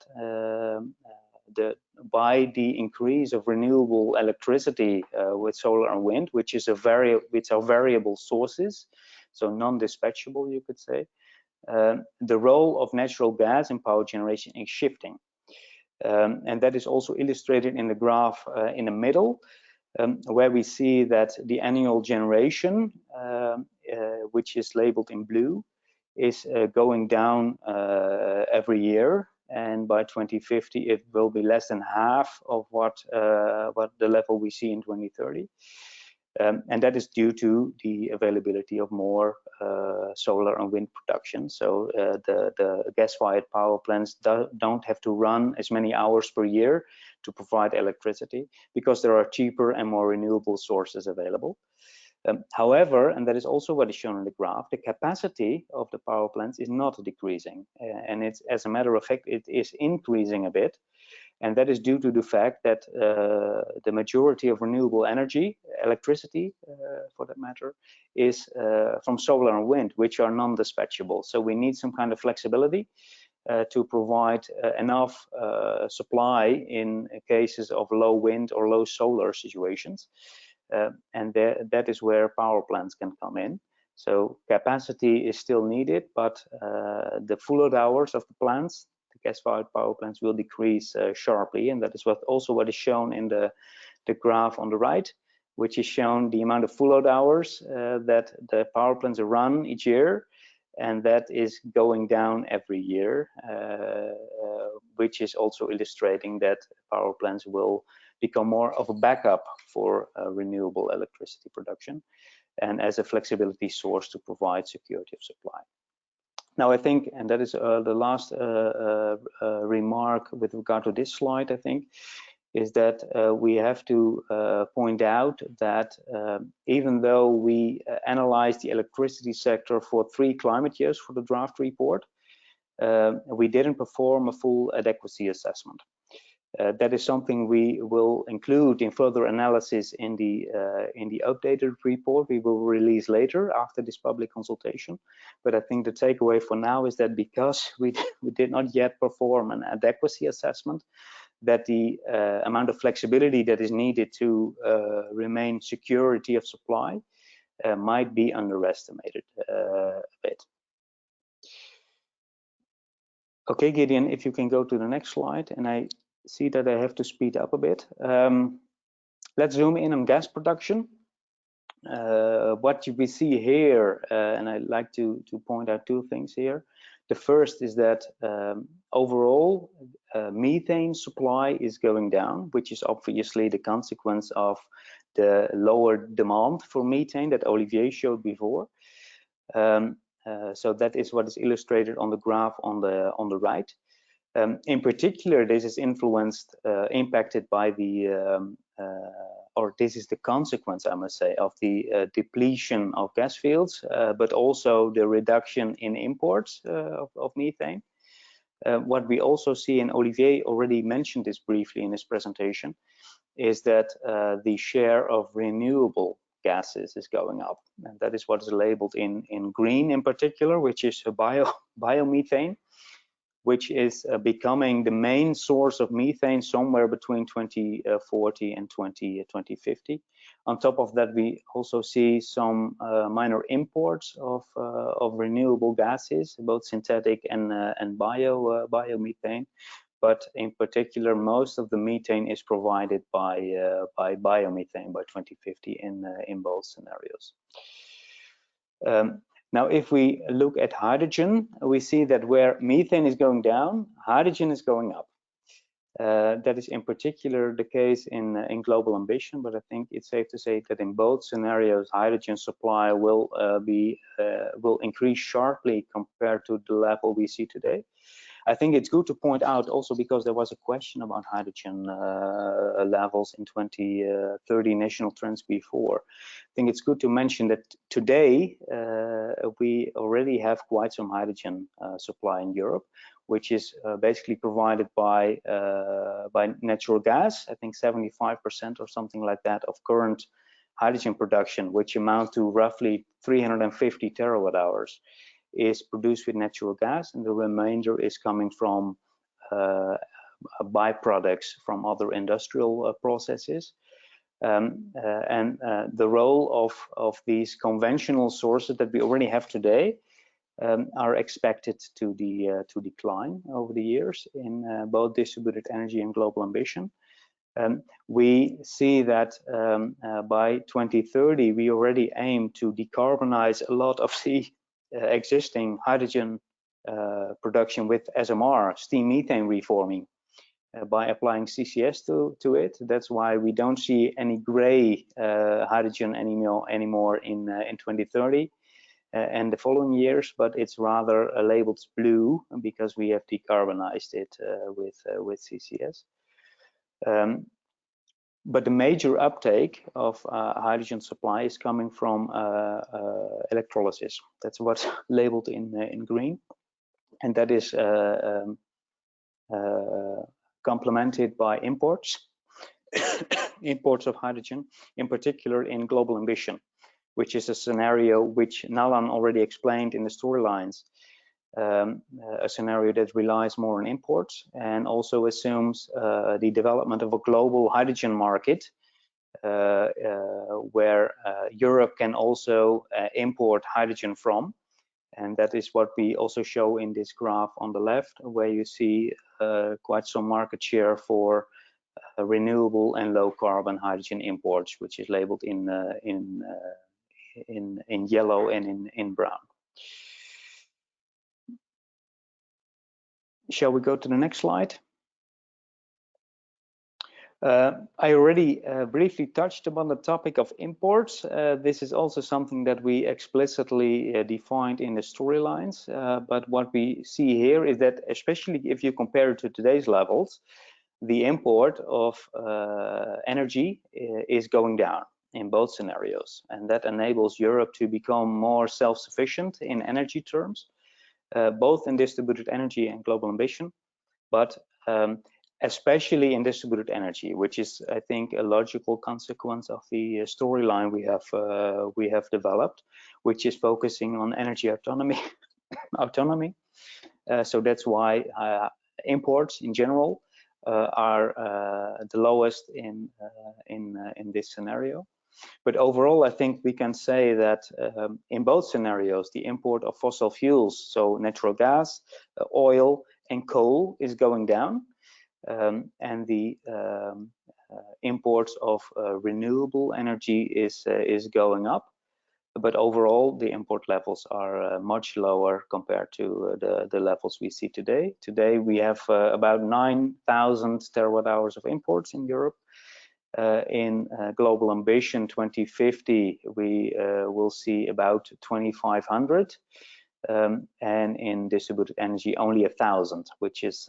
by the increase of renewable electricity with solar and wind, which are variable sources, so non-dispatchable, you could say, the role of natural gas in power generation is shifting. And that is also illustrated in the graph in the middle, where we see that the annual generation, which is labeled in blue, is going down every year. And by 2050, it will be less than half of what the level we see in 2030. And that is due to the availability of more solar and wind production. So the gas-fired power plants don't have to run as many hours per year to provide electricity because there are cheaper and more renewable sources available. However, and that is also what is shown in the graph, the capacity of the power plants is not decreasing. And it's, as a matter of fact, it is increasing a bit. And that is due to the fact that the majority of renewable energy, electricity for that matter, is from solar and wind, which are non-dispatchable. So we need some kind of flexibility to provide enough supply in cases of low wind or low solar situations. And that is where power plants can come in. So capacity is still needed, but the full load hours of the plants, the gas-fired power plants, will decrease sharply. And that is what is shown in the graph on the right, which is shown the amount of full load hours that the power plants run each year. And that is going down every year, which is also illustrating that power plants will become more of a backup for renewable electricity production and as a flexibility source to provide security of supply. Now, I think, and that is the last remark with regard to this slide, I think, is that we have to point out that even though we analyzed the electricity sector for 3 climate years for the draft report, we didn't perform a full adequacy assessment. That is something we will include in further analysis in the updated report we will release later after this public consultation. But I think the takeaway for now is that because we did not yet perform an adequacy assessment, that the amount of flexibility that is needed to remain security of supply might be underestimated a bit. Okay, Gideon, if you can go to the next slide, and I see that I have to speed up a bit. Let's zoom in on gas production. What we see here, and I'd like to point out 2 things here. The first is that overall methane supply is going down, which is obviously the consequence of the lower demand for methane that Olivier showed before. So that is what is illustrated on the graph on the right. In particular, this is impacted by the, or this is the consequence, I must say, of the depletion of gas fields, but also the reduction in imports of methane. What we also see, and Olivier already mentioned this briefly in his presentation, is that the share of renewable gases is going up. And that is what is labeled in green in particular, which is biomethane, which is becoming the main source of methane somewhere between 2040 and 2050. On top of that, we also see some minor imports of renewable gases, both synthetic and biomethane. But in particular, most of the methane is provided by biomethane by 2050 in both scenarios. Now, if we look at hydrogen, we see that where methane is going down, hydrogen is going up. That is in particular the case in Global Ambition, but I think it's safe to say that in both scenarios, hydrogen supply will increase sharply compared to the level we see today. I think it's good to point out also, because there was a question about hydrogen levels in 2030 national trends before. I think it's good to mention that today we already have quite some hydrogen supply in Europe, which is basically provided by natural gas. I think 75% or something like that of current hydrogen production, which amount to roughly 350 terawatt-hours, is produced with natural gas, and the remainder is coming from byproducts from other industrial processes. The role of these conventional sources that we already have today are expected to decline over the years in both distributed energy and global ambition. We see that by 2030 we already aim to decarbonize a lot of the existing hydrogen production with SMR, steam methane reforming, by applying CCS to it. That's why we don't see any gray hydrogen anymore in 2030 and the following years, but it's rather labeled blue because we have decarbonized it with CCS. But the major uptake of hydrogen supply is coming from electrolysis. That's what's labeled in green, and that is complemented by imports of hydrogen, in particular in global ambition, which is a scenario which Nalan already explained in the storylines. A scenario that relies more on imports and also assumes the development of a global hydrogen market where Europe can also import hydrogen from. And that is what we also show in this graph on the left, where you see quite some market share for renewable and low carbon hydrogen imports, which is labeled in yellow and in brown. Shall we go to the next slide? I already briefly touched upon the topic of imports. This is also something that we explicitly defined in the storylines. But what we see here is that, especially if you compare it to today's levels, the import of energy is going down in both scenarios. And that enables Europe to become more self-sufficient in energy terms, both in distributed energy and global ambition, but especially in distributed energy, which is, I think, a logical consequence of the storyline we have developed, which is focusing on energy autonomy. So that's why imports in general are the lowest in this scenario. But overall, I think we can say that in both scenarios, the import of fossil fuels, so natural gas, oil, and coal, is going down, and the imports of renewable energy is going up. But overall, the import levels are much lower compared to the levels we see today. Today, we have about 9,000 terawatt-hours of imports in Europe. In global ambition 2050, we will see about 2,500, and in distributed energy only 1,000, which is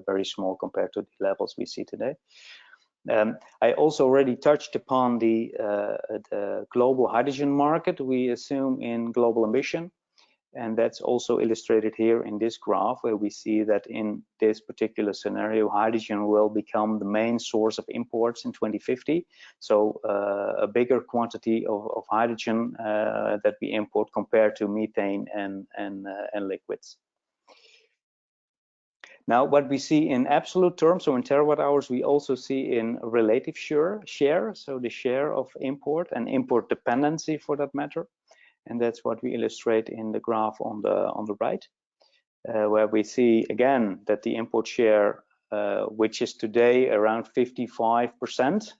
very small compared to the levels we see today. I also already touched upon the global hydrogen market we assume in global ambition. And that's also illustrated here in this graph, where we see that in this particular scenario, hydrogen will become the main source of imports in 2050. So a bigger quantity of hydrogen that we import compared to methane and liquids. Now, what we see in absolute terms, so in terawatt hours, we also see in relative share, so the share of import and import dependency for that matter. And that's what we illustrate in the graph on the right, where we see again that the import share, which is today around 55%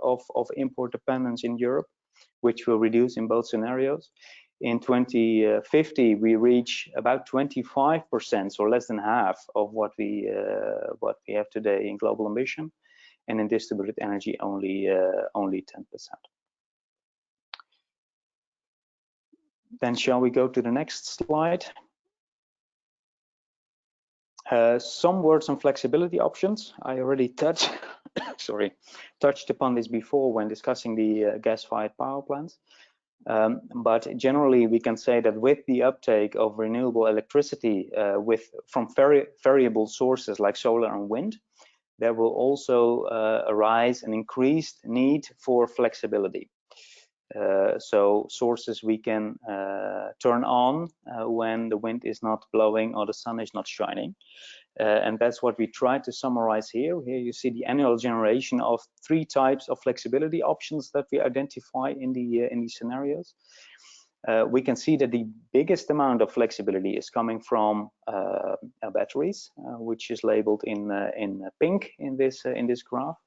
of import dependence in Europe, which will reduce in both scenarios. In 2050, we reach about 25%, or less than half of what we have today in global ambition, and in distributed energy only 10%. Then shall we go to the next slide? Some words on flexibility options. I already touched upon this before when discussing the gas-fired power plants. But generally, we can say that with the uptake of renewable electricity from variable sources like solar and wind, there will also arise an increased need for flexibility. So sources we can turn on when the wind is not blowing or the sun is not shining. And that's what we try to summarize here. Here you see the annual generation of 3 types of flexibility options that we identify in these scenarios. We can see that the biggest amount of flexibility is coming from batteries, which is labeled in pink in this graph.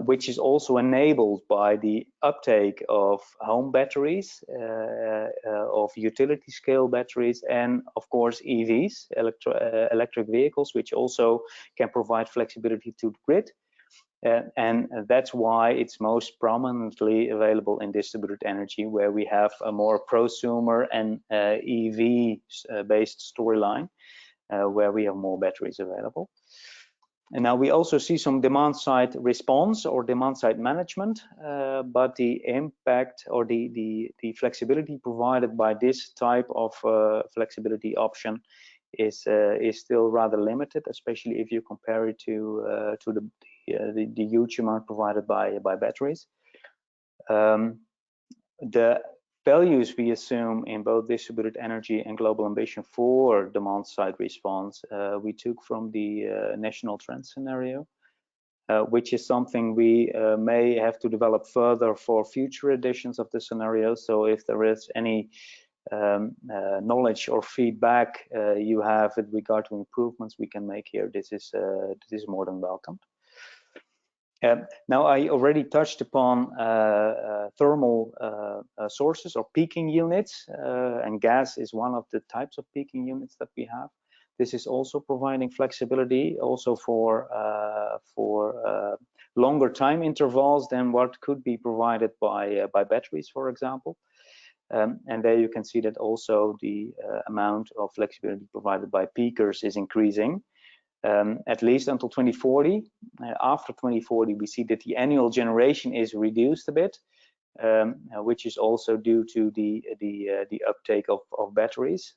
Which is also enabled by the uptake of home batteries, of utility scale batteries, and of course EVs, electric vehicles, which also can provide flexibility to the grid. And that's why it's most prominently available in distributed energy, where we have a more prosumer and EV-based storyline, where we have more batteries available. And now we also see some demand-side response or demand-side management, but the impact or the flexibility provided by this type of flexibility option is still rather limited, especially if you compare it to the huge amount provided by batteries. The values we assume in both distributed energy and global ambition for demand side response we took from the national trend scenario, which is something we may have to develop further for future editions of the scenario. So if there is any knowledge or feedback you have with regard to improvements we can make here, this is more than welcome. Now, I already touched upon thermal sources or peaking units, and gas is one of the types of peaking units that we have. This is also providing flexibility also for longer time intervals than what could be provided by batteries, for example. And there you can see that also the amount of flexibility provided by peakers is increasing. At least until 2040. After 2040, we see that the annual generation is reduced a bit, which is also due to the uptake of batteries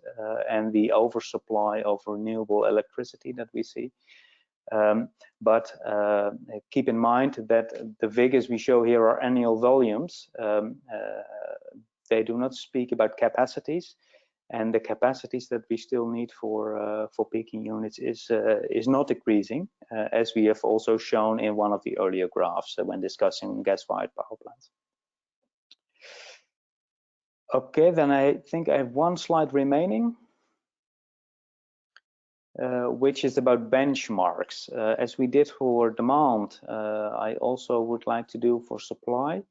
and the oversupply of renewable electricity that we see. But keep in mind that the figures we show here are annual volumes. They do not speak about capacities. And the capacities that we still need for peaking units is not decreasing, as we have also shown in one of the earlier graphs when discussing gas-fired power plants. Okay, then I think I have one slide remaining, which is about benchmarks. As we did for demand, I also would like to do for supply.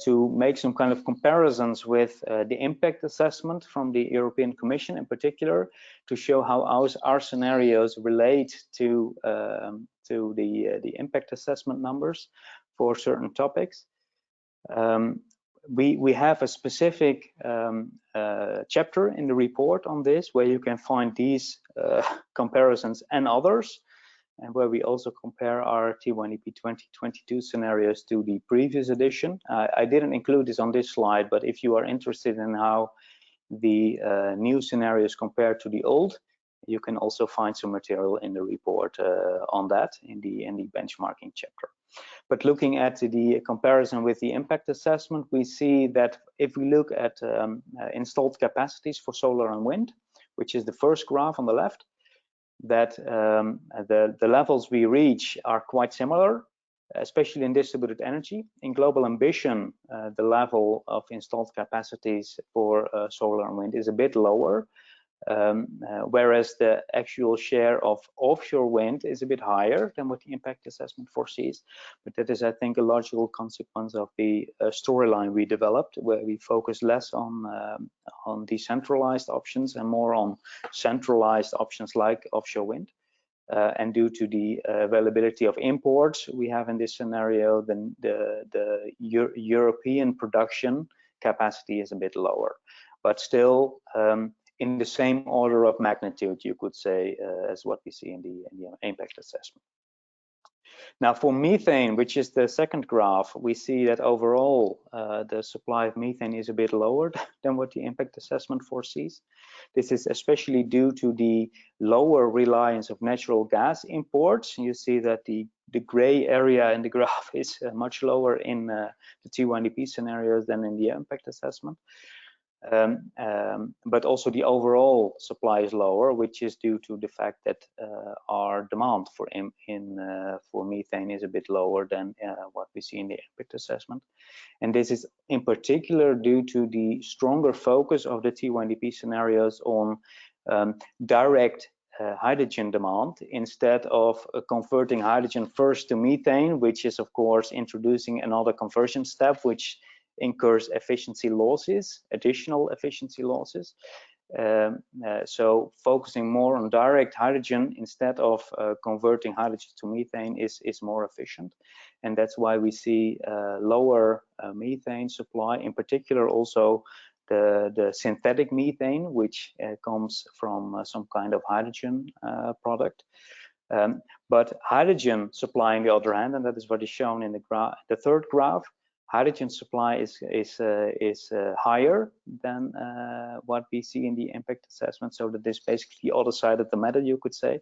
To make some kind of comparisons with the impact assessment from the European Commission in particular, to show how our scenarios relate to the impact assessment numbers for certain topics. We have a specific chapter in the report on this, where you can find these comparisons and others, and where we also compare our T1EP 2022 scenarios to the previous edition. I didn't include this on this slide, but if you are interested in how the new scenarios compare to the old, you can also find some material in the report on that in the benchmarking chapter. But looking at the comparison with the impact assessment, we see that if we look at installed capacities for solar and wind, which is the first graph on the left, that the levels we reach are quite similar, especially in distributed energy. In global ambition, the level of installed capacities for solar and wind is a bit lower, whereas the actual share of offshore wind is a bit higher than what the impact assessment foresees. But that is, I think, a logical consequence of the storyline we developed, where we focus less on decentralized options and more on centralized options like offshore wind. And due to the availability of imports we have in this scenario, then the European production capacity is a bit lower. But still, in the same order of magnitude, you could say, as what we see in the impact assessment. Now, for methane, which is the second graph, we see that overall the supply of methane is a bit lower than what the impact assessment foresees. This is especially due to the lower reliance of natural gas imports. You see that the gray area in the graph is much lower in the T1DP scenarios than in the impact assessment. But also the overall supply is lower, which is due to the fact that our demand for methane is a bit lower than what we see in the impact assessment. And this is in particular due to the stronger focus of the T1DP scenarios on direct hydrogen demand instead of converting hydrogen first to methane, which is of course introducing another conversion step, which incurs efficiency losses, additional efficiency losses. So focusing more on direct hydrogen instead of converting hydrogen to methane is more efficient. And that's why we see lower methane supply, in particular also the synthetic methane, which comes from some kind of hydrogen product. But hydrogen supply, on the other hand, and that is what is shown in the third graph, hydrogen supply is higher than what we see in the impact assessment. So that is basically the other side of the medal, you could say.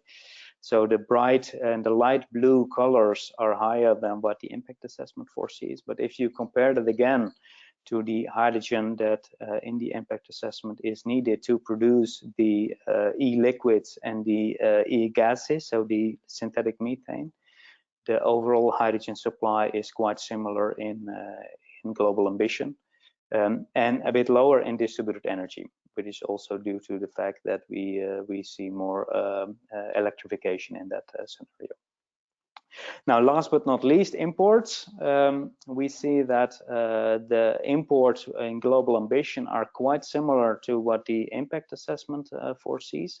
So the bright and the light blue colors are higher than what the impact assessment foresees. But if you compare that again to the hydrogen that in the impact assessment is needed to produce the e-liquids and the e-gases, so the synthetic methane, the overall hydrogen supply is quite similar in global ambition, and a bit lower in distributed energy, which is also due to the fact that we see more electrification in that scenario. Now, last but not least, imports. We see that the imports in global ambition are quite similar to what the impact assessment foresees.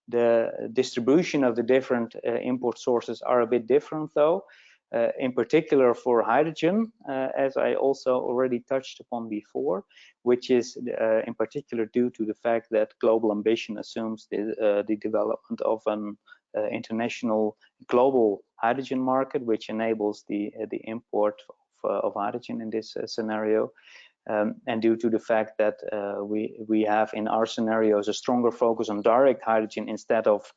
The distribution of the different import sources are a bit different, though, in particular for hydrogen, as I also already touched upon before, which is in particular due to the fact that global ambition assumes the development of an international global hydrogen market, which enables the import of hydrogen in this scenario. And due to the fact that we have in our scenarios a stronger focus on direct hydrogen instead of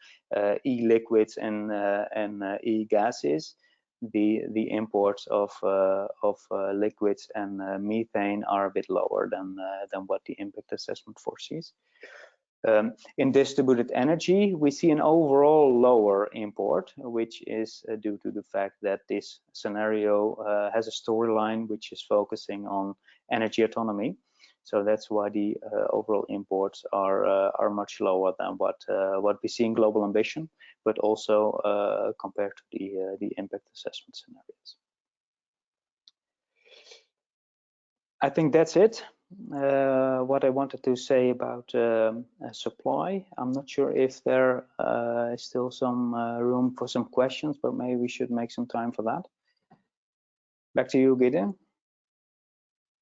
e-liquids and e-gases, the imports of liquids and methane are a bit lower than what the impact assessment foresees. In distributed energy, we see an overall lower import, which is due to the fact that this scenario has a storyline which is focusing on energy autonomy. So that's why the overall imports are much lower than what we see in global ambition, but also compared to the impact assessment scenarios. I think that's it. What I wanted to say about supply. I'm not sure if there is still some room for some questions, but maybe we should make some time for that. Back to you, Gideon.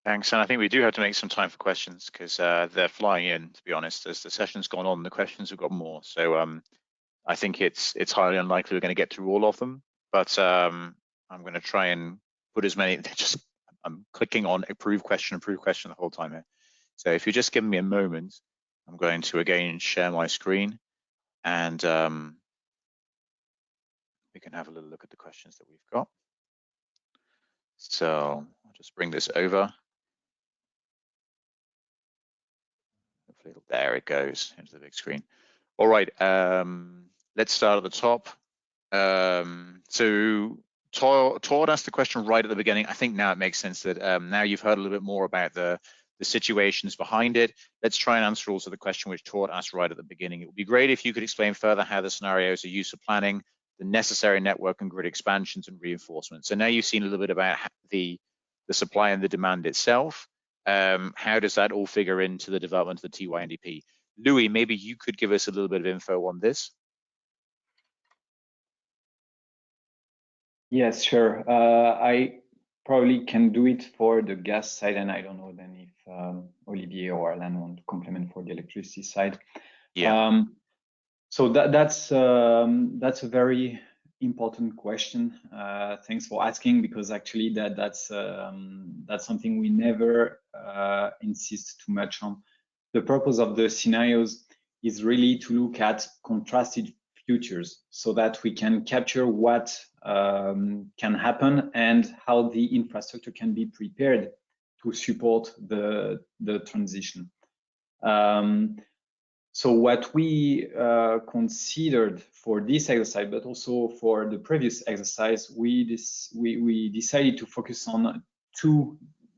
Thanks, and I think we do have to make some time for questions because they're flying in, to be honest. As the session's gone on, the questions have got more. So I think it's highly unlikely we're going to get through all of them, but I'm going to try and put as many, I'm clicking on approve question the whole time here. So if you just give me a moment, I'm going to again share my screen and we can have a little look at the questions that we've got. So I'll just bring this over. Hopefully, there it goes into the big screen. All right, let's start at the top. So Todd asked the question right at the beginning. I think now it makes sense that now you've heard a little bit more about the situations behind it. Let's try and answer also the question which Todd asked right at the beginning. It would be great if you could explain further how the scenarios are used for planning, the necessary network and grid expansions and reinforcement. So now you've seen a little bit about the supply and the demand itself. How does that all figure into the development of the TYNDP? Louis, maybe you could give us a little bit of info on this. Yes, sure. probably can do it for the gas side, and I don't know then if Olivier or Alan want to complement for the electricity side. Yeah. So that's a very important question. Thanks for asking, because actually that's something we never insist too much on. The purpose of the scenarios is really to look at contrasted futures so that we can capture what can happen and how the infrastructure can be prepared to support the transition. So what we considered for this exercise, but also for the previous exercise, we decided to focus on two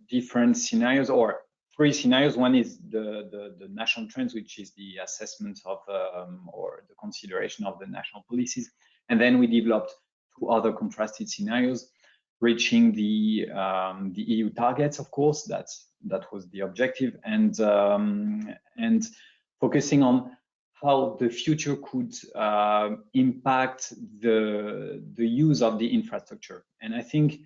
different scenarios, or three scenarios. One is the national trends, which is the assessment of or the consideration of the national policies, and then we developed two other contrasted scenarios, reaching the EU targets. Of course, that was the objective, and focusing on how the future could impact the use of the infrastructure. And I think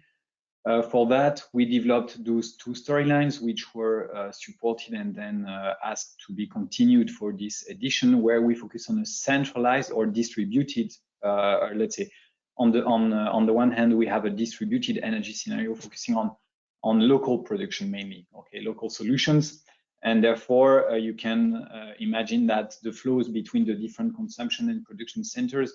for that, we developed those two storylines, which were supported and then asked to be continued for this edition, where we focus on a centralized or distributed, let's say, on the one hand, we have a distributed energy scenario focusing on local production mainly, okay, local solutions. And therefore, you can imagine that the flows between the different consumption and production centers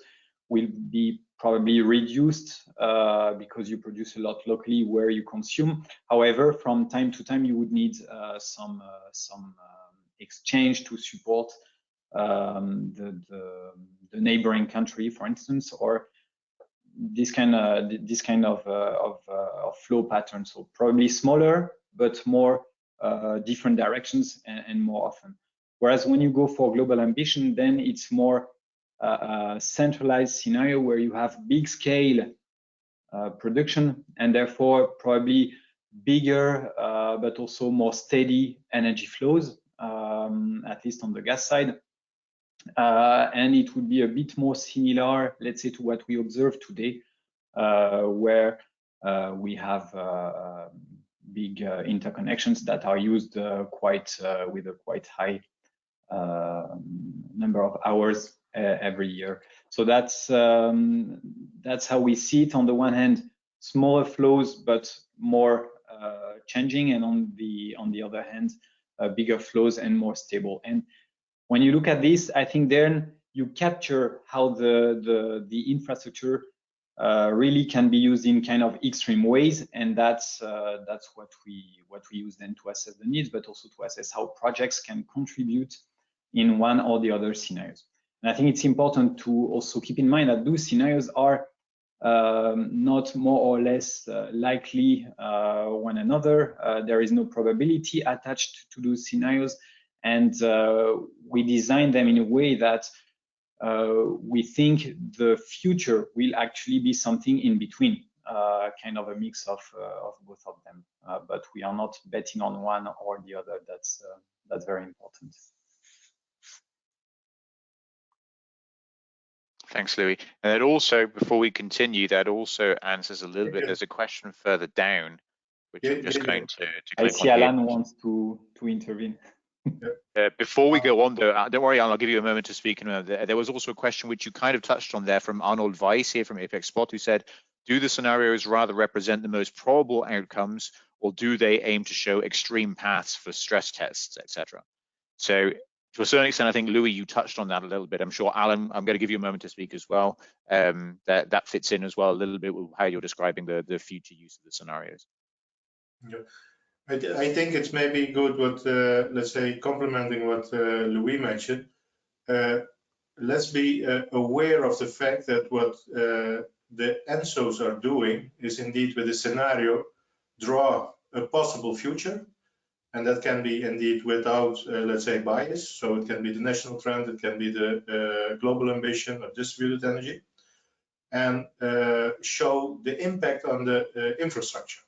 will be probably reduced because you produce a lot locally where you consume. However, from time to time, you would need some exchange to support the neighboring country, for instance, or this kind of flow pattern. So probably smaller, but more different directions and more often. Whereas when you go for global ambition, then it's more a centralized scenario where you have big scale production and therefore probably bigger but also more steady energy flows, at least on the gas side. And it would be a bit more similar, let's say, to what we observe today, where we have big interconnections that are used with a quite high number of hours every year. So that's how we see it. On the one hand, smaller flows but more changing, and on the other hand, bigger flows and more stable. And when you look at this, I think then you capture how the infrastructure really can be used in kind of extreme ways, and that's what we use then to assess the needs, but also to assess how projects can contribute in one or the other scenarios. And I think it's important to also keep in mind that those scenarios are not more or less likely one another. There is no probability attached to those scenarios, and we design them in a way that we think the future will actually be something in between, kind of a mix of both of them. But we are not betting on one or the other. That's very important. Thanks, Louis. And it also, before we continue, that also answers a little bit. There's a question further down, which I'm just going to click on. I see Alan wants to intervene. Before we go on, though, don't worry, Alan, I'll give you a moment to speak. There was also a question which you kind of touched on there from Arnold Weiss here from Apex Spot, who said, do the scenarios rather represent the most probable outcomes, or do they aim to show extreme paths for stress tests, etc.? So to a certain extent, I think, Louis, you touched on that a little bit. I'm sure, Alan, I'm going to give you a moment to speak as well. That fits in as well a little bit with how you're describing the future use of the scenarios. Yeah. I think it's maybe good what, let's say, complementing what Louis mentioned. Let's be aware of the fact that what the ENTSOs are doing is indeed with a scenario, draw a possible future. And that can be indeed without, let's say, bias. So it can be the national trend, it can be the global ambition of distributed energy, and show the impact on the infrastructure.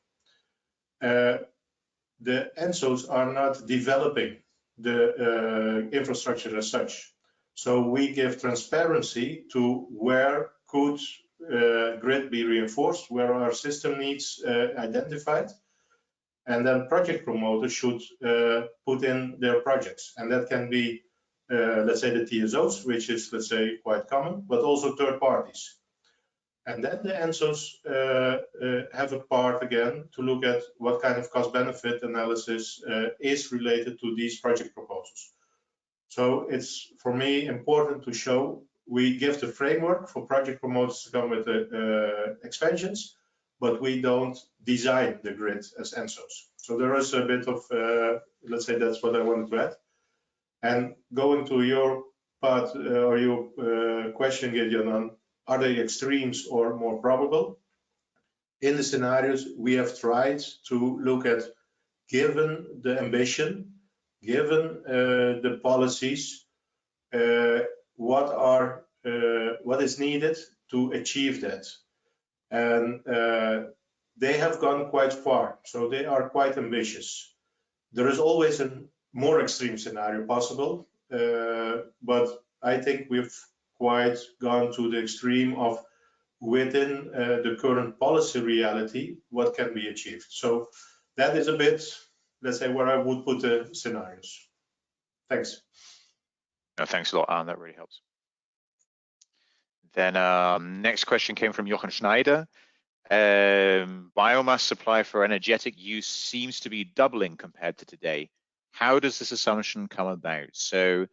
The ENTSOs are not developing the infrastructure as such. So we give transparency to where could grid be reinforced, where are system needs identified, and then project promoters should put in their projects, and that can be, let's say, the TSOs, which is, let's say, quite common, but also third parties. And then the ENTSOs have a part again to look at what kind of cost-benefit analysis is related to these project proposals. So it's, for me, important to show we give the framework for project promoters to come with the expansions, but we don't design the grid as ENTSOs. So there is a bit of, let's say, that's what I wanted to add. And going to your part or your question, Gideon, on are they extremes or more probable? In the scenarios, we have tried to look at, given the ambition, given the policies, what is needed to achieve that. And they have gone quite far, so they are quite ambitious. There is always a more extreme scenario possible, but I think we've quite gone to the extreme of within the current policy reality, what can be achieved. So that is a bit, let's say, where I would put the scenarios. Thanks. No, thanks a lot, Alan. That really helps. Then next question came from Jochen Schneider. Biomass supply for energetic use seems to be doubling compared to today. How does this assumption come about? So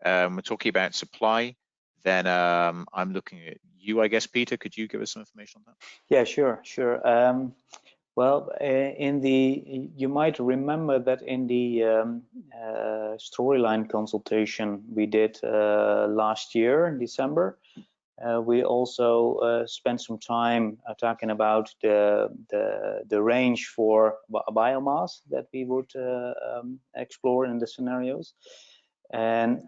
we're talking about supply. Then I'm looking at you, I guess, Peter. Could you give us some information on that? Yeah, sure. Well, you might remember that in the storyline consultation we did last year in December, we also spent some time talking about the range for biomass that we would explore in the scenarios. And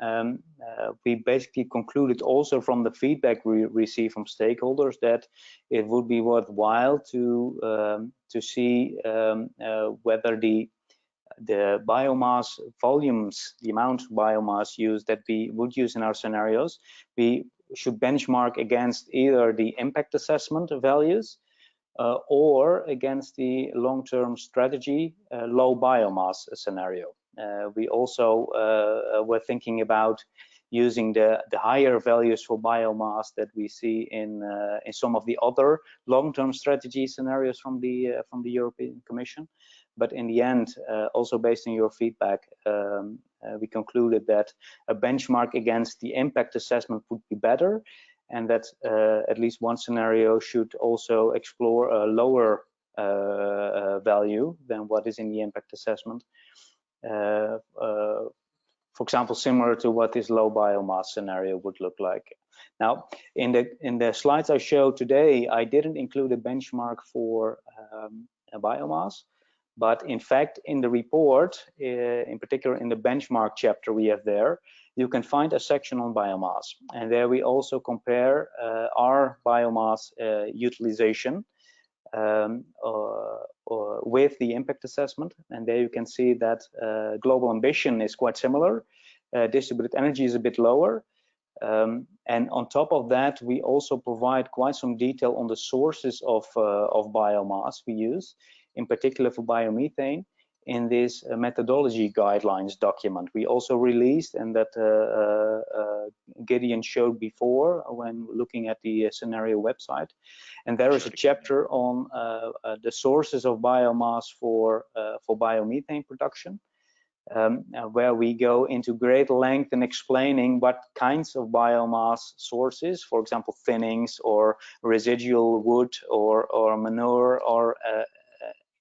we basically concluded also from the feedback we received from stakeholders that it would be worthwhile to see whether the biomass volumes, the amount of biomass used that we would use in our scenarios, we should benchmark against either the impact assessment values or against the long-term strategy low biomass scenario. We also were thinking about using the higher values for biomass that we see in some of the other long-term strategy scenarios from the European Commission. But in the end, also based on your feedback, we concluded that a benchmark against the impact assessment would be better, and that at least one scenario should also explore a lower value than what is in the impact assessment. For example, similar to what this low biomass scenario would look like. Now, in the slides I showed today, I didn't include a benchmark for a biomass, but in fact, in the report, in particular in the benchmark chapter we have there, you can find a section on biomass, and there we also compare our biomass utilization with the impact assessment, and there you can see that global ambition is quite similar. Distributed energy is a bit lower, and on top of that, we also provide quite some detail on the sources of biomass we use, in particular for biomethane, in this methodology guidelines document we also released, and that Gideon showed before when looking at the scenario website. And there is a chapter on the sources of biomass for biomethane production, where we go into great length in explaining what kinds of biomass sources, for example, thinnings or residual wood or manure or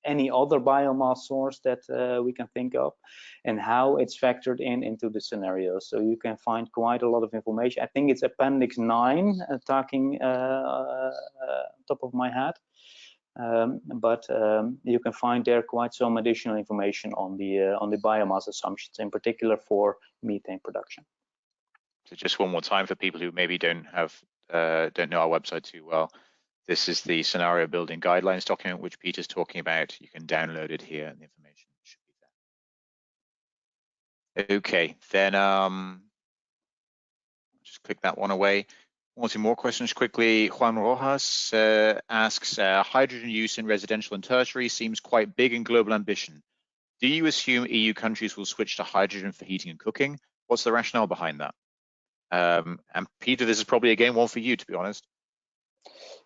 any other biomass source that we can think of, and how it's factored into the scenario. So you can find quite a lot of information. I think it's Appendix 9, talking top of my head, but you can find there quite some additional information on the biomass assumptions, in particular for methane production. So just one more time for people who maybe don't know our website too well. This is the scenario building guidelines document, which Peter's talking about. You can download it here, and the information should be there. Okay, then just click that one away. One or two more questions quickly. Juan Rojas asks, hydrogen use in residential and tertiary seems quite big in global ambition. Do you assume EU countries will switch to hydrogen for heating and cooking? What's the rationale behind that? And Peter, this is probably again one for you, to be honest.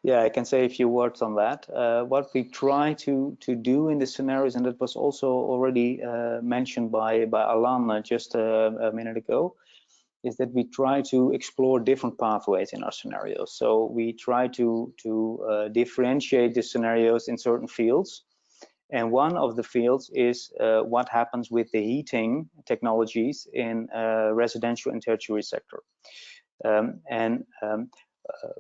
Yeah, I can say a few words on that. What we try to do in the scenarios, and that was also already mentioned by Alan just a minute ago, is that we try to explore different pathways in our scenarios. So we try to differentiate the scenarios in certain fields. And one of the fields is what happens with the heating technologies in residential and tertiary sector.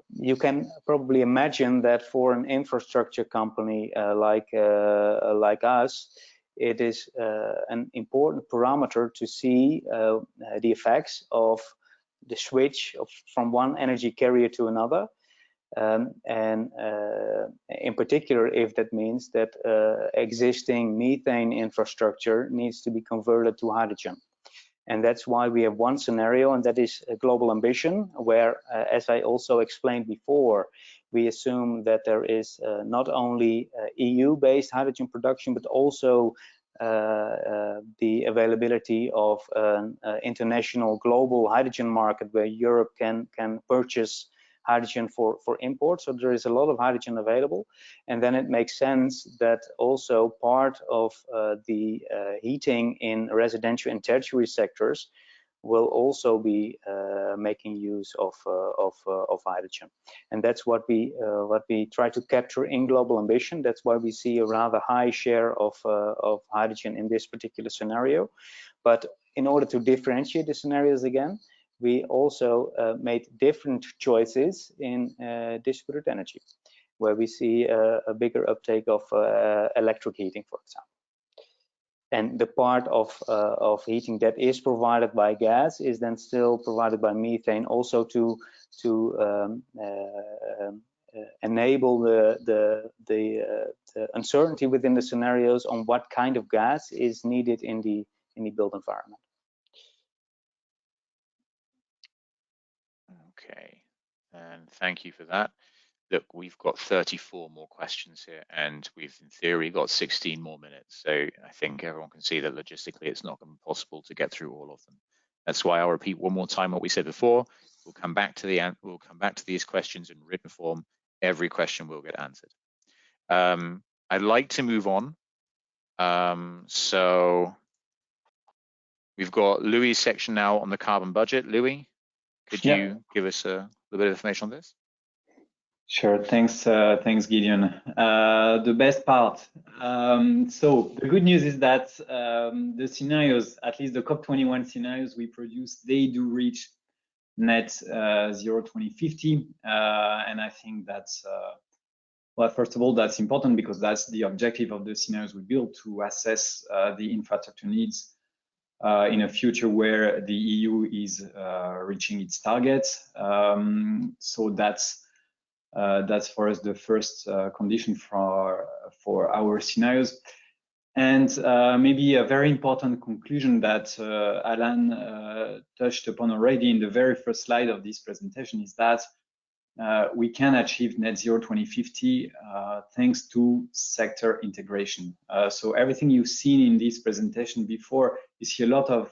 You can probably imagine that for an infrastructure company like us, it is an important parameter to see the effects of the switch from one energy carrier to another. In particular, if that means that existing methane infrastructure needs to be converted to hydrogen. And that's why we have one scenario, and that is a global ambition, where, as I also explained before, we assume that there is not only EU-based hydrogen production, but also the availability of an international global hydrogen market where Europe can purchase hydrogen for import. So there is a lot of hydrogen available, and then it makes sense that also part of the heating in residential and tertiary sectors will also be making use of hydrogen, and that's what we try to capture in global ambition. That's why we see a rather high share of hydrogen in this particular scenario. But in order to differentiate the scenarios again, we also made different choices in distributed energy, where we see a bigger uptake of electric heating, for example. And the part of heating that is provided by gas is then still provided by methane, also to enable the uncertainty within the scenarios on what kind of gas is needed in the built environment. Okay, and thank you for that. Look, we've got 34 more questions here, and we've in theory got 16 more minutes. So I think everyone can see that logistically it's not going to be possible to get through all of them. That's why I'll repeat one more time what we said before. We'll come back to these questions in written form. Every question will get answered. I'd like to move on. So we've got Louis' section now on the carbon budget. Louis, could you give us a little bit of information on this? Sure, thanks Gideon. The best part. So the good news is that the scenarios, at least the COP21 scenarios we produce, they do reach net zero 2050, and I think that's well, first of all, that's important because that's the objective of the scenarios we build, to assess the infrastructure needs in a future where the EU is reaching its targets. So that's for us the first condition for our scenarios. And maybe a very important conclusion that Alan touched upon already in the very first slide of this presentation is that we can achieve net zero 2050 thanks to sector integration. So everything you've seen in this presentation before, you see a lot of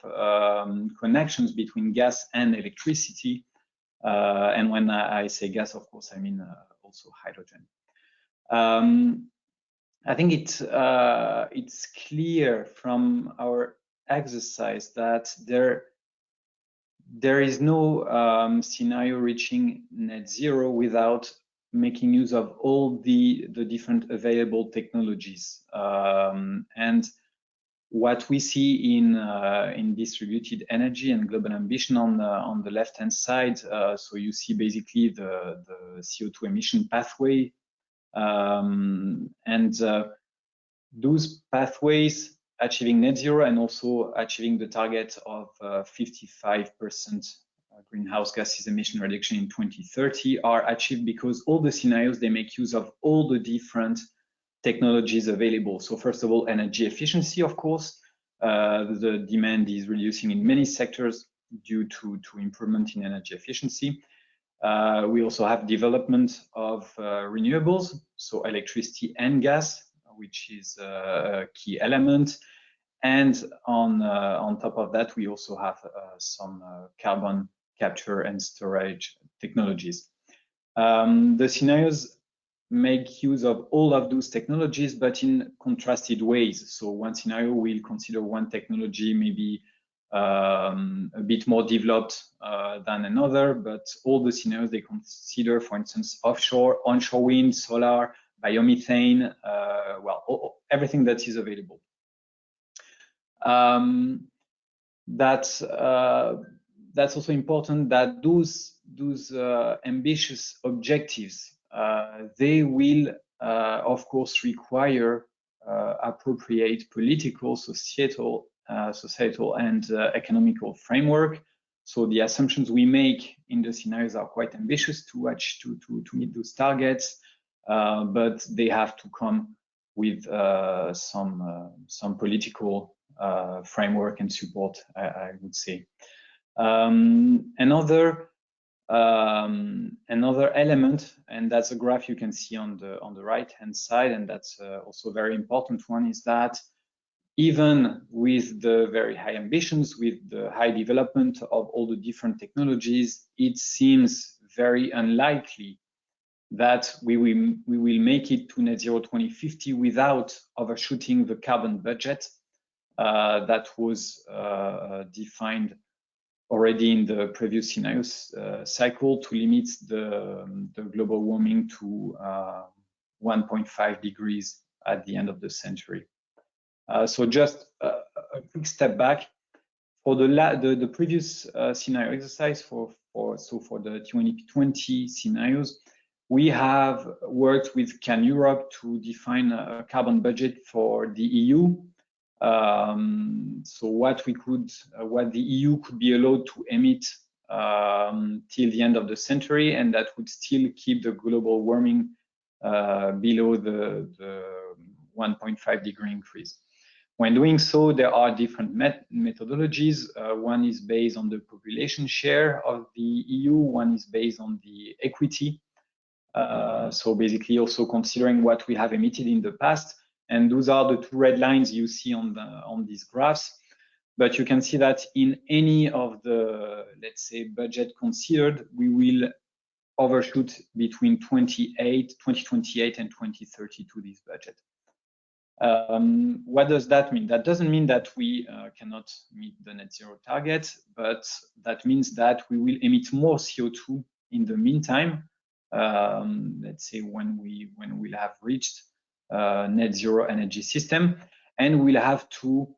connections between gas and electricity. And when I say gas, of course, I mean also hydrogen. I think it's clear from our exercise that there is no scenario reaching net zero without making use of all the different available technologies. And what we see in distributed energy and global ambition on the left-hand side, so you see basically the CO2 emission pathway, and those pathways achieving net zero and also achieving the target of 55% greenhouse gases emission reduction in 2030 are achieved because all the scenarios, they make use of all the different technologies available. So first of all, energy efficiency, of course. The demand is reducing in many sectors due to improvement in energy efficiency. We also have development of renewables, so electricity and gas, which is a key element. And on top of that, we also have some carbon capture and storage technologies. The scenarios make use of all of those technologies, but in contrasted ways. So one scenario will consider one technology maybe a bit more developed than another, but all the scenarios they consider, for instance, offshore, onshore wind, solar, biomethane, well, everything that is available. That's also important that those ambitious objectives they will of course require appropriate political, societal and economical framework. So the assumptions we make in the scenarios are quite ambitious to meet those targets, but they have to come with some political framework and support, I would say. Another element, and that's a graph you can see on the right hand side, and that's also a very important one, is that even with the very high ambitions, with the high development of all the different technologies, it seems very unlikely that we will make it to net zero 2050 without overshooting the carbon budget that was defined already in the previous scenarios cycle to limit the global warming to 1.5 degrees at the end of the century. So just a quick step back. For the previous scenario exercise for the UNEP 20 scenarios, we have worked with Can Europe to define a carbon budget for the EU. So what the EU could be allowed to emit till the end of the century, and that would still keep the global warming below the 1.5 degree increase. When doing so, there are different methodologies. One is based on the population share of the EU, one is based on the equity. So basically also considering what we have emitted in the past. And those are the two red lines you see on these graphs. But you can see that in any of the, let's say, budget considered, we will overshoot between 2028 and 2030 to this budget. What does that mean? That doesn't mean that we cannot meet the net zero target, but that means that we will emit more CO2 in the meantime. Let's say when we'll have reached net zero energy system, and we'll have to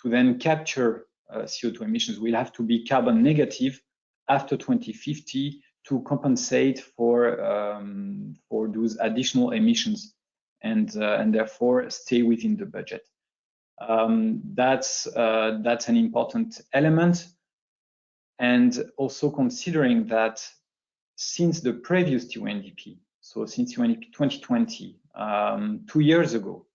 then capture CO2 emissions. We'll have to be carbon negative after 2050 to compensate for those additional emissions, and therefore stay within the budget. That's an important element, and also considering that since the previous UNDP, so since UNDP 2020, 2 years ago,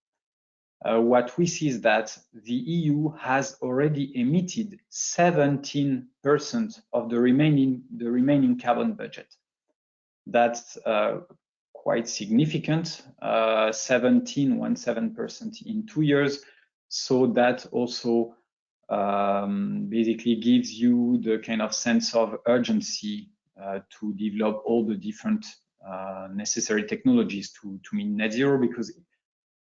what we see is that the EU has already emitted 17% of the remaining carbon budget. That's quite significant, 17% in 2 years. So that also basically gives you the kind of sense of urgency to develop all the different necessary technologies to meet net zero, because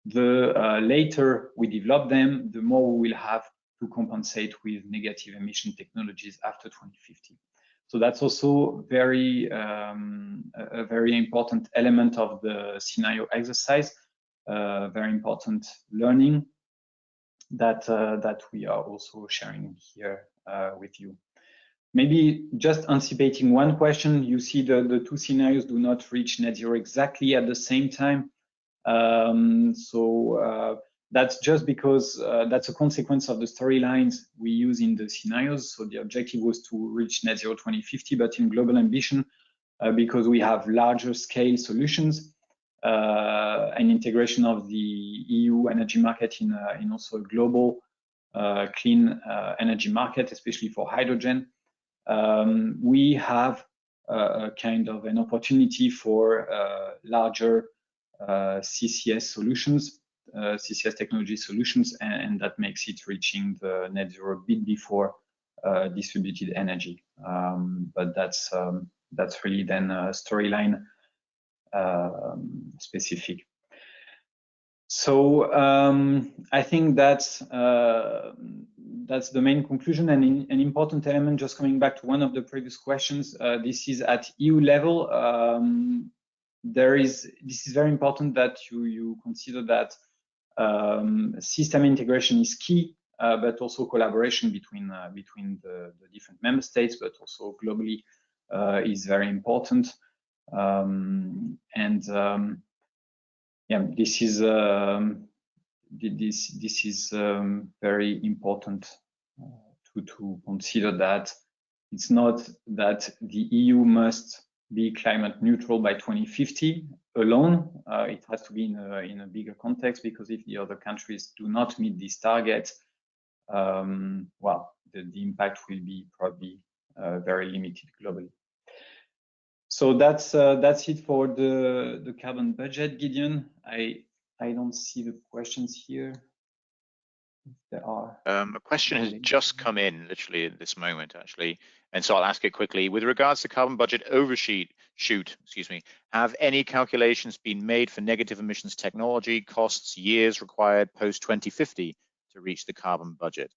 the later we develop them, the more we will have to compensate with negative emission technologies after 2050. So that's also a very important element of the scenario exercise, very important learning that we are also sharing here with you. Maybe just anticipating one question, you see the two scenarios do not reach net zero exactly at the same time. That's just because that's a consequence of the storylines we use in the scenarios. So the objective was to reach net zero 2050, but in global ambition, because we have larger scale solutions and integration of the EU energy market in also a global clean energy market, especially for hydrogen. we have a kind of an opportunity for larger CCS solutions, CCS technology solutions, and that makes it reaching the net zero a bit before distributed energy. But that's really then storyline specific. So I think that's the main conclusion, and an important element. Just coming back to one of the previous questions, this is at EU level. This is very important that you consider that system integration is key, but also collaboration between the different member states, but also globally is very important. Yeah, this is very important to consider that it's not that the EU must be climate neutral by 2050 alone. It has to be in a bigger context, because if the other countries do not meet these targets, well, the impact will be probably very limited globally. So that's it for the carbon budget, Gideon. I don't see the questions here. If there are. A question has just come in literally at this moment, actually, and so I'll ask it quickly. With regards to carbon budget overshoot, have any calculations been made for negative emissions technology, costs, years required post 2050 to reach the carbon budget?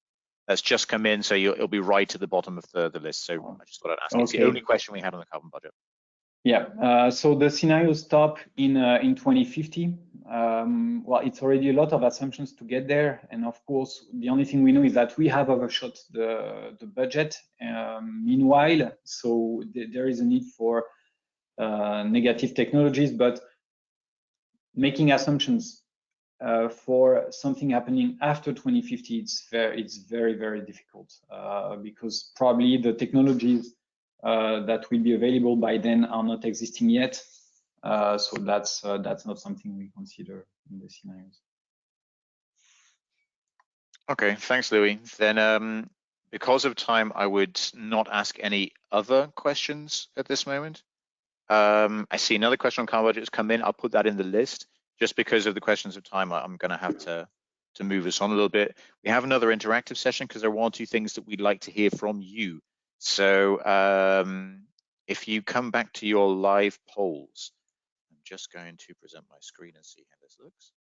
That's just come in, so it'll be right at the bottom of the list. So I just thought I'd ask. Okay. It's the only question we had on the carbon budget. Yeah, so the scenarios stop in 2050. Well, it's already a lot of assumptions to get there, and of course, the only thing we know is that we have overshot the budget. Meanwhile, so there is a need for negative technologies, but making assumptions for something happening after 2050, it's very, very difficult, because probably the technologies that will be available by then are not existing yet. So that's not something we consider in the scenarios. Okay, thanks, Louis. Then because of time, I would not ask any other questions at this moment. I see another question on carbon budget has come in. I'll put that in the list. Just because of the questions of time, I'm going to have to move us on a little bit. We have another interactive session because there are one or two things that we'd like to hear from you. So if you come back to your live polls, I'm just going to present my screen and see how this looks.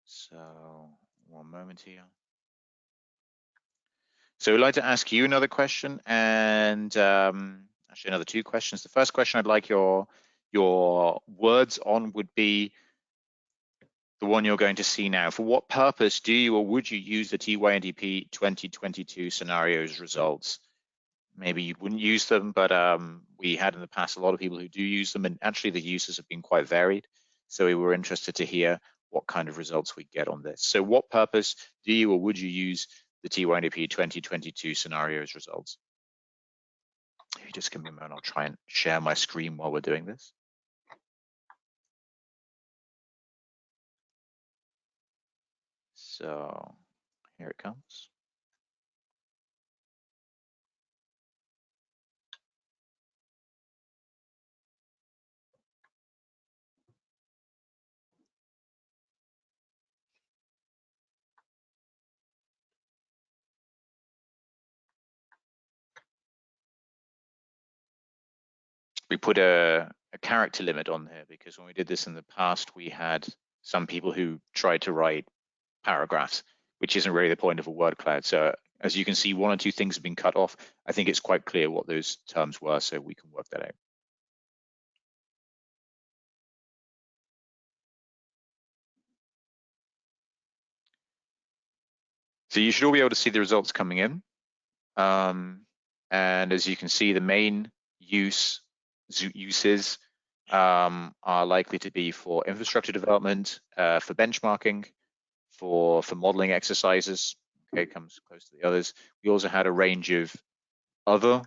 So one moment here. So we'd like to ask you another question, and actually another two questions. The first question I'd like your words on would be the one you're going to see now. For what purpose do you or would you use the TYNDP 2022 scenarios results? Maybe you wouldn't use them, but we had in the past a lot of people who do use them, and actually the uses have been quite varied. So we were interested to hear what kind of results we get on this. So what purpose do you or would you use the TYNDP 2022 scenarios results? If you just give me a moment, I'll try and share my screen while we're doing this. So here it comes. We put a character limit on here because when we did this in the past, we had some people who tried to write paragraphs, which isn't really the point of a word cloud. So as you can see, one or two things have been cut off. I think it's quite clear what those terms were, so we can work that out. So you should all be able to see the results coming in. And as you can see, the main uses are likely to be for infrastructure development, for benchmarking, for modeling exercises. Okay, comes close to the others. We also had a range of other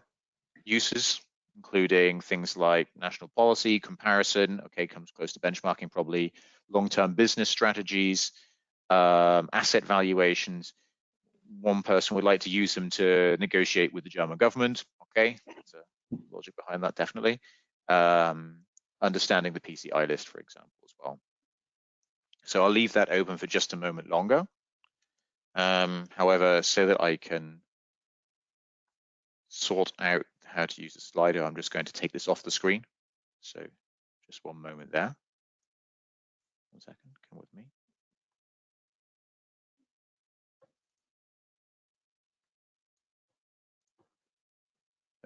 uses, including things like national policy, comparison, okay, comes close to benchmarking probably, long-term business strategies, asset valuations. one person would like to use them to negotiate with the German government. Okay, there's a logic behind that, definitely. Understanding the PCI list, for example, as well. So I'll leave that open for just a moment longer. However, so that I can sort out how to use the slider, I'm just going to take this off the screen. So just one moment there. 1 second, come with me.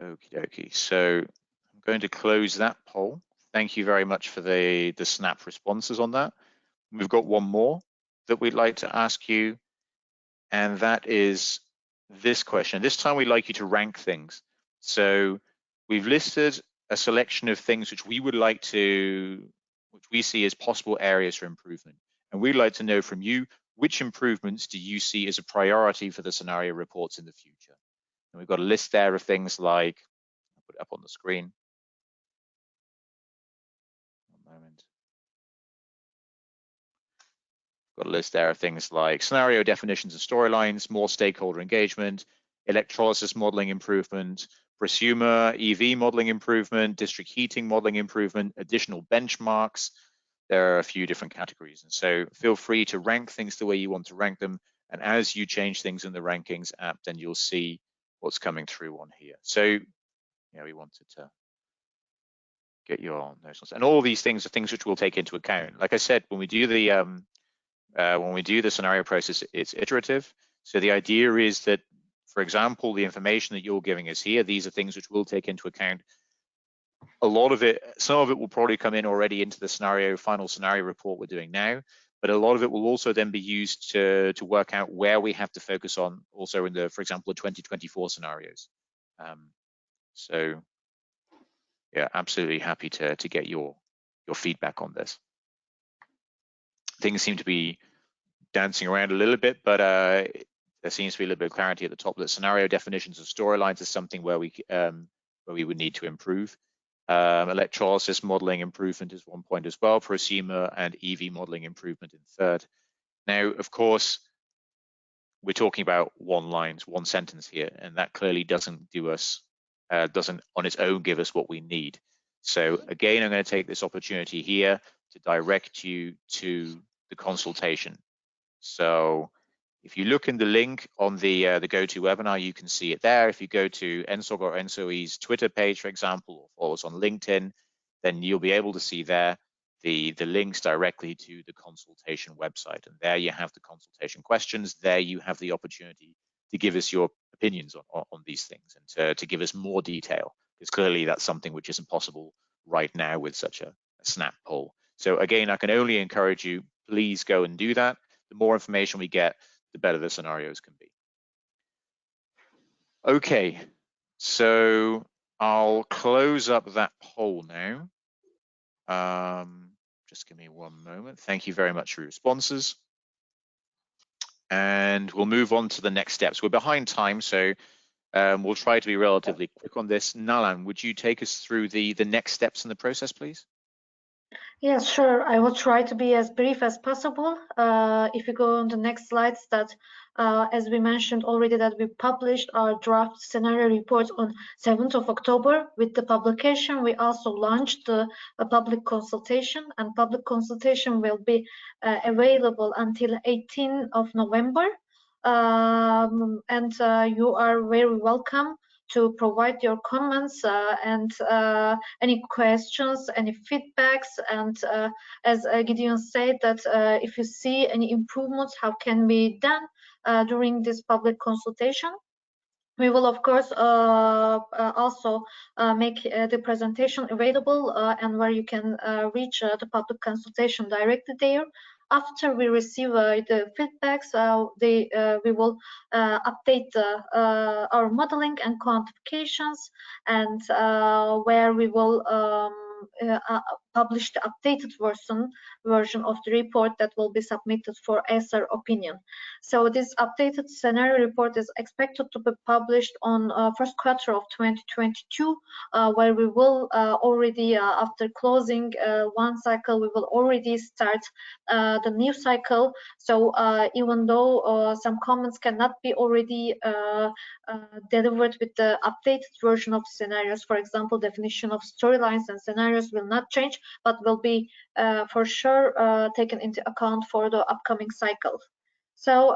Okie dokie. So I'm going to close that poll. Thank you very much for the snap responses on that. We've got one more that we'd like to ask you, and that is this question. This time we'd like you to rank things. So we've listed a selection of things which we would like to, which we see as possible areas for improvement. And we'd like to know from you, which improvements do you see as a priority for the scenario reports in the future? And we've got a list there of things like, I'll put it up on the screen. One moment. Got a list there of things like scenario definitions and storylines, more stakeholder engagement, electrolysis modeling improvement, prosumer EV modeling improvement, district heating modeling improvement, additional benchmarks. There are a few different categories. And so feel free to rank things the way you want to rank them. And as you change things in the rankings app, then you'll see what's coming through on here. So, yeah, we wanted to get your notions. And all these things are things which we'll take into account. Like I said, when we do the scenario process, it's iterative. So the idea is that, for example, the information that you're giving us here, these are things which we'll take into account. A lot of it, some of it will probably come in already into the final scenario report we're doing now, but a lot of it will also then be used to work out where we have to focus on also in the, for example, the 2024 scenarios. So yeah, absolutely happy to get your feedback on this. Things seem to be dancing around a little bit, but there seems to be a little bit of clarity at the top that scenario definitions of storylines is something where we would need to improve. Electrolysis modeling improvement is one point as well, prosumer and EV modeling improvement in third. Now, of course, we're talking about one sentence here, and that clearly doesn't on its own give us what we need. So again, I'm going to take this opportunity here to direct you to the consultation. So if you look in the link on the GoToWebinar, you can see it there. If you go to Entsog or ENTSO-E's Twitter page, for example, or follow us on LinkedIn, then you'll be able to see there the links directly to the consultation website. And there you have the consultation questions. There you have the opportunity to give us your opinions on these things and to give us more detail, because clearly that's something which isn't possible right now with such a snap poll. So again, I can only encourage you, please go and do that. The more information we get, the better the scenarios can be. Okay, so I'll close up that poll now. Just give me one moment. Thank you very much for your responses. And we'll move on to the next steps. We're behind time, so we'll try to be relatively quick on this. Nalan, would you take us through the next steps in the process, please? Yes, sure. I will try to be as brief as possible. If you go on the next slides, that as we mentioned already, that we published our draft scenario report on 7th of October. With the publication, we also launched a public consultation, and public consultation will be available until 18th of November. And you are very welcome to provide your comments and any questions, any feedbacks, and as Gideon said, that if you see any improvements, how can be done during this public consultation. We will, of course, also make the presentation available and where you can reach the public consultation directly there. After we receive the feedbacks, we will update our modeling and quantifications, and where we will publish the updated version of the report that will be submitted for ESER opinion. So this updated scenario report is expected to be published on first quarter of 2022, where we will already, after closing one cycle, we will already start the new cycle. So even though some comments cannot be already delivered with the updated version of scenarios, for example, definition of storylines and scenarios will not change, but will be for sure taken into account for the upcoming cycle. So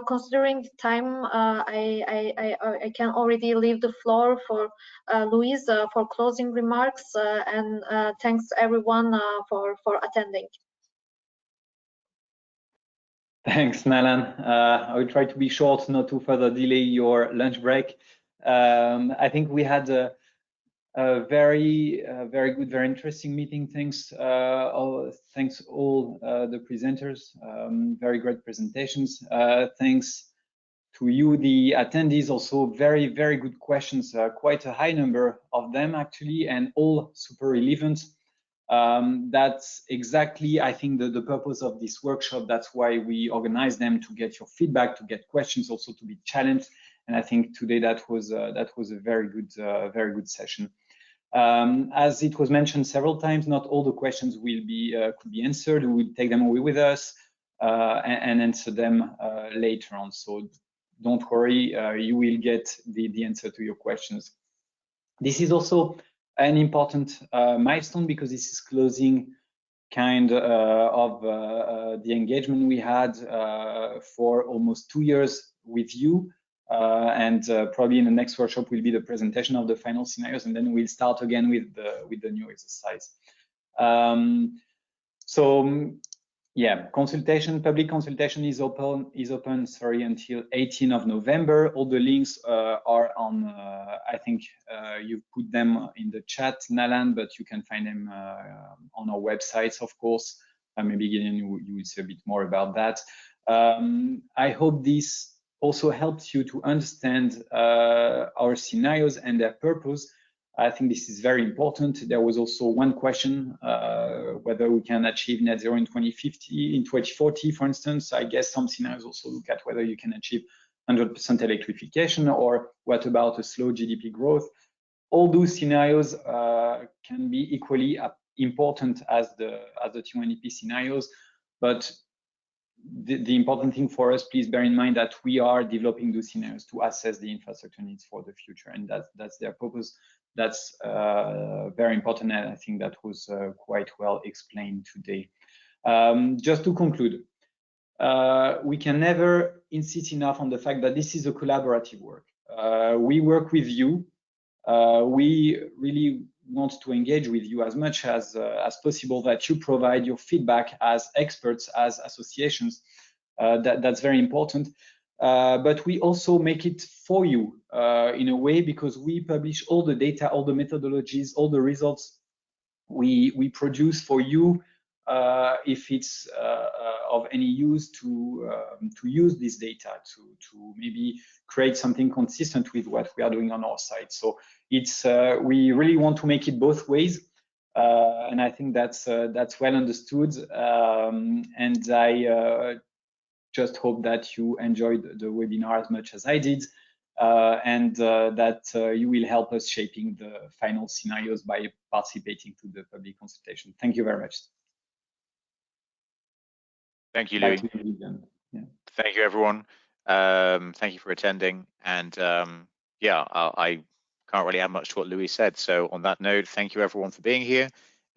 considering the time, I can already leave the floor for Louise for closing remarks, and thanks everyone for attending. Thanks, Nalan. I will try to be short, not to further delay your lunch break. I think we had a very good, very interesting meeting. Thanks all the presenters. Very great presentations. Thanks to you, the attendees, also very good questions. Quite a high number of them actually, and all super relevant. That's exactly, I think, the purpose of this workshop. That's why we organize them, to get your feedback, to get questions, also to be challenged. And I think today that was a very good session. As it was mentioned several times, not all the questions will be could be answered. We will take them away with us and answer them later on. So don't worry, you will get the answer to your questions. This is also an important milestone, because this is closing kind of the engagement we had for almost 2 years with you. And probably in the next workshop will be the presentation of the final scenarios, and then we'll start again with the new exercise. Yeah, public consultation is open until 18th of November. All the links are on, I think you put them in the chat, Nalan, but you can find them on our websites, of course. Maybe Gideon, you will say a bit more about that. I hope this also helps you to understand our scenarios and their purpose. I think this is very important. There was also one question, whether we can achieve net zero in 2040, for instance. I guess some scenarios also look at whether you can achieve 100% electrification, or what about a slow GDP growth. All those scenarios can be equally important as the T1EP scenarios, but the important thing for us, please bear in mind that we are developing those scenarios to assess the infrastructure needs for the future, and that's their purpose. That's very important, and I think that was quite well explained today. Just to conclude, we can never insist enough on the fact that this is a collaborative work. We work with you. We really want to engage with you as much as possible, that you provide your feedback as experts, as associations. That's very important. But we also make it for you in a way, because we publish all the data, all the methodologies, all the results we produce for you, if it's of any use to use this data to maybe create something consistent with what we are doing on our side. So it's we really want to make it both ways, and I think that's well understood. And I just hope that you enjoyed the webinar as much as I did, and that you will help us shaping the final scenarios by participating to the public consultation. Thank you very much. Thank you, Louis. Yeah. Thank you, everyone. Thank you for attending. And yeah, I can't really add much to what Louis said. So on that note, thank you, everyone, for being here.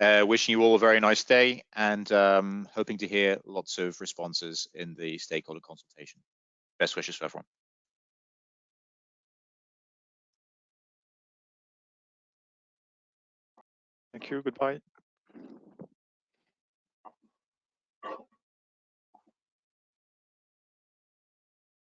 Wishing you all a very nice day, and hoping to hear lots of responses in the stakeholder consultation. Best wishes for everyone. Thank you. Goodbye.